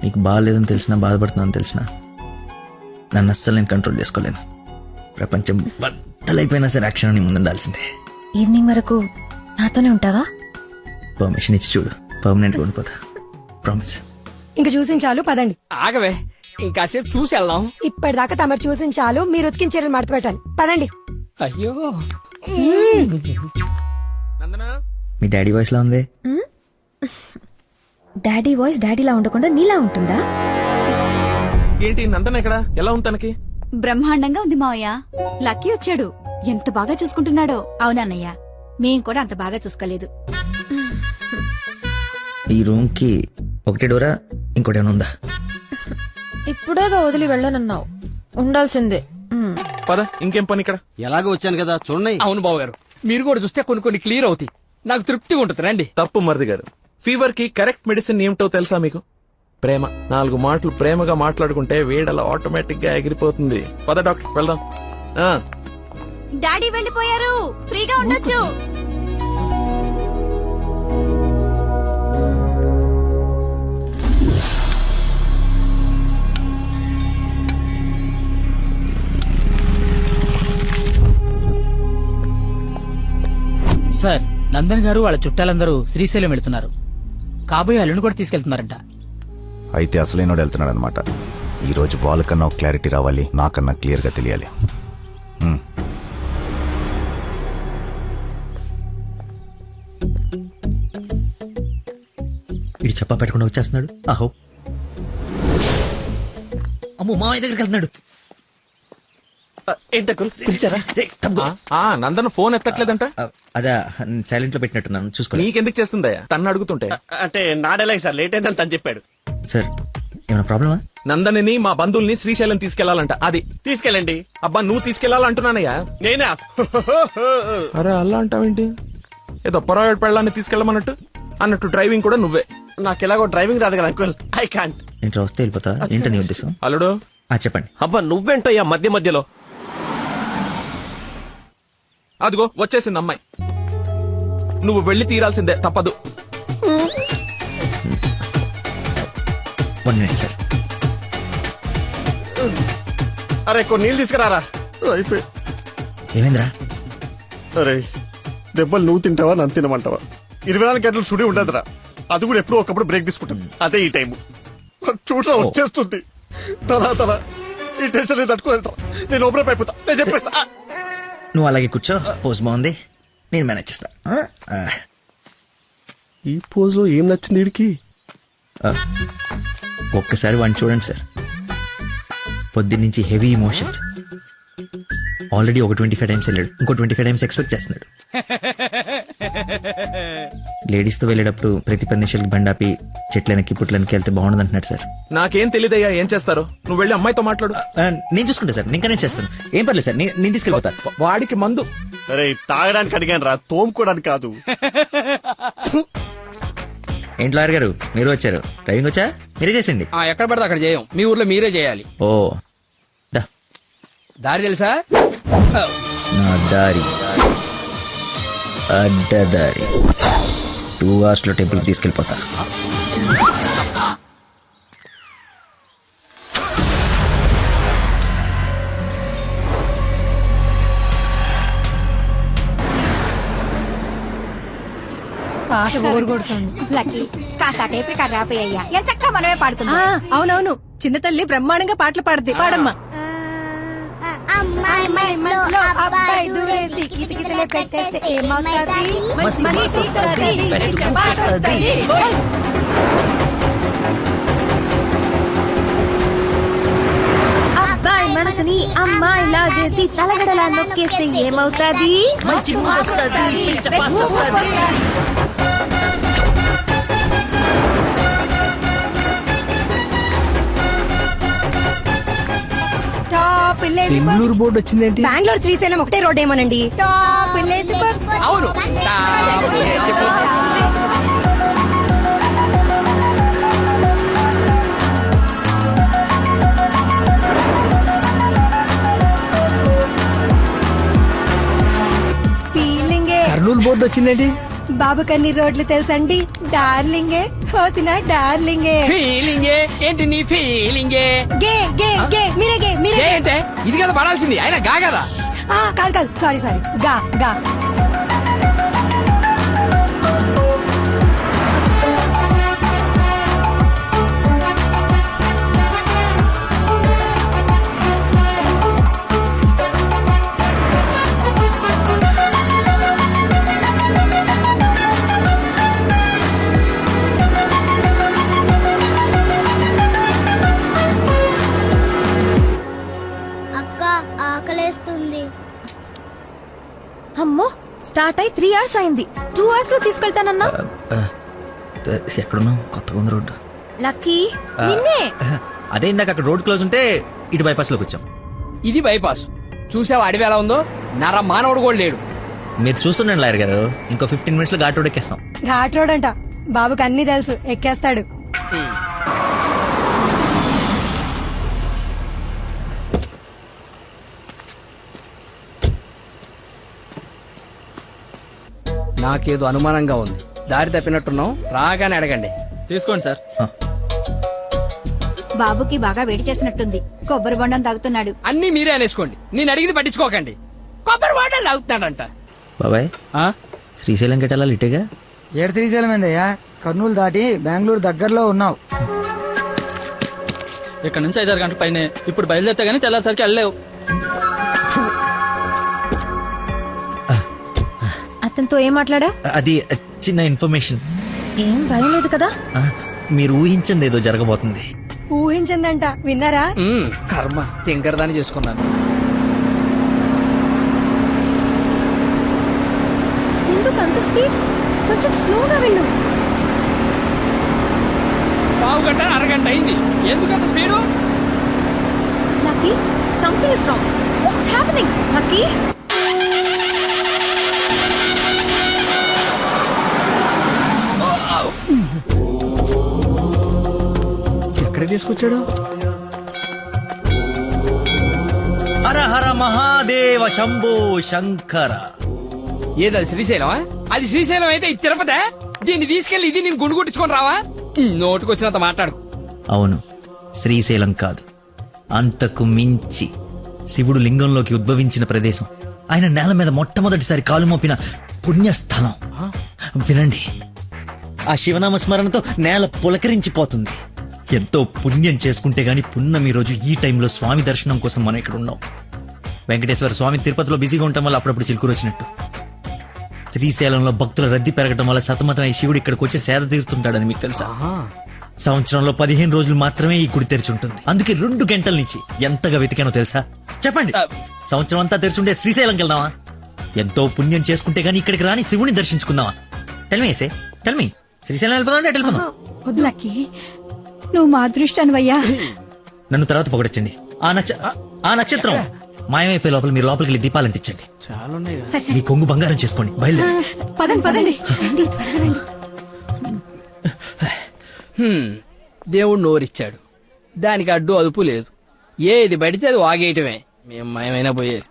Speaker 9: నీకు బాగాలేదని తెలిసినా, బాధపడుతున్నాను తెలిసినా, నన్ను అస్సలు నేను కంట్రోల్ చేసుకోలేను. ప్రపంచం బద్దలైపోయినా సరే అక్షరం నీ ముందు ఉండాల్సిందే.
Speaker 6: ఈవినింగ్ వరకు నాతోనే ఉంటావా?
Speaker 9: పర్మిషన్ ఇచ్చి చూడు, పర్మనెంట్గా ఉండిపోతా. ప్రామిస్.
Speaker 6: ఇంక చూసించాలు, పదండి.
Speaker 17: ఆగవే, ఇంకాసేపు చూసి వెళ్దాం.
Speaker 6: ఇప్పటిదాకా తమరు చూసించాలు, మీరు ఉతికిన చీరలు మడత పెట్టాలి. పదండి.
Speaker 17: అయ్యో,
Speaker 9: మీ డాడీ వాయిస్ లా ఉంది.
Speaker 6: డాడీ వాయిస్ డాడీలా ఉండకుండా నీలా ఉంటుందా?
Speaker 8: ఏంటి నందన ఇక్కడ? ఎలా ఉంది తనకి?
Speaker 13: బ్రహ్మాండంగా ఉంది మావయ్య. లక్కీ వచ్చాడు, ఎంత బాగా చూసుకుంటున్నాడో.
Speaker 4: అవునన్నయ్య, మేం కూడా అంత బాగా చూసుకోలేదు.
Speaker 9: ఈ రూమ్ కి ఒకటే డోరా, ఇంకోటి ఏమైనా ఉందా?
Speaker 6: ఇప్పుడేగా వదిలి వెళ్ళనన్నావు, ఉండాల్సిందే.
Speaker 8: పద, ఇంకేం పని ఇక్కడ?
Speaker 14: ఎలాగో వచ్చాను కదా చూడండి.
Speaker 17: అవును బాబు గారు, మీరు కూడా చూస్తే కొన్ని క్లియర్ అవుతాయి. నాకు తృప్తిగా ఉంటుంది. రండి.
Speaker 8: తప్పు మరిది గారు, ఫీవర్ కి కరెక్ట్ మెడిసిన్ ఏమిటో తెలుసా మీకు? ప్రేమ. 4 మాటలు ప్రేమగా మాట్లాడుకుంటే వేడలా ఆటోమేటిక్ గా ఎగిరిపోతుంది. పద డాక్టర్, వెళ్దాం.
Speaker 13: డాడీ వెళ్ళిపోయారు, ఫ్రీగా ఉండొచ్చు.
Speaker 10: సార్, నందన్ గారు వాళ్ళ చుట్టాలందరూ శ్రీశైలం వెళ్తున్నారు. కాబోయే అల్లుని కూడా తీసుకెళ్తున్నారంట.
Speaker 16: అయితే అసలైనోడు వెళ్తున్నాడు అనమాట. ఈ రోజు వాళ్ళకన్నా ఒక క్లారిటీ రావాలి, నాకన్నా క్లియర్ గా తెలియాలి.
Speaker 9: వీడు చెప్పా పెట్టకుండా వచ్చేస్తున్నాడు. ఆహో, అమ్మో, మామయ్య దగ్గరికి వెళ్తున్నాడు.
Speaker 8: పిలిచారా? నందన ఫోన్ ఎత్తట్లేదంట.
Speaker 9: అదే సైలెంట్ లో పెట్టినట్టున్నాను, చూసుకో.
Speaker 8: నీకెందుకు చేస్తుందయ్యా తన్ను అడుగుతుంటే?
Speaker 21: అంటే నాడేలాగ సార్, లేట్ అయిందని తను చెప్పాడు.
Speaker 9: సార్, ఏమైనా ప్రాబ్లమా?
Speaker 8: నందనిని మా బంధువుల్ని శ్రీశైలం తీసుకెళ్లాలంట. అది
Speaker 21: తీసుకెళ్ళండి.
Speaker 8: అబ్బా, నువ్వు తీసుకెళ్లాలంటున్నానయ్యా.
Speaker 21: నేనా?
Speaker 8: అరే అలా అంటావేంటి? ఏదో పొరపాటు పెళ్ళాన్ని తీసుకెళ్ళమన్నట్టు అన్నట్టు డ్రైవింగ్ కూడా నువ్వే.
Speaker 21: నాకు ఎలాగో డ్రైవింగ్ రాదు కదా అంకుల్, ఐ కాంట్.
Speaker 9: ఇంట్లో వస్తే వెళ్ళిపోతా. ఏంటో నీ ఉద్దేశం?
Speaker 8: అల్లుడు,
Speaker 9: చెప్పండి.
Speaker 18: అబ్బా నువ్వేంటయ్యా మధ్య మధ్యలో?
Speaker 8: అదిగో వచ్చేసింది అమ్మాయి. నువ్వు వెళ్ళి తీరాల్సిందే, తప్పదు.
Speaker 9: 1 minute సార్.
Speaker 21: అరే కొన్ని నీళ్ళు తీసుకురారా. అయిపోయి.
Speaker 9: ఏమైందిరా?
Speaker 21: అరే దెబ్బలు నువ్వు తింటావా నన్ను తినమంటావా? 24 గంటలు సుడి ఉండదురా. అది కూడా ఎప్పుడో ఒకప్పుడు బ్రేక్ తీసుకుంటాం. అదే ఈ టైం చూడరా వచ్చేస్తుంది. తల ఈ టెన్షన్ తట్టుకోలేట. నేను ఓపెన్ అయిపోతా, నేను చెప్పేస్తా.
Speaker 9: నువ్వు అలాగే కూర్చో, పోజ్ బాగుంది, నేను మేనేజ్ చేస్తా.
Speaker 21: ఈ పోజ్ లో ఏం నచ్చింది వీడికి?
Speaker 9: ఒక్కసారి వాడిని చూడండి సార్, పొద్దున్నుంచి హెవీ ఇమోషన్స్. ఆల్రెడీ ఒక 25 టైమ్స్ వెళ్ళాడు, ఇంకో 25 టైమ్స్ ఎక్స్పెక్ట్ చేస్తున్నాడు. లేడీస్తో వెళ్ళేటప్పుడు ప్రతి 10 నిమిషాలకి బండాపి చెట్లనకి పుట్లనకి వెళ్తే బాగుండదు అంటున్నాడు సార్.
Speaker 8: నాకేం తెలియదయ్యా ఏం చేస్తారో. నువ్వు వెళ్ళి అమ్మాయితో మాట్లాడు.
Speaker 9: నేను చూసుకుంటా సార్, నేను కనెక్ట్ చేస్తాను. ఏం పర్లేదు సార్, నేను తీసుకెళ్ళిపోతా.
Speaker 8: వాడికి మందు
Speaker 21: అరే తాగడానికి అడిగాను రా, తోముకోవడానికి కాదు.
Speaker 9: ఏంటి లాయర్ గారు మీరు వచ్చారు? డ్రైవింగ్ వచ్చా? మీరే చేసండి.
Speaker 11: ఎక్కడ పడితే అక్కడ చేయం, మీ ఊర్లో మీరే చేయాలి.
Speaker 9: ఓ
Speaker 11: దారి తెలుసా?
Speaker 9: నా దారి అడ్డదారి. 2 hours లో టెంపుల్ తీసుకెళ్ళిపోతా.
Speaker 4: పాట బోరు కొడుతుంది. లక్కీ కాస్త టేప్ రికార్డ్ రాపోయ్యా, ఎంచక్క మనమే పాడుకుందాం. అవునవును, చిన్న తల్లి బ్రహ్మాండంగా పాటలు పాడుద్ది, పాడమ్మా. అమ్మాయి మనసులో అబ్బాయి దూరేసి కితకితలే పెట్టేస్తే ఏమవుతాది? మంచి మనిషి వస్తది, మంచి మాట వస్తది.
Speaker 6: అబ్బాయి మనసుని అమ్మాయి లాగేసి తలగడలా నొక్కేస్తే ఏమవుతాది?
Speaker 9: మంచి మూడ్ వస్తది, పిచ్చ పాస్ వస్తది.
Speaker 4: బెంగళూరు బోర్డు వచ్చిందేంటి? బెంగళూరు శ్రీశైలం ఒకటే రోడ్ ఏమోనండి.
Speaker 11: అవును.
Speaker 17: కర్నూలు బోర్డు వచ్చిందేంటి?
Speaker 4: బాబు కన్ని రోడ్లు తెలుసండి. డార్లింగే హోసిన డార్లింగే.
Speaker 11: ఫీలింగే ఏంటి నీ ఫీలింగే?
Speaker 4: గే గే గే మీరే గే మీరే గే.
Speaker 11: అంటే ఇది కదా పడాల్సింది, ఆయన గా కదా.
Speaker 4: కాదు కాదు, సారీ సారీ, గా గా.
Speaker 6: అమ్మో, స్టార్ట్ అయి 3 hours అయింది. 2 hours లో తీసుకెళ్తానన్నా.
Speaker 9: ఎక్కడున్నావు? కొత్తగా ఉంది రోడ్డు.
Speaker 6: లక్కీ నిన్నే.
Speaker 9: అదే ఇందాక అక్కడ రోడ్ క్లోజ్ ఉంటే ఇటు బైపాస్ లోకి వచ్చాం.
Speaker 11: ఇది బైపాస్. చూసావా అడవి ఎలా ఉందో? నర మానవుడు కూడా లేడు.
Speaker 9: మీరు చూస్తుండండి లాయర్ గారు, ఇంకో 15 minutes లో ఘాట్ రోడ్ ఎక్కేస్తాం.
Speaker 4: ఘాట్ రోడ్ అంట, బాబుకి అన్ని తెలుసు, ఎక్కేస్తాడు.
Speaker 11: నాకేదో అనుమానంగా ఉంది. దారి తప్పినట్టున్నాం, రాగానే అడగండి.
Speaker 10: తీసుకోండి సార్.
Speaker 4: బాబుకి బాగా వేడి చేసినట్టుంది, కొబ్బరి బొండం తాగుతున్నాడు.
Speaker 11: అన్ని మీరే అనేసుకోండి, నేను అడిగింది పట్టించుకోకండి. కొబ్బరి బొండం తాగుతున్నాడంట.
Speaker 9: బాబాయ్ శ్రీశైలం గెటాలా ఇటేగా?
Speaker 15: ఏడు శ్రీశైలం ఏందయ్యా? కర్నూలు దాటి బెంగళూరు దగ్గరలో ఉన్నావు.
Speaker 10: ఇక్కడ నుంచి 5-6 గంటల పైన. ఇప్పుడు బయలుదేరితే గానీ తెల్లాసరికి వెళ్ళలేవు.
Speaker 6: అతనితో ఏం మాట్లాడా?
Speaker 9: అది చిన్న ఇన్ఫర్మేషన్.
Speaker 6: ఏం భయం లేదు కదా?
Speaker 9: మీరు ఊహించింది ఏదో జరగబోతుంది.
Speaker 4: ఊహించిందంట, విన్నారా?
Speaker 11: కర్మ, తింకరదాన్ని చేసుకున్నాను.
Speaker 6: ఎందుకు అంత స్పీడ్? కొంచెం స్లోగా వెళ్ళు.
Speaker 11: పావు గంట అరగంట అయింది, ఎందుకంత speed?
Speaker 6: Lucky, something is wrong. What's happening? Lucky,
Speaker 17: ఎక్కడ తీసుకొచ్చాడు?
Speaker 9: హర హర మహాదేవ శంభో శంకర.
Speaker 11: ఏదది శ్రీశైలమా? అది శ్రీశైలం అయితే ఇది తిరుపతే. దీన్ని తీసుకెళ్లి ఇది నేను గుండు కొట్టించుకొని రావా? నోటుకొచ్చినంత మాట్లాడుకు.
Speaker 9: అవును, శ్రీశైలం కాదు, అంతకు మించి శివుడు లింగంలోకి ఉద్భవించిన ప్రదేశం, ఆయన నేల మీద మొట్టమొదటిసారి కాలు మోపిన పుణ్యస్థలం. వినండి, ఆ శివనామ స్మరణతో నేల పులకరించిపోతుంది. ఎంతో పుణ్యం చేసుకుంటే గాని పున్నమి రోజు ఈ టైంలో స్వామి దర్శనం కోసం మనం ఇక్కడ ఉన్నాం. వెంకటేశ్వర స్వామి తిరుపతిలో బిజీగా ఉండటం వల్ల అప్పుడప్పుడు చిలుకూరు వచ్చినట్టు. శ్రీశైలంలో భక్తుల రద్దీ పెరగడం వల్ల సతమతం అయి శివుడు ఇక్కడికి వచ్చి సేద తీరుతుంటాడని మీకు తెలుసా? సంవత్సరంలో 15 రోజులు మాత్రమే ఈ గుడి తెరిచి ఉంటుంది. అందుకే 2 గంటల నుంచి ఎంతగా వెతికానో తెలుసా? చెప్పండి. సంవత్సరం అంతా తెరిచుండే శ్రీశైలంకి వెళ్దామా? ఎంతో పుణ్యం చేసుకుంటే గానీ ఇక్కడికి రాని శివుని దర్శించుకుందామా? టెల్మీ టెల్మీ శ్రీశైలం వెళ్ళిపోదాం అంటే వెళ్ళిపోదాం.
Speaker 4: వద్దులకి, నువ్వు మా అదృష్టానివయ్యా.
Speaker 9: నన్ను తర్వాత పొగడొచ్చండి. ఆ నక్షత్రం మాయమైపోయే లోపల మీరు లోపలికి వెళ్ళి దీపాలు అంటించండి. మీ కొంగు బంగారం చేసుకోండి. బయలుదేరి
Speaker 4: పదండి. రండి, త్వరగా రండి.
Speaker 10: దేవుడు నోరిచ్చాడు, దానికి అడ్డు అదుపు లేదు. ఏది పడితే అది వాగేయటమే. మేము మయమైనా పోయేది.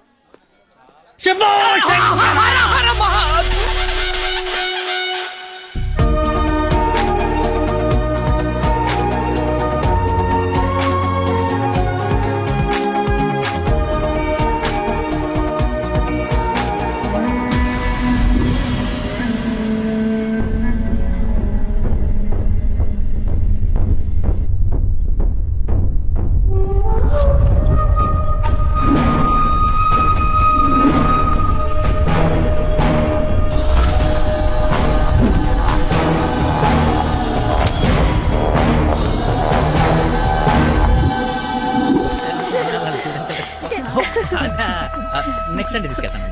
Speaker 9: నెక్స్ట్ అంటే తీసుకెళ్తాను.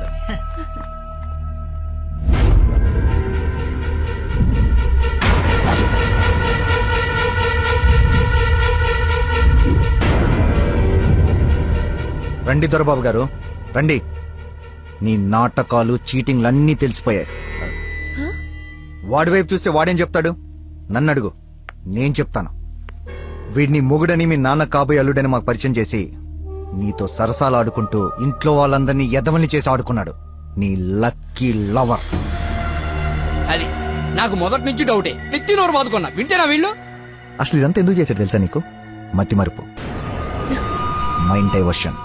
Speaker 16: రండి దొరబాబు గారు, రండి. నీ నాటకాలు, చీటింగ్లు అన్నీ తెలిసిపోయాయి. వాడి వైపు చూస్తే వాడేం చెప్తాడు? నన్ను అడుగు, నేను చెప్తాను. వీడిని మొగుడని మీ నాన్న కాబోయే అల్లుడని మాకు పరిచయం చేసి నీతో సరసాలు ఆడుకుంటూ ఇంట్లో వాళ్ళందరినీ ఎదవల్ని చేసి ఆడుకున్నాడు నీ లక్కీ లవర్.
Speaker 10: అది నాకు మొదటి నుంచి డౌటే. నెత్తి నోరు బాదుకున్నా వింటేనా వీళ్ళు?
Speaker 16: అసలు ఇదంతా ఎందుకు చేశాడు తెలుసా నీకు? మతి మరుపు, మైండ్ డైవర్షన్.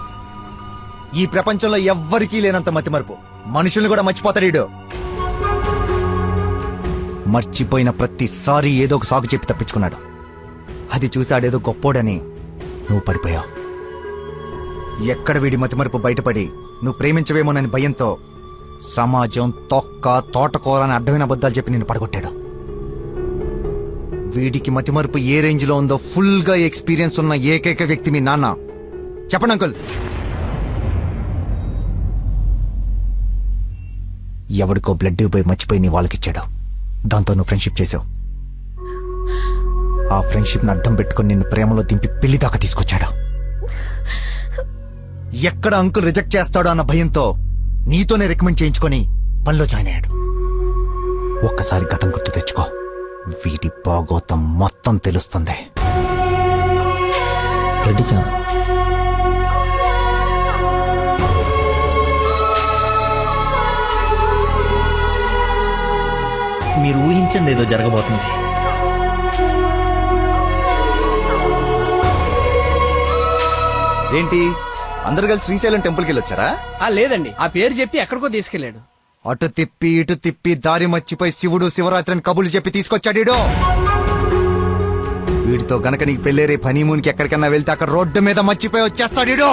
Speaker 16: ఈ ప్రపంచంలో ఎవ్వరికీ లేనంత మతి మరుపు. మనుషుల్ని కూడా మర్చిపోతాడు వీడు. మర్చిపోయిన ప్రతిసారి ఏదో ఒక సాగు చెప్పి తప్పించుకున్నాడు. అది చూసాడేదో గొప్పోడని నువ్వు పడిపోయావు. ఎక్కడ వీడి మతిమరుపు బయటపడి నువ్వు ప్రేమించవేమోనని భయంతో సమాజం తొక్క తోటకూర అని అడ్డమైన అబద్ధాలు చెప్పి నిన్ను పడగొట్టాడు. వీడికి మతిమరుపు ఏ రేంజ్ లో ఉందో ఫుల్ గా ఎక్స్పీరియన్స్ ఉన్న ఏకైక వ్యక్తి మీ నాన్న. చెప్పండి అంకుల్. ఎవడికో బ్లడ్ పోయి మర్చిపోయి నీ వాళ్ళకిచ్చాడు. దాంతో నువ్వు ఫ్రెండ్షిప్ చేసావు. ఆ ఫ్రెండ్షిప్ ని అడ్డం పెట్టుకుని నిన్ను ప్రేమలో దింపి పెళ్లి దాకా తీసుకొచ్చాడు. ఎక్కడ అంకుల్ రిజెక్ట్ చేస్తాడో అన్న భయంతో నీతోనే రికమెండ్ చేయించుకొని పనిలో జాయిన్ అయ్యాడు. ఒక్కసారి గతం గుర్తు తెచ్చుకో, వీటి బాగోతం మొత్తం తెలుస్తుంది.
Speaker 9: మీరు ఊహించండి ఏదో జరగబోతుంది.
Speaker 16: ఏంటి అందరు కలిసి శ్రీశైలం టెంపుల్కి వెళ్ళొచ్చారా?
Speaker 10: లేదండి, ఆ పేరు చెప్పి ఎక్కడికో తీసుకెళ్లాడు.
Speaker 16: అటు తిప్పి ఇటు తిప్పి దారి మర్చిపోయి శివుడు శివరాత్రిని కబులు చెప్పి తీసుకొచ్చాడు. వీడితో గనక నీకు పెళ్ళేరే హనీమూన్ కి ఎక్కడికన్నా వెళ్తే అక్కడ రోడ్డు మీద మర్చిపోయి వచ్చేస్తాడు.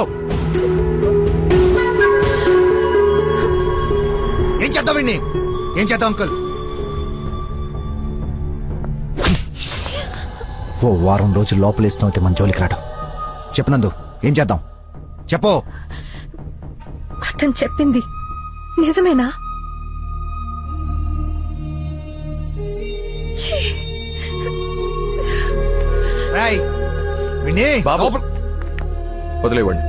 Speaker 16: ఏం చేద్దాం వీడిని? ఏం చేద్దాం అంకుల్? ఓ వారం రోజులు లోపలేస్తూ మన జోలికి రాడు. చెప్పనందు ఏం చేద్దాం చెప్పు.
Speaker 6: అతను చెప్పింది నిజమేనా?
Speaker 8: వదిలేవండి.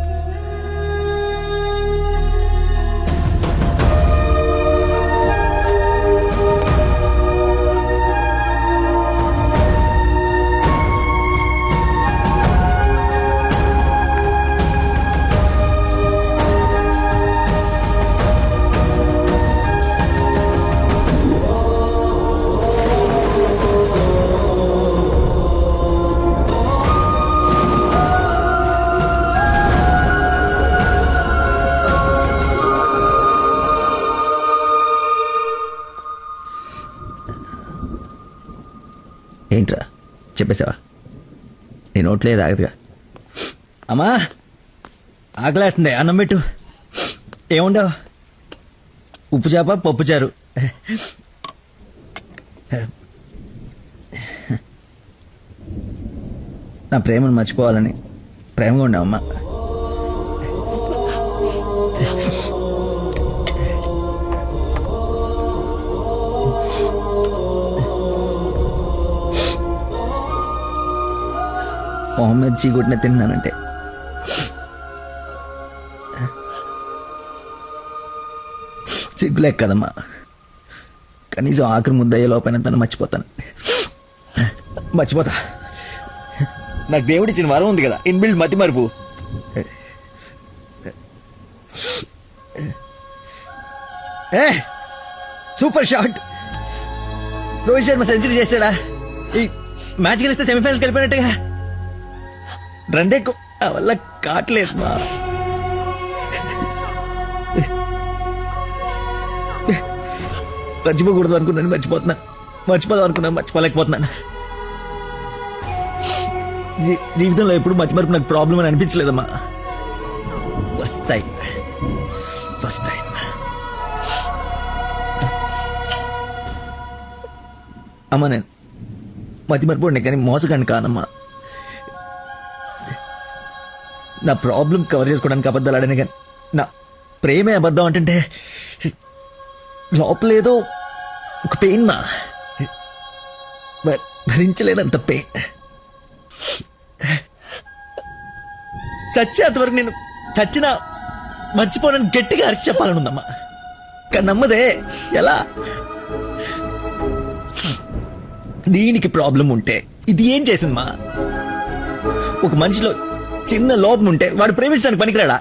Speaker 9: ఏంట్రా చెప్పేసావా? నీ నోట్లే ఆగదుగా. అమ్మా ఆకలేస్తుంది, అన్నం పెట్టు. ఏముండవు? ఉప్పు చేప పప్పు చారు.
Speaker 16: నా ప్రేమను మర్చిపోవాలని ప్రేమగా ఉండవమ్మా. మొహమ్మద్ చీగుట్టిన తిన్నానంటే సిగ్గులేక కదమ్మా, కనీసం ఆఖరి ముద్దయ్యే లోపైన తను మర్చిపోతాను. మర్చిపోతా. నాకు దేవుడిచ్చిన వరం ఉంది కదా, ఇన్బిల్డ్ మతి మరుపు. Super shot. Rohit Sharma century చేశాడా? ఈ మ్యాచ్ గెలిస్తే సెమీఫైనల్కి వెళ్ళిపోయినట్టుగా. రన్ రేట్ వల్ల కావట్లేదు మా. మర్చిపోకూడదు అనుకున్నాను, మర్చిపోదాం అనుకున్నాను, మర్చిపోలేకపోతున్నాను. జీవితంలో ఎప్పుడు మర్చిమరుపు నాకు ప్రాబ్లం అని అనిపించలేదమ్మా. ఫస్ట్ టైం అమ్మా. నేను మతిమరుపు ఉండే కానీ మోసగాన్ని కానమ్మా. నా ప్రాబ్లం కవర్ చేసుకోవడానికి అబద్ధాలు ఆడాను, కానీ నా ప్రేమే అబద్ధం అంటే లోపలేదో ఒక పెయిన్ మా, భరించలేనంత పెయిన్. చచ్చేంతవరకు నేను చచ్చినా మర్చిపోనని గట్టిగా అరిచి చెప్పాలని ఉందమ్మా. కానీ నమ్మదే ఎలా? దీనికి ప్రాబ్లం ఉంటే ఇది ఏం చేసిందమ్మా? ఒక మనిషిలో చిన్న లోపం ఉంటే వాడు ప్రేమించడానికి పనికిరాడా?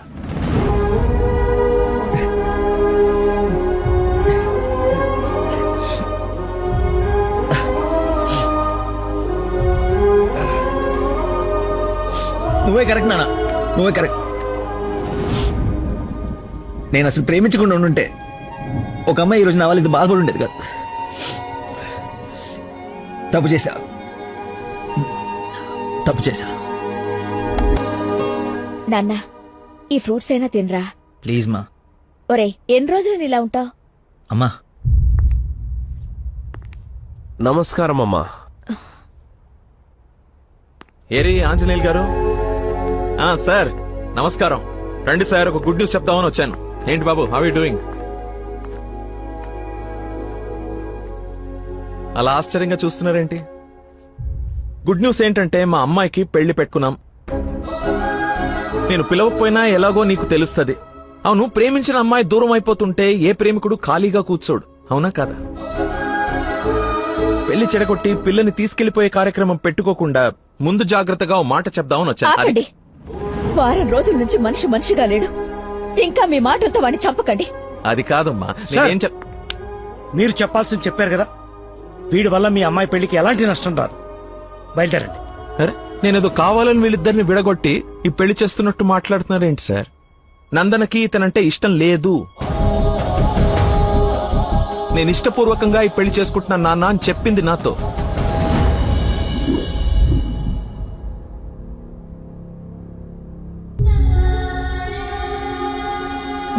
Speaker 16: నువ్వే కరెక్ట్ నాన్న, నువ్వే కరెక్ట్. నేను అసలు ప్రేమించకుండా ఉండుంటే ఒక అమ్మాయి ఈరోజు నా వాళ్ళు ఇది బాధపడి ఉండేది కాదు. తప్పు చేశా.
Speaker 3: నాన్న, ఈ ఫ్రూట్స్ అయినా తినరా
Speaker 16: ప్లీజ్ మా.
Speaker 3: ఒరే, ఎన్ని రోజులు ఇలా ఉంటావు?
Speaker 16: అమ్మా
Speaker 18: నమస్కారం అమ్మా.
Speaker 8: ఏరి ఆంజనేయులు గారు. సార్ నమస్కారం. రండి సార్, ఒక గుడ్ న్యూస్ చెప్తామని వచ్చాను. ఏంటి బాబు, హౌ యూ డూయింగ్? అలా ఆశ్చర్యంగా చూస్తున్నారేంటి? గుడ్ న్యూస్ ఏంటంటే మా అమ్మాయికి పెళ్లి పెట్టుకున్నాం. నేను పిలవకపోయినా ఎలాగో నీకు తెలుస్తుంది. అవును, ప్రేమించిన అమ్మాయి దూరం అయిపోతుంటే ఏ ప్రేమికుడు ఖాళీగా కూర్చోడు, అవునా కాదా? పెళ్లి చెడగొట్టి పిల్లని తీసుకెళ్లిపోయే కార్యక్రమం పెట్టుకోకుండా ముందు జాగ్రత్తగా ఓ మాట చెప్దామని వచ్చాను.
Speaker 3: ఆపండి. వారం రోజుల నుంచి మనిషిగా లేడు. ఇంకా మీ మాటలతో వాడిని చంపకండి.
Speaker 8: అది కాదమ్మా,
Speaker 5: మీరు చెప్పాల్సింది చెప్పారు కదా. వీడి వల్ల మీ అమ్మాయి పెళ్లికి ఎలాంటి నష్టం రాదు. బయలుదేరండి.
Speaker 8: అరే, నేనేదో కావాలని వీళ్ళిద్దరిని విడగొట్టి ఈ పెళ్లి చేస్తున్నట్టు మాట్లాడుతున్నారేంటి సార్? నందనకి ఇతనంటే ఇష్టం లేదు. నేను ఇష్టపూర్వకంగా ఈ పెళ్లి చేసుకుంటున్నా నాన్న అని చెప్పింది నాతో.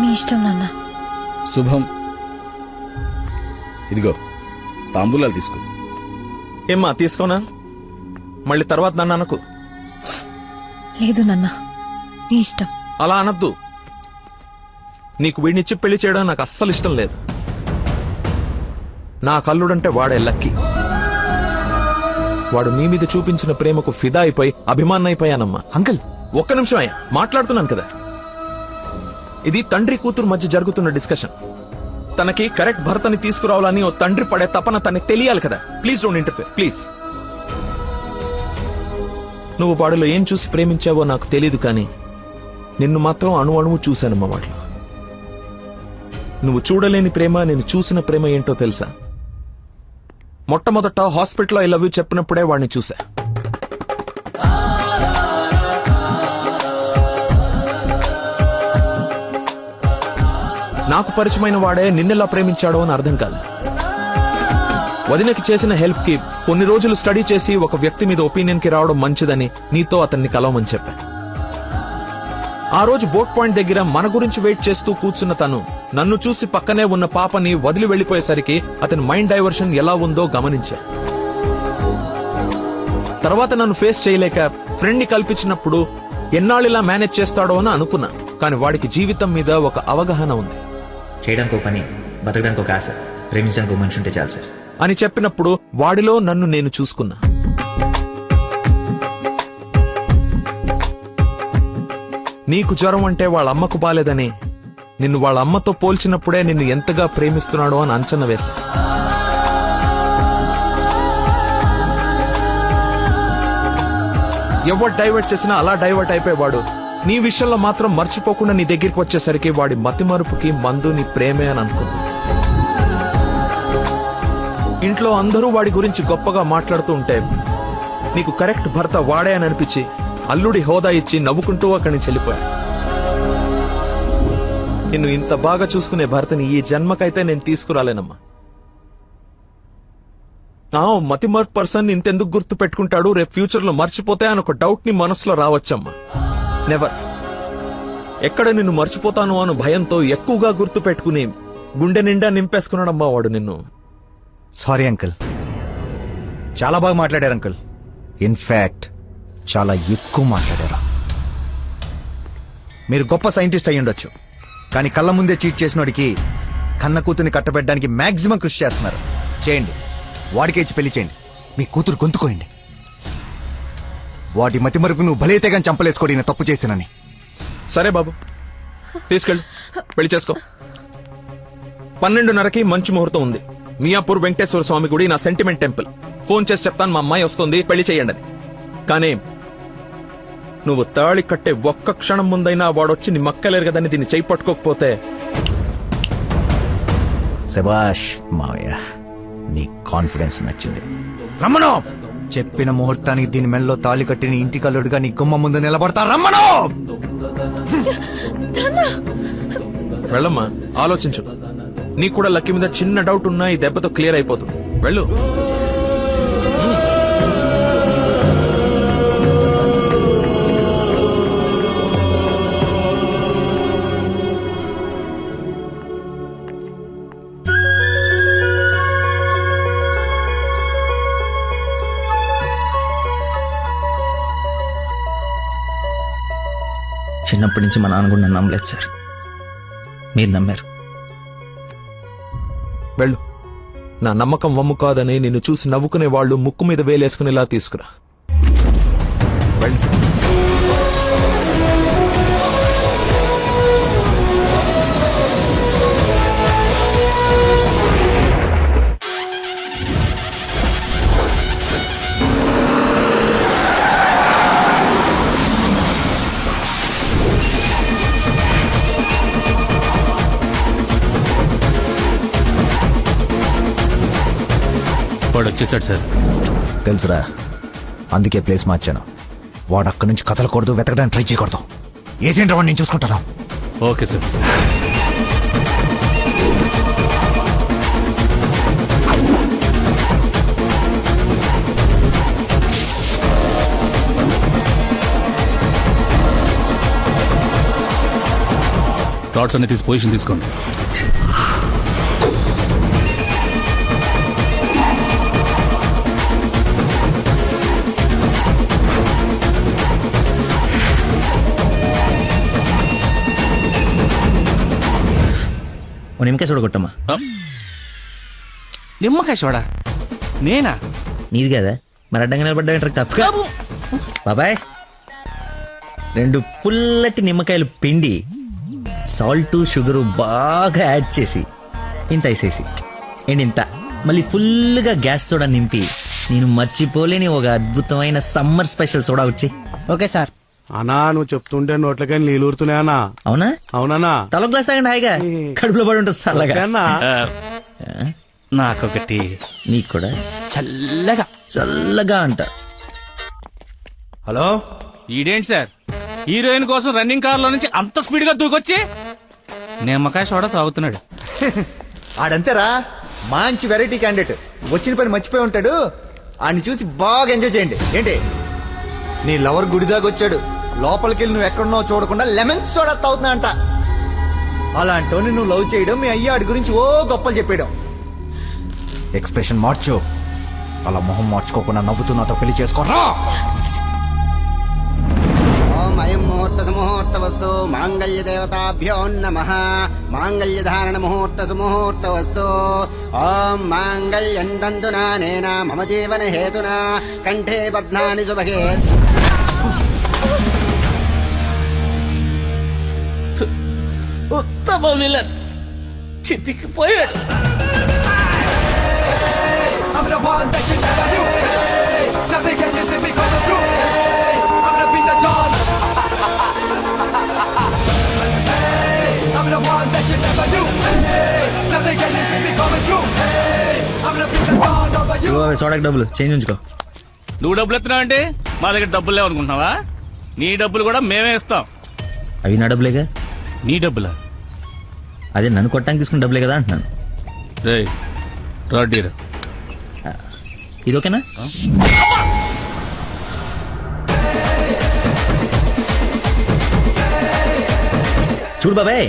Speaker 6: మీ ఇష్టం నాన్న.
Speaker 14: శుభం. ఇదిగో తాంబూలాలు తీసుకో.
Speaker 8: ఏమ్మా, తీసుకోనా? మళ్ళీ తర్వాత నన్ను అనకు.
Speaker 6: లేదు నాన్న, మీ ఇష్టం.
Speaker 8: అలా అనద్దు. నీకు వీడినిచ్చి పెళ్లి చేయడం నాకు అస్సలు ఇష్టం లేదు. నా కల్లుడంటే వాడే లక్కీ. వాడు నీ మీద చూపించిన ప్రేమకు ఫిదా అయిపోయి అభిమానం అయిపోయానమ్మా.
Speaker 16: అంకుల్
Speaker 8: ఒక్క నిమిషం అయ్యా, మాట్లాడుతున్నాను కదా. ఇది తండ్రి కూతురు మధ్య జరుగుతున్న డిస్కషన్. తనకి కరెక్ట్ భర్తని తీసుకురావాలని ఓ తండ్రి పడే తపన తనకి తెలియాలి కదా. Please don't interfere, please. నువ్వు వాడిలో ఏం చూసి ప్రేమించావో నాకు తెలీదు, కానీ నిన్ను మాత్రం అణువు చూశానమ్మా వాటిలో. నువ్వు చూడలేని ప్రేమ, నేను చూసిన ప్రేమ ఏంటో తెలుసా? మొట్టమొదట హాస్పిటల్లో ఐ లవ్ యూ చెప్పినప్పుడే వాడిని చూసా. నాకు పరిచయమైన వాడే నిన్నెలా ప్రేమించాడో అని అర్థం కాదు. వదినకి చేసిన హెల్ప్ కి కొన్ని రోజులు స్టడీ చేసి ఒక వ్యక్తి మీద ఒపీనియన్ కి రావడం మంచిదని నీతో అతన్ని కలవమని చెప్పా. ఆ రోజు బోట్ పాయింట్ దగ్గర మన గురించి వెయిట్ చేస్తూ కూర్చున్న తను నన్ను చూసి పక్కనే ఉన్న పాపని వదిలి వెళ్లిపోయేసరికి అతని మైండ్ డైవర్షన్ ఎలా ఉందో గమనించా. తర్వాత నన్ను ఫేస్ చేయలేక ఫ్రెండ్ ని కల్పించినప్పుడు ఎన్నాళ్ళు ఇలా మేనేజ్ చేస్తాడో అని అనుకున్నా. కానీ వాడికి జీవితం మీద ఒక అవగాహన ఉంది.
Speaker 9: చేయడానికి ఒక పని, బతకడానికి ఒక ఆశ, ప్రేమించడానికి ఒక మనిషి ఉంటే చాలు సార్
Speaker 8: అని చెప్పినప్పుడు వాడిలో నన్ను నేను చూసుకున్నా. నీకు జ్వరం అంటే వాళ్ళ అమ్మకు బాలేదని నిన్ను వాళ్ళ అమ్మతో పోల్చినప్పుడే నిన్ను ఎంతగా ప్రేమిస్తున్నాడో అని అంచనా వేశా. ఎవరు డైవర్ట్ చేసినా అలా డైవర్ట్ అయిపోయేవాడు నీ విషయంలో మాత్రం మర్చిపోకుండా నీ దగ్గరికి వచ్చేసరికి వాడి మతిమరుపుకి మందు నీ ప్రేమే అని అనుకున్నా. ఇంట్లో అందరూ వాడి గురించి గొప్పగా మాట్లాడుతూ ఉంటే నీకు కరెక్ట్ భర్త వాడే అని అనిపించి అల్లుడి హోదా ఇచ్చి నవ్వుకుంటూ అక్కడి నుంచి వెళ్ళిపోయా. నిన్ను ఇంత బాగా చూసుకునే భర్తని ఈ జన్మకైతే నేను తీసుకురాలేనమ్మా. మతిమర్పు పర్సన్ ఇంతెందుకు గుర్తు పెట్టుకుంటాడు, రేపు ఫ్యూచర్ లో మర్చిపోతే అని ఒక డౌట్ ని మనసులో రావచ్చమ్మా. నెవర్. ఎక్కడ నిన్ను మర్చిపోతాను అను భయంతో ఎక్కువగా గుర్తు పెట్టుకుని గుండె నిండా నింపేసుకున్నాడమ్మా వాడు నిన్ను.
Speaker 16: సారీ అంకుల్, చాలా బాగా మాట్లాడారు అంకుల్. ఇన్ఫాక్ట్ చాలా ఎక్కువ మాట్లాడారు. మీరు గొప్ప సైంటిస్ట్ అయి ఉండొచ్చు, కానీ కళ్ళ ముందే చీట్ చేసినోడికి కన్న కూతుర్ని కట్టబెట్టడానికి మాక్సిమం కృషి చేస్తున్నారు. చేయండి, వాడికే ఇచ్చి పెళ్లి చేయండి, మీ కూతురు గొంతుకోయండి. వాటి మతి మరుపు నువ్వు భలేతే కానీ చంపలేసుకోడి నేను తప్పు చేశానని.
Speaker 8: సరే బాబు, తీసుకెళ్ళు, పెళ్లి చేసుకో. 12:30కి మంచి ముహూర్తం ఉంది. మియాపూర్ వెంకటేశ్వర స్వామి గుడి, నా సెంటిమెంట్ టెంపుల్. ఫోన్ చేసి చెప్తాను మా అమ్మాయి వస్తుంది, పెళ్లి చేయండి అని. కానీ నువ్వు తాళి కట్టే ఒక్క క్షణం ముందైనా వాడొచ్చి నీ మక్కలేరు కదని దీన్ని చేయి పట్టుకోకపోతే.
Speaker 16: శభాష్ మావయ్య, నీ కాన్ఫిడెన్స్ నచ్చింది. రమ్మను, చెప్పిన ముహూర్తానికి దీని మెల్లో తాళి కట్టిన ఇంటి కల్లుడుగా నీ గుమ్మ ముందు నిలబడతా. రమ్మను.
Speaker 8: వెళ్ళమ్మా, ఆలోచించు. నీకు కూడా లక్కీ మీద చిన్న డౌట్ ఉన్నా ఈ దెబ్బతో క్లియర్ అయిపోతుంది. వెళ్ళు.
Speaker 9: చిన్నప్పటి నుంచి మా నాన్న కూడా నన్ను నమ్మలేదు సార్, మీరు నమ్మారు.
Speaker 8: వెళ్ళు. నా నమ్మకం వమ్ము కాదని నిన్ను చూసి నవ్వుకునే వాళ్ళు ముక్కు మీద వేలేసుకునేలా తీసుకురా. వెళ్ళు.
Speaker 7: వాడు వచ్చేసాడు సార్.
Speaker 16: తెలుసురా, అందుకే ప్లేస్ మార్చాను. వాడు అక్కడి నుంచి కదలకూడదు, వెతకడానికి ట్రై చేయకూడదు. ఏజెంట్ వాడిని నేను చూసుకుంటాను.
Speaker 7: Okay sir. టార్చ్ అన్ని తీసి పొజిషన్ తీసుకోండి.
Speaker 9: నిమ్మకాయ చూడగొట్టమ్మా.
Speaker 11: నిమ్మకాయ చూడా? నేనా?
Speaker 9: నీది కదా, మరి అడ్డంగా నిలబడ్డా తప్ప. బాబాయ్, 2 పుల్లటి నిమ్మకాయలు పిండి సాల్ట్ షుగరు బాగా యాడ్ చేసి ఇంత వేసేసి ఇంత మళ్ళీ ఫుల్గా గ్యాస్ సోడా నింపి నేను మర్చిపోలేని ఒక అద్భుతమైన సమ్మర్ స్పెషల్ సోడా వచ్చి.
Speaker 14: Okay sir.
Speaker 20: అన్నా, నువ్వు చెప్తుంటే నోట్లకై నీళ్ళు ఊరుతున్నాయన్నా.
Speaker 9: అవునా?
Speaker 20: అవునా?
Speaker 9: తల గ్లాస్ తాగండి, హాయిగా కడుపులో పడి ఉంటుంది చల్లగా.
Speaker 11: నాకొకటి.
Speaker 9: నీకు కూడా
Speaker 11: చల్లగా
Speaker 9: చల్లగా అంట.
Speaker 16: హలో,
Speaker 11: ఈడేంటి సార్ హీరోయిన్ కోసం రన్నింగ్ కార్ లో నుంచి అంత స్పీడ్ గా దూకొచ్చి నిమ్మకాయ సోడా తాగుతున్నాడు.
Speaker 16: ఆడంతేరా, మంచి వెరైటీ క్యాండిడేట్. వచ్చిన పని మర్చిపోయి ఉంటాడు. ఆడిని చూసి బాగా ఎంజాయ్ చేయండి. ఏంటి, నీ లవర్ గుడిదాగొచ్చాడు, లోపలికెళ్ళి నువ్వు ఎక్కడున్నావు చూడకుండా లెమన్ సోడా తాగుతున్నా అంట. అలాంటోని నువ్వు లవ్ చేయడం, మీ అయ్యాడి గురించి ఓ గొప్పలు చెప్పేయడం. ఎక్స్ప్రెషన్ మార్చు. అలా మొహం మార్చుకోకుండా నవ్వుతూ నాతో పెళ్లి చేసుకోరా.
Speaker 14: ఓం అయం ముహూర్త సుముహూర్త వస్తు మాంగళ్య దేవతాభ్యో నమః. మాంగళ్య ధారణ ముహూర్త సుముహూర్త వస్తు. ఓం మాంగళ్యం తంతునా నేనా మమ జీవన హేతునా కంఠే బధ్నాని సుభగే.
Speaker 5: ఉత్తమ విలన్ చితికిపోయాడు.
Speaker 9: సోడాకి డబ్బులు చేంజ్ ఉంచుకో.
Speaker 7: నువ్వు డబ్బులు ఎత్తున్నావంటే మా దగ్గర డబ్బులు లేవనుకుంటున్నావా? నీ డబ్బులు కూడా మేమే ఇస్తాం.
Speaker 9: అవి నా డబ్బులేగా.
Speaker 7: నీ డబ్బులా?
Speaker 9: అదే నన్ను కొట్టడానికి తీసుకున్న డబ్బులే కదా అంటున్నాను.
Speaker 7: రేయ్ రాడ్డీరా.
Speaker 9: ఇది ఓకేనా? చూడు బాబాయ్,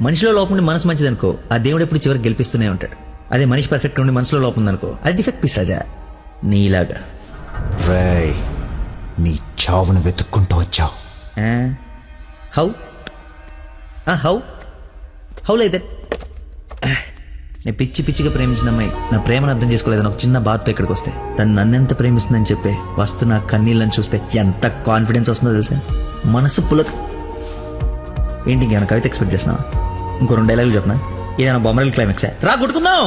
Speaker 9: మనిషిలో లోపం ఉండి మనసు మంచిదనుకో ఆ దేవుడు ఎప్పుడు చివరికి గెలిపిస్తూనే ఉంటాడు. అదే మనిషి పర్ఫెక్ట్ ఉండి మనసులో లోపం ఉందనుకో అది డిఫెక్ట్ పీస్ రాజా, నీలాగా.
Speaker 16: రేయ్, నీ చావును వెతుక్కుంటూ వచ్చావు.
Speaker 9: How how how like that? నేను పిచ్చి పిచ్చిగా ప్రేమించిన అమ్మాయి నా ప్రేమను అర్థం చేసుకోలేదని ఒక చిన్న బాధతో ఇక్కడికి వస్తే తను నన్నెంత ప్రేమిస్తుందని చెప్పే వస్తు నా కన్నీళ్ళని చూస్తే ఎంత కాన్ఫిడెన్స్ వస్తుందో తెలుసా? మనసు పులక. ఏంటి ఇంకేమైనా కవిత ఎక్స్పెక్ట్ చేస్తున్నావా? ఇంకో 2 డైలాగులు చెప్పనా? ఏదైనా బొమ్మరల్ క్లైమాక్స్ రా కొట్టుకుందాం.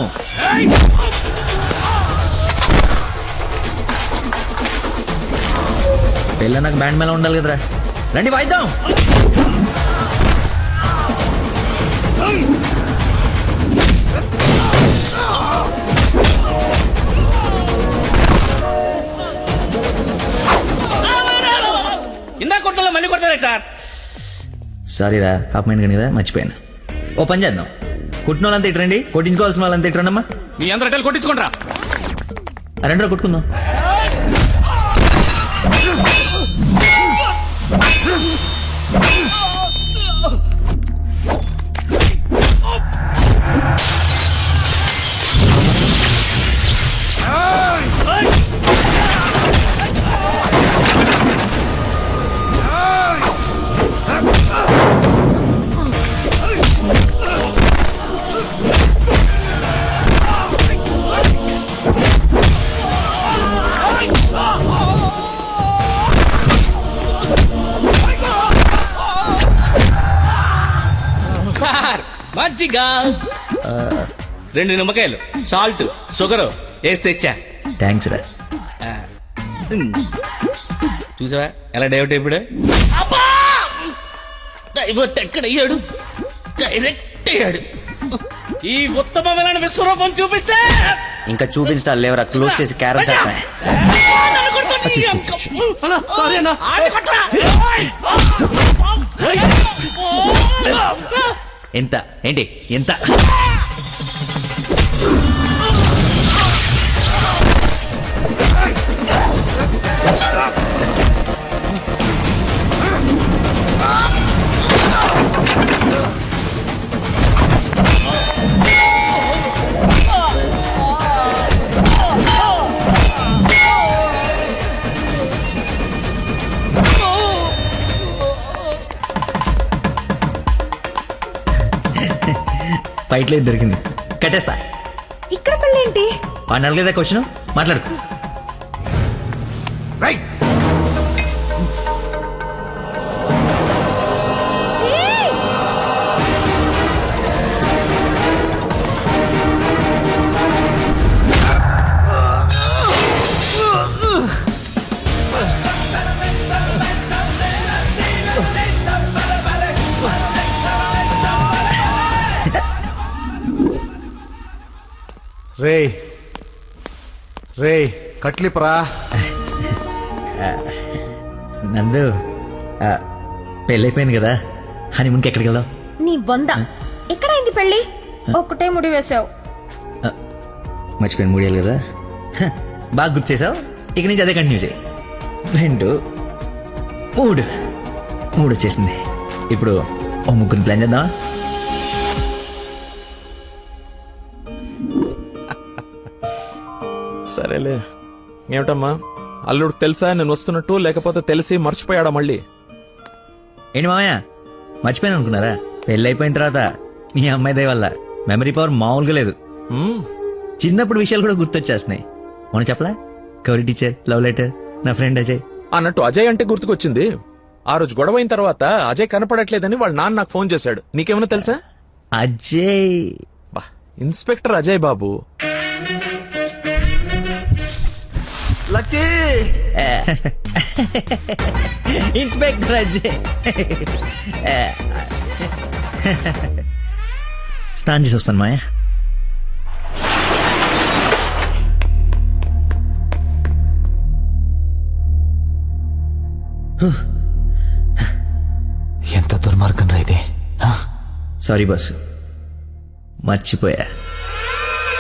Speaker 9: పెళ్ళ నాకు బ్యాండ్ మేళ ఉండాలి కదరా, రండి వాయిద్దాం.
Speaker 5: ఇందా కొట్టలో మళ్ళీ కొడతారా సార్?
Speaker 9: సారీరా, హాఫ్ మైండ్ కానీ కదా మర్చిపోయాను. ఓ పని చేద్దాం, కుట్టిన వాళ్ళంతా ఇట్రండి, కొట్టించుకోవాల్సిన వాళ్ళంతా ఇట్రండమ్మా.
Speaker 7: నీ అందరూ కొట్టించుకుంటా
Speaker 9: రండి కొట్టుకుందాం.
Speaker 5: సార్ మజ్జిగా 2 నిమ్మకాయలు, సాల్ట్, షుగర్ వేసి తెచ్చా.
Speaker 9: థ్యాంక్స్ రా.
Speaker 5: చూసావా ఎలా డైవర్ట్ అయిపోయాడు? డైవర్ట్ ఎక్కడ అయ్యాడు? డైరెక్ట్ అయ్యాడు. ఈ ఉత్తమమైన విశ్వరూపం చూపిస్తే
Speaker 9: ఇంకా చూపించడాలు లేవరా, క్లోజ్ చేసి క్యారమ్ చేస్తా. ఎంత ఏంటి ఎంత? ఫైట్లో ఇది దొరికింది, కట్టేస్తా.
Speaker 6: ఇక్కడ పెళ్ళేంటి?
Speaker 9: వాడిని అడగలేదా క్వశ్చన్? మాట్లాడుకో.
Speaker 16: రే రే కట్లిపరా.
Speaker 9: నందు, పెళ్ళైపోయింది కదా, హనీమూన్కి ఎక్కడికి వెళ్దాం?
Speaker 6: నీ బొంద, ఎక్కడైంది పెళ్ళి? ఒక్కటే ముడి వేసావు.
Speaker 9: మర్చిపోయిన 3 ఏళ్ళు కదా, బాగా గుర్తు చేసావు. ఇక నుంచి అదే కంటిన్యూ చేయి. 2 3 వచ్చేసింది. ఇప్పుడు ఓ 3 ప్లాన్ చేద్దాం.
Speaker 8: సరేలే. ఏమిటమ్మా, అల్లుడు తెలుసా నేను వస్తున్నట్టు, లేకపోతే తెలిసి మర్చిపోయాడా మళ్ళీ?
Speaker 9: ఏంటి మామయ్య మర్చిపోయాను అనుకున్నారా? పెళ్ళి అయిపోయిన తర్వాత మీ అమ్మాయి దయ వల్ల మెమరీ పవర్ మామూలుగా లేదు. చిన్నప్పుడు విషయాలు కూడా గుర్తొచ్చేస్తున్నాయి. మనం చెప్పలా, గౌరీ టీచర్, లవ్ లెటర్, నా ఫ్రెండ్ అజయ్
Speaker 8: అన్నట్టు అజయ్ అంటే గుర్తుకొచ్చింది. ఆ రోజు గొడవ అయిన తర్వాత అజయ్ కనపడట్లేదని వాళ్ళ నాన్న నాకు ఫోన్ చేశాడు. నీకేమైనా తెలుసా?
Speaker 9: అజయ్
Speaker 8: ఇన్స్పెక్టర్ అజయ్ బాబు.
Speaker 16: Lucky
Speaker 9: inspector Ajay. స్నానం చేసి వస్తాను మాయా.
Speaker 16: ఎంత దుర్మార్గం రా ఇది.
Speaker 9: సారీ బాసు, మర్చిపోయా.